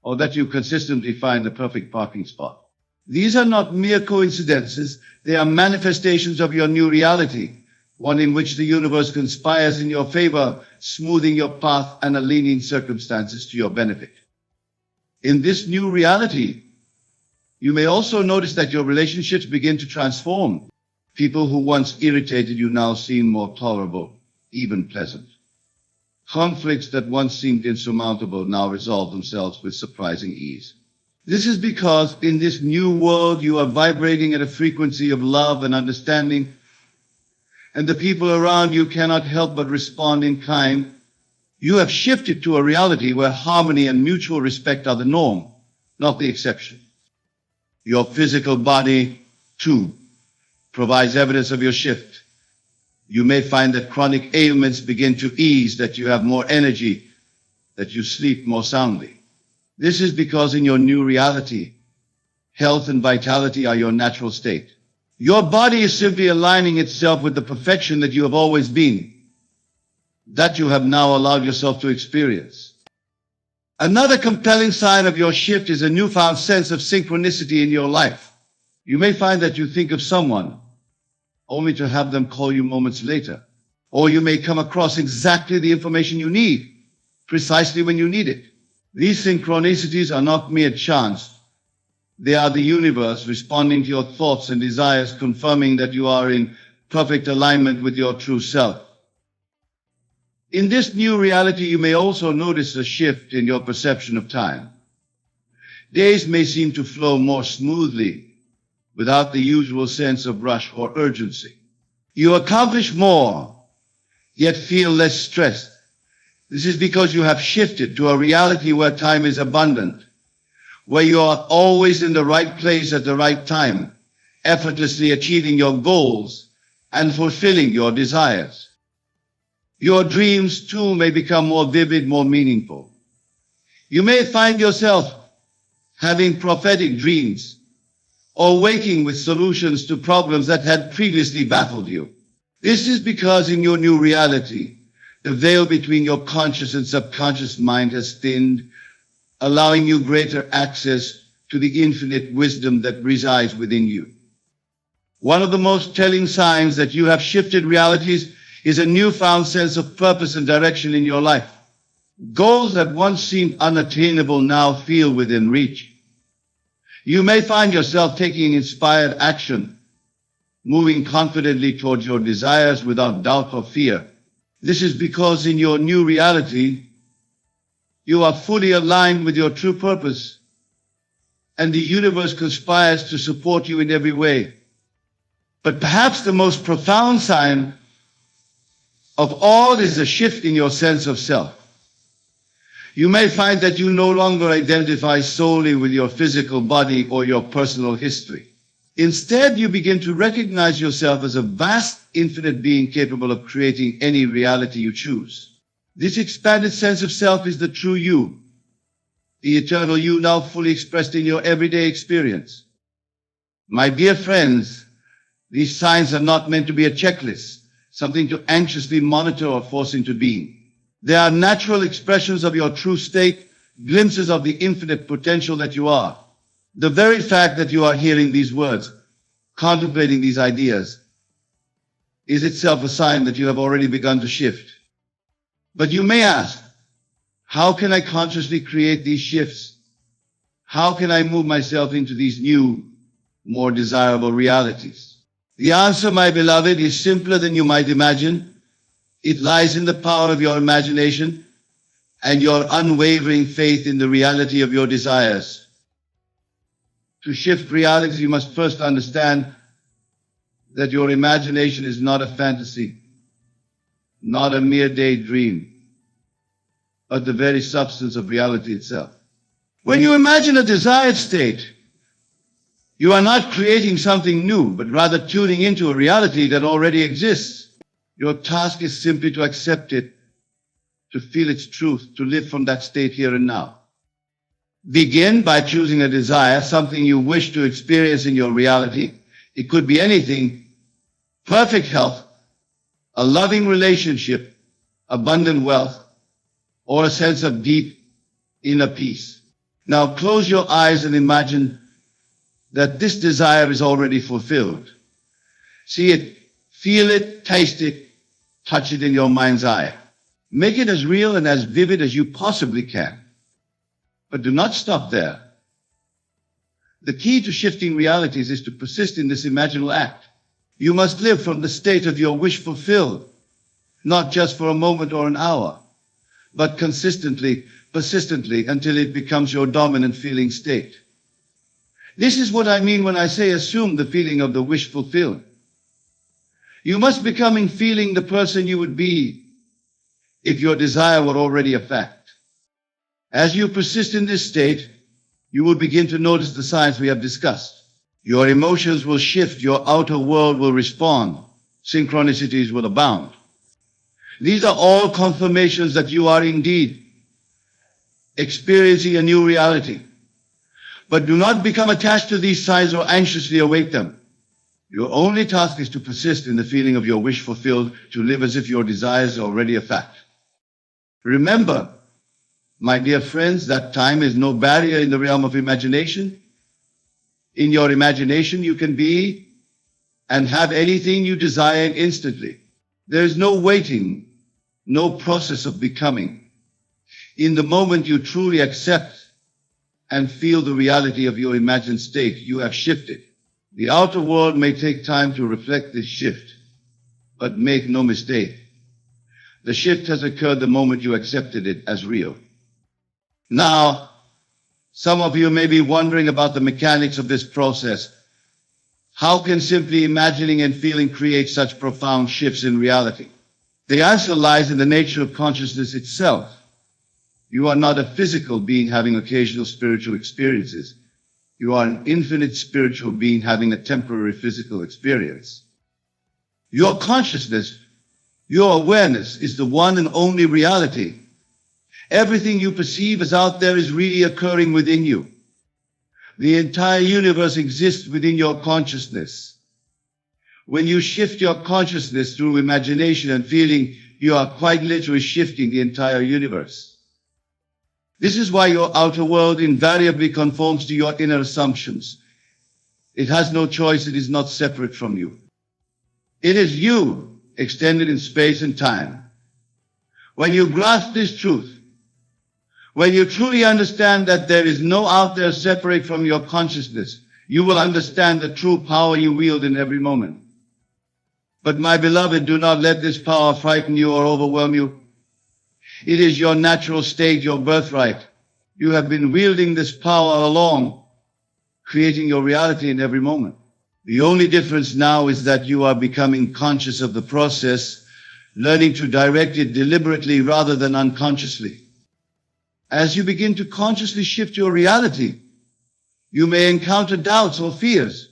or that you consistently find the perfect parking spot. These are not mere coincidences. They are manifestations of your new reality, one in which the universe conspires in your favor, smoothing your path and aligning circumstances to your benefit. In this new reality, you may also notice that your relationships begin to transform. People who once irritated you now seem more tolerable, even pleasant. Conflicts that once seemed insurmountable now resolve themselves with surprising ease. This is because in this new world you are vibrating at a frequency of love and understanding, and the people around you cannot help but respond in kind. You have shifted to a reality where harmony and mutual respect are the norm, not the exception. Your physical body, too, provides evidence of your shift. You may find that chronic ailments begin to ease, that you have more energy, that you sleep more soundly. This is because in your new reality, health and vitality are your natural state. Your body is simply aligning itself with the perfection that you have always been, that you have now allowed yourself to experience. Another compelling sign of your shift is a newfound sense of synchronicity in your life. You may find that you think of someone only to have them call you moments later, or you may come across exactly the information you need, precisely when you need it. These synchronicities are not mere chance. They are the universe responding to your thoughts and desires, confirming that you are in perfect alignment with your true self. In this new reality, you may also notice a shift in your perception of time. Days may seem to flow more smoothly, without the usual sense of rush or urgency. You accomplish more, yet feel less stressed. This is because you have shifted to a reality where time is abundant, where you are always in the right place at the right time, effortlessly achieving your goals and fulfilling your desires. Your dreams, too, may become more vivid, more meaningful. You may find yourself having prophetic dreams, or waking with solutions to problems that had previously baffled you. This is because in your new reality, the veil between your conscious and subconscious mind has thinned, allowing you greater access to the infinite wisdom that resides within you. One of the most telling signs that you have shifted realities is a newfound sense of purpose and direction in your life. Goals that once seemed unattainable now feel within reach. You may find yourself taking inspired action, moving confidently towards your desires without doubt or fear. This is because in your new reality, you are fully aligned with your true purpose, and the universe conspires to support you in every way. But perhaps the most profound sign of all is a shift in your sense of self. You may find that you no longer identify solely with your physical body or your personal history. Instead, you begin to recognize yourself as a vast, infinite being capable of creating any reality you choose. This expanded sense of self is the true you, the eternal you now fully expressed in your everyday experience. My dear friends, these signs are not meant to be a checklist, something to anxiously monitor or force into being. They are natural expressions of your true state, glimpses of the infinite potential that you are. The very fact that you are hearing these words, contemplating these ideas, is itself a sign that you have already begun to shift. But you may ask, how can I consciously create these shifts? How can I move myself into these new, more desirable realities? The answer, my beloved, is simpler than you might imagine. It lies in the power of your imagination and your unwavering faith in the reality of your desires. To shift realities, you must first understand that your imagination is not a fantasy, not a mere daydream, but the very substance of reality itself. When you imagine a desired state, you are not creating something new, but rather tuning into a reality that already exists. Your task is simply to accept it, to feel its truth, to live from that state here and now. Begin by choosing a desire, something you wish to experience in your reality. It could be anything: perfect health, a loving relationship, abundant wealth, or a sense of deep inner peace. Now close your eyes and imagine that this desire is already fulfilled. See it, feel it, taste it, touch it in your mind's eye. Make it as real and as vivid as you possibly can. But do not stop there. The key to shifting realities is to persist in this imaginal act. You must live from the state of your wish fulfilled, not just for a moment or an hour, but consistently, persistently, until it becomes your dominant feeling state. This is what I mean when I say assume the feeling of the wish fulfilled. You must become feeling the person you would be if your desire were already a fact. As you persist in this state, you will begin to notice the signs we have discussed. Your emotions will shift, your outer world will respond, synchronicities will abound. These are all confirmations that you are indeed experiencing a new reality. But do not become attached to these signs or anxiously await them. Your only task is to persist in the feeling of your wish fulfilled, to live as if your desires are already a fact. Remember, my dear friends, that time is no barrier in the realm of imagination. In your imagination, you can be and have anything you desire instantly. There is no waiting, no process of becoming. In the moment you truly accept and feel the reality of your imagined state, you have shifted. The outer world may take time to reflect this shift, but make no mistake. The shift has occurred the moment you accepted it as real. Now, some of you may be wondering about the mechanics of this process. How can simply imagining and feeling create such profound shifts in reality? The answer lies in the nature of consciousness itself. You are not a physical being having occasional spiritual experiences. You are an infinite spiritual being having a temporary physical experience. Your consciousness, your awareness is the one and only reality. Everything you perceive as out there is really occurring within you. The entire universe exists within your consciousness. When you shift your consciousness through imagination and feeling, you are quite literally shifting the entire universe. This is why your outer world invariably conforms to your inner assumptions. It has no choice, it is not separate from you. It is you, extended in space and time. When you grasp this truth, when you truly understand that there is no out there separate from your consciousness, you will understand the true power you wield in every moment. But my beloved, do not let this power frighten you or overwhelm you. It is your natural state, your birthright. You have been wielding this power all along, creating your reality in every moment. The only difference now is that you are becoming conscious of the process, learning to direct it deliberately rather than unconsciously. As you begin to consciously shift your reality, you may encounter doubts or fears.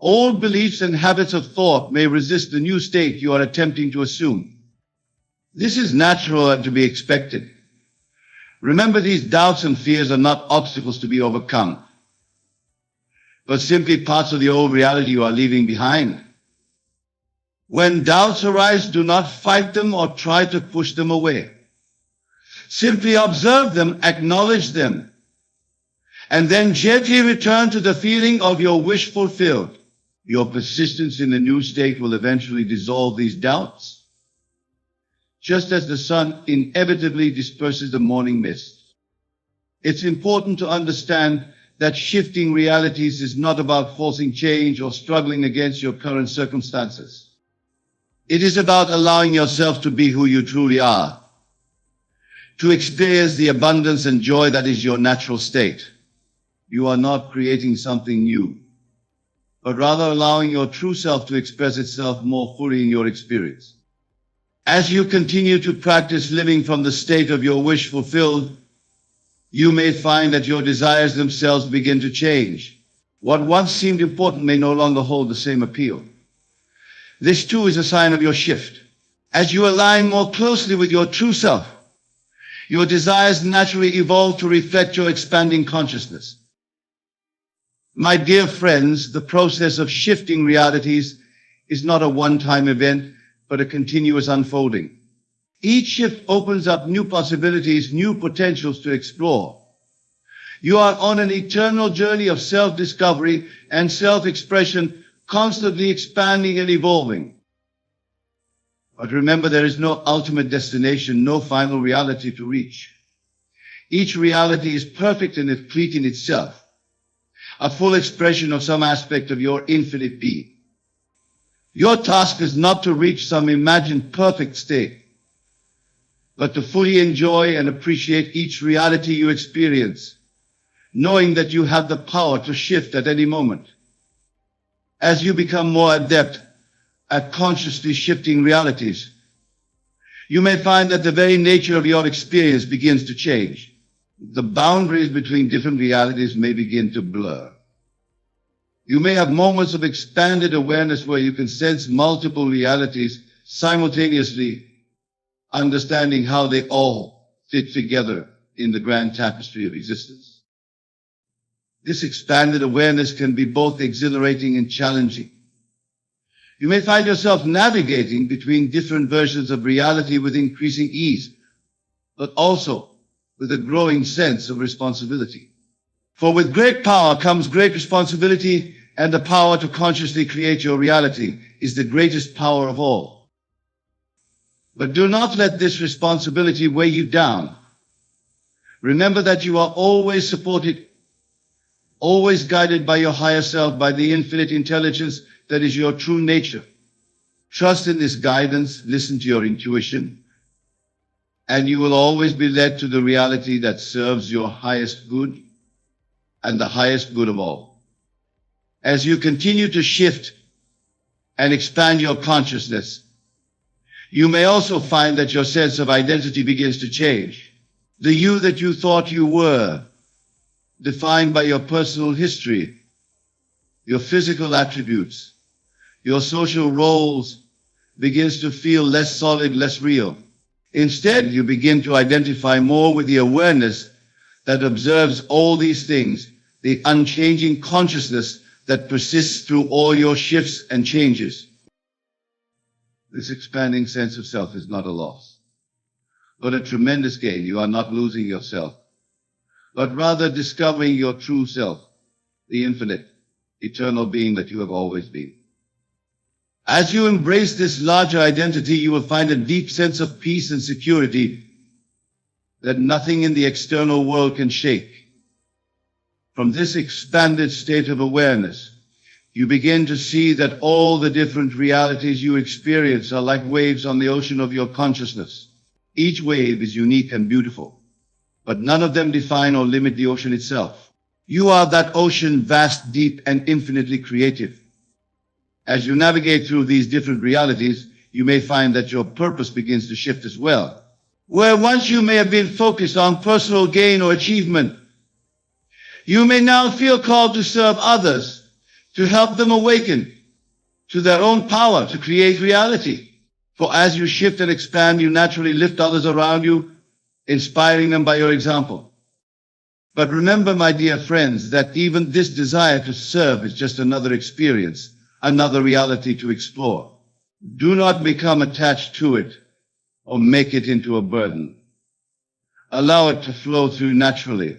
Old beliefs and habits of thought may resist the new state you are attempting to assume. This is natural and to be expected. Remember, these doubts and fears are not obstacles to be overcome, but simply parts of the old reality you are leaving behind. When doubts arise, do not fight them or try to push them away. Simply observe them, acknowledge them, and then gently return to the feeling of your wish fulfilled. Your persistence in the new state will eventually dissolve these doubts, just as the sun inevitably disperses the morning mist. It's important to understand that shifting realities is not about forcing change or struggling against your current circumstances. It is about allowing yourself to be who you truly are, to experience the abundance and joy that is your natural state. You are not creating something new, but rather allowing your true self to express itself more fully in your experience. As you continue to practice living from the state of your wish fulfilled, you may find that your desires themselves begin to change. What once seemed important may no longer hold the same appeal. This too is a sign of your shift. As you align more closely with your true self, your desires naturally evolve to reflect your expanding consciousness. My dear friends, the process of shifting realities is not a one-time event, but a continuous unfolding. Each shift opens up new possibilities, new potentials to explore. You are on an eternal journey of self-discovery and self-expression, constantly expanding and evolving. But remember, there is no ultimate destination, no final reality to reach. Each reality is perfect and complete in itself, a full expression of some aspect of your infinite being. Your task is not to reach some imagined perfect state, but to fully enjoy and appreciate each reality you experience, knowing that you have the power to shift at any moment. As you become more adept at consciously shifting realities, you may find that the very nature of your experience begins to change. The boundaries between different realities may begin to blur. You may have moments of expanded awareness where you can sense multiple realities simultaneously, understanding how they all fit together in the grand tapestry of existence. This expanded awareness can be both exhilarating and challenging. You may find yourself navigating between different versions of reality with increasing ease, but also with a growing sense of responsibility. For with great power comes great responsibility, and the power to consciously create your reality is the greatest power of all. But do not let this responsibility weigh you down. Remember that you are always supported, always guided by your higher self, by the infinite intelligence that is your true nature. Trust in this guidance, listen to your intuition, and you will always be led to the reality that serves your highest good and the highest good of all. As you continue to shift and expand your consciousness, you may also find that your sense of identity begins to change. The you that you thought you were, defined by your personal history, your physical attributes, your social roles, begins to feel less solid, less real. Instead, you begin to identify more with the awareness that observes all these things, the unchanging consciousness that persists through all your shifts and changes. This expanding sense of self is not a loss, but a tremendous gain. You are not losing yourself, but rather discovering your true self, the infinite, eternal being that you have always been. As you embrace this larger identity, you will find a deep sense of peace and security that nothing in the external world can shake. From this expanded state of awareness, you begin to see that all the different realities you experience are like waves on the ocean of your consciousness. Each wave is unique and beautiful, but none of them define or limit the ocean itself. You are that ocean, vast, deep, and infinitely creative. As you navigate through these different realities, you may find that your purpose begins to shift as well. Where once you may have been focused on personal gain or achievement, you may now feel called to serve others, to help them awaken to their own power to create reality. For as you shift and expand, you naturally lift others around you, inspiring them by your example. But remember, my dear friends, that even this desire to serve is just another experience, another reality to explore. Do not become attached to it or make it into a burden. Allow it to flow through naturally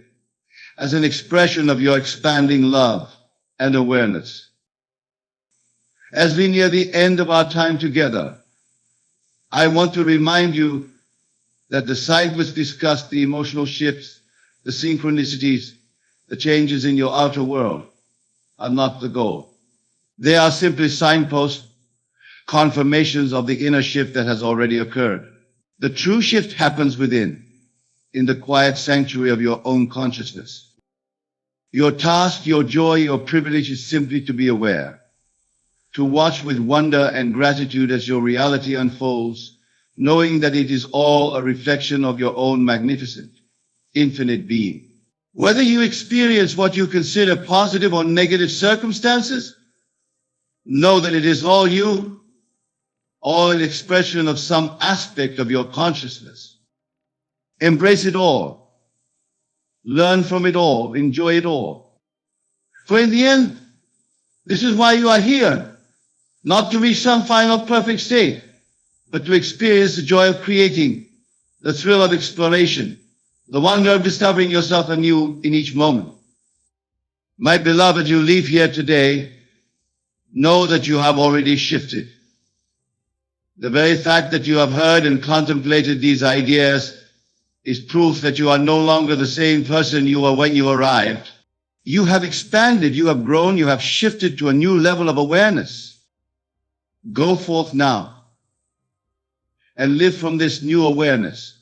as an expression of your expanding love and awareness. As we near the end of our time together, I want to remind you that the side which discussed the emotional shifts, the synchronicities, the changes in your outer world are not the goal. They are simply signposts, confirmations of the inner shift that has already occurred. The true shift happens within, in the quiet sanctuary of your own consciousness. Your task, your joy, your privilege is simply to be aware, to watch with wonder and gratitude as your reality unfolds, knowing that it is all a reflection of your own magnificent, infinite being. Whether you experience what you consider positive or negative circumstances, know that it is all you, all an expression of some aspect of your consciousness. Embrace it all. Learn from it all. Enjoy it all. For in the end, this is why you are here, not to reach some final perfect state, but to experience the joy of creating, the thrill of exploration, the wonder of discovering yourself anew in each moment. My beloved, you leave here today, know that you have already shifted. The very fact that you have heard and contemplated these ideas is proof that you are no longer the same person you were when you arrived. You have expanded, you have grown, you have shifted to a new level of awareness. Go forth now and live from this new awareness.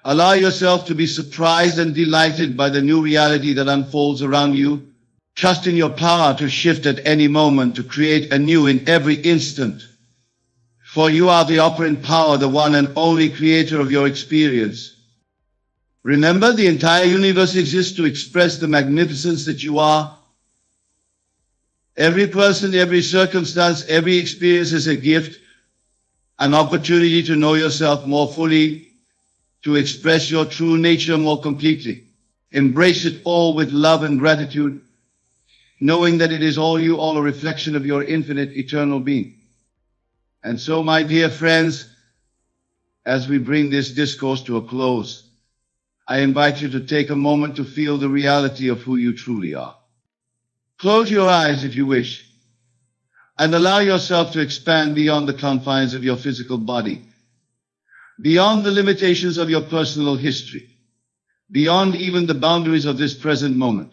Allow yourself to be surprised and delighted by the new reality that unfolds around you. Trust in your power to shift at any moment, to create anew in every instant. For you are the operant power, the one and only creator of your experience. Remember, the entire universe exists to express the magnificence that you are. Every person, every circumstance, every experience is a gift, an opportunity to know yourself more fully, to express your true nature more completely. Embrace it all with love and gratitude, knowing that it is all you, all a reflection of your infinite eternal being. And so, my dear friends, as we bring this discourse to a close, I invite you to take a moment to feel the reality of who you truly are. Close your eyes if you wish, and allow yourself to expand beyond the confines of your physical body, beyond the limitations of your personal history, beyond even the boundaries of this present moment.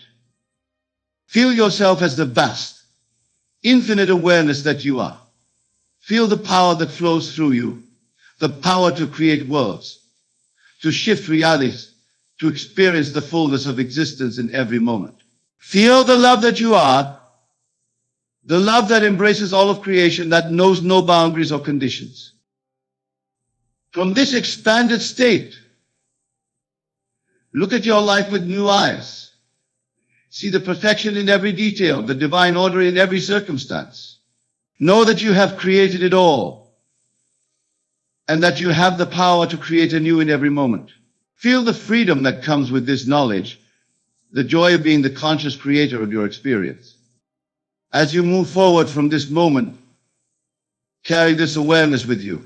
Feel yourself as the vast, infinite awareness that you are. Feel the power that flows through you, the power to create worlds, to shift realities, to experience the fullness of existence in every moment. Feel the love that you are, the love that embraces all of creation, that knows no boundaries or conditions. From this expanded state, look at your life with new eyes. See the perfection in every detail, the divine order in every circumstance. Know that you have created it all, and that you have the power to create anew in every moment. Feel the freedom that comes with this knowledge, the joy of being the conscious creator of your experience. As you move forward from this moment, carry this awareness with you.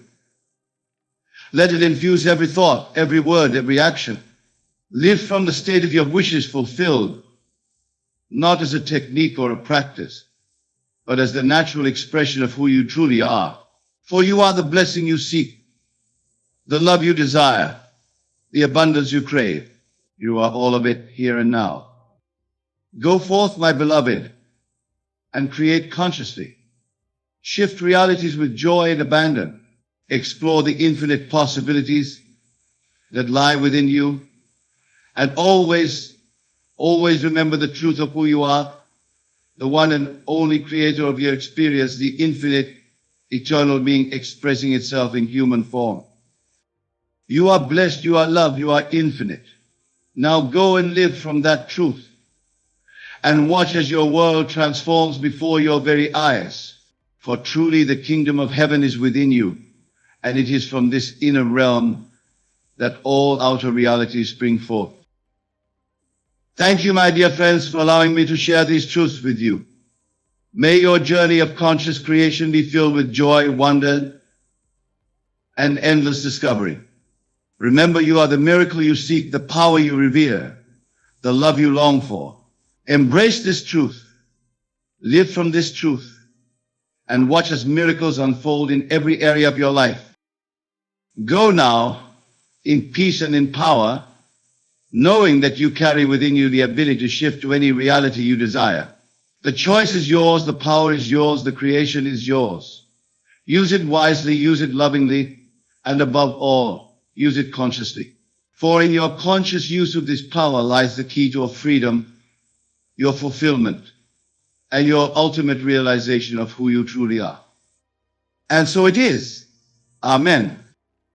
Let it infuse every thought, every word, every action. Live from the state of your wishes fulfilled, not as a technique or a practice, but as the natural expression of who you truly are. For you are the blessing you seek, the love you desire, the abundance you crave. You are all of it here and now. Go forth, my beloved, and create consciously. Shift realities with joy and abandon. Explore the infinite possibilities that lie within you. And always remember the truth of who you are, the one and only creator of your experience, the infinite, eternal being expressing itself in human form. You are blessed, you are loved, you are infinite. Now go and live from that truth, and watch as your world transforms before your very eyes. For truly the kingdom of heaven is within you, and it is from this inner realm that all outer realities spring forth. Thank you, my dear friends, for allowing me to share these truths with you. May your journey of conscious creation be filled with joy, wonder, and endless discovery. Remember, you are the miracle you seek, the power you revere, the love you long for. Embrace this truth, live from this truth, and watch as miracles unfold in every area of your life. Go now in peace and in power, knowing that you carry within you the ability to shift to any reality you desire. The choice is yours, the power is yours, the creation is yours. Use it wisely, use it lovingly, and above all, use it consciously. For in your conscious use of this power lies the key to freedom, your fulfillment, and your ultimate realization of who you truly are. And so it is. Amen.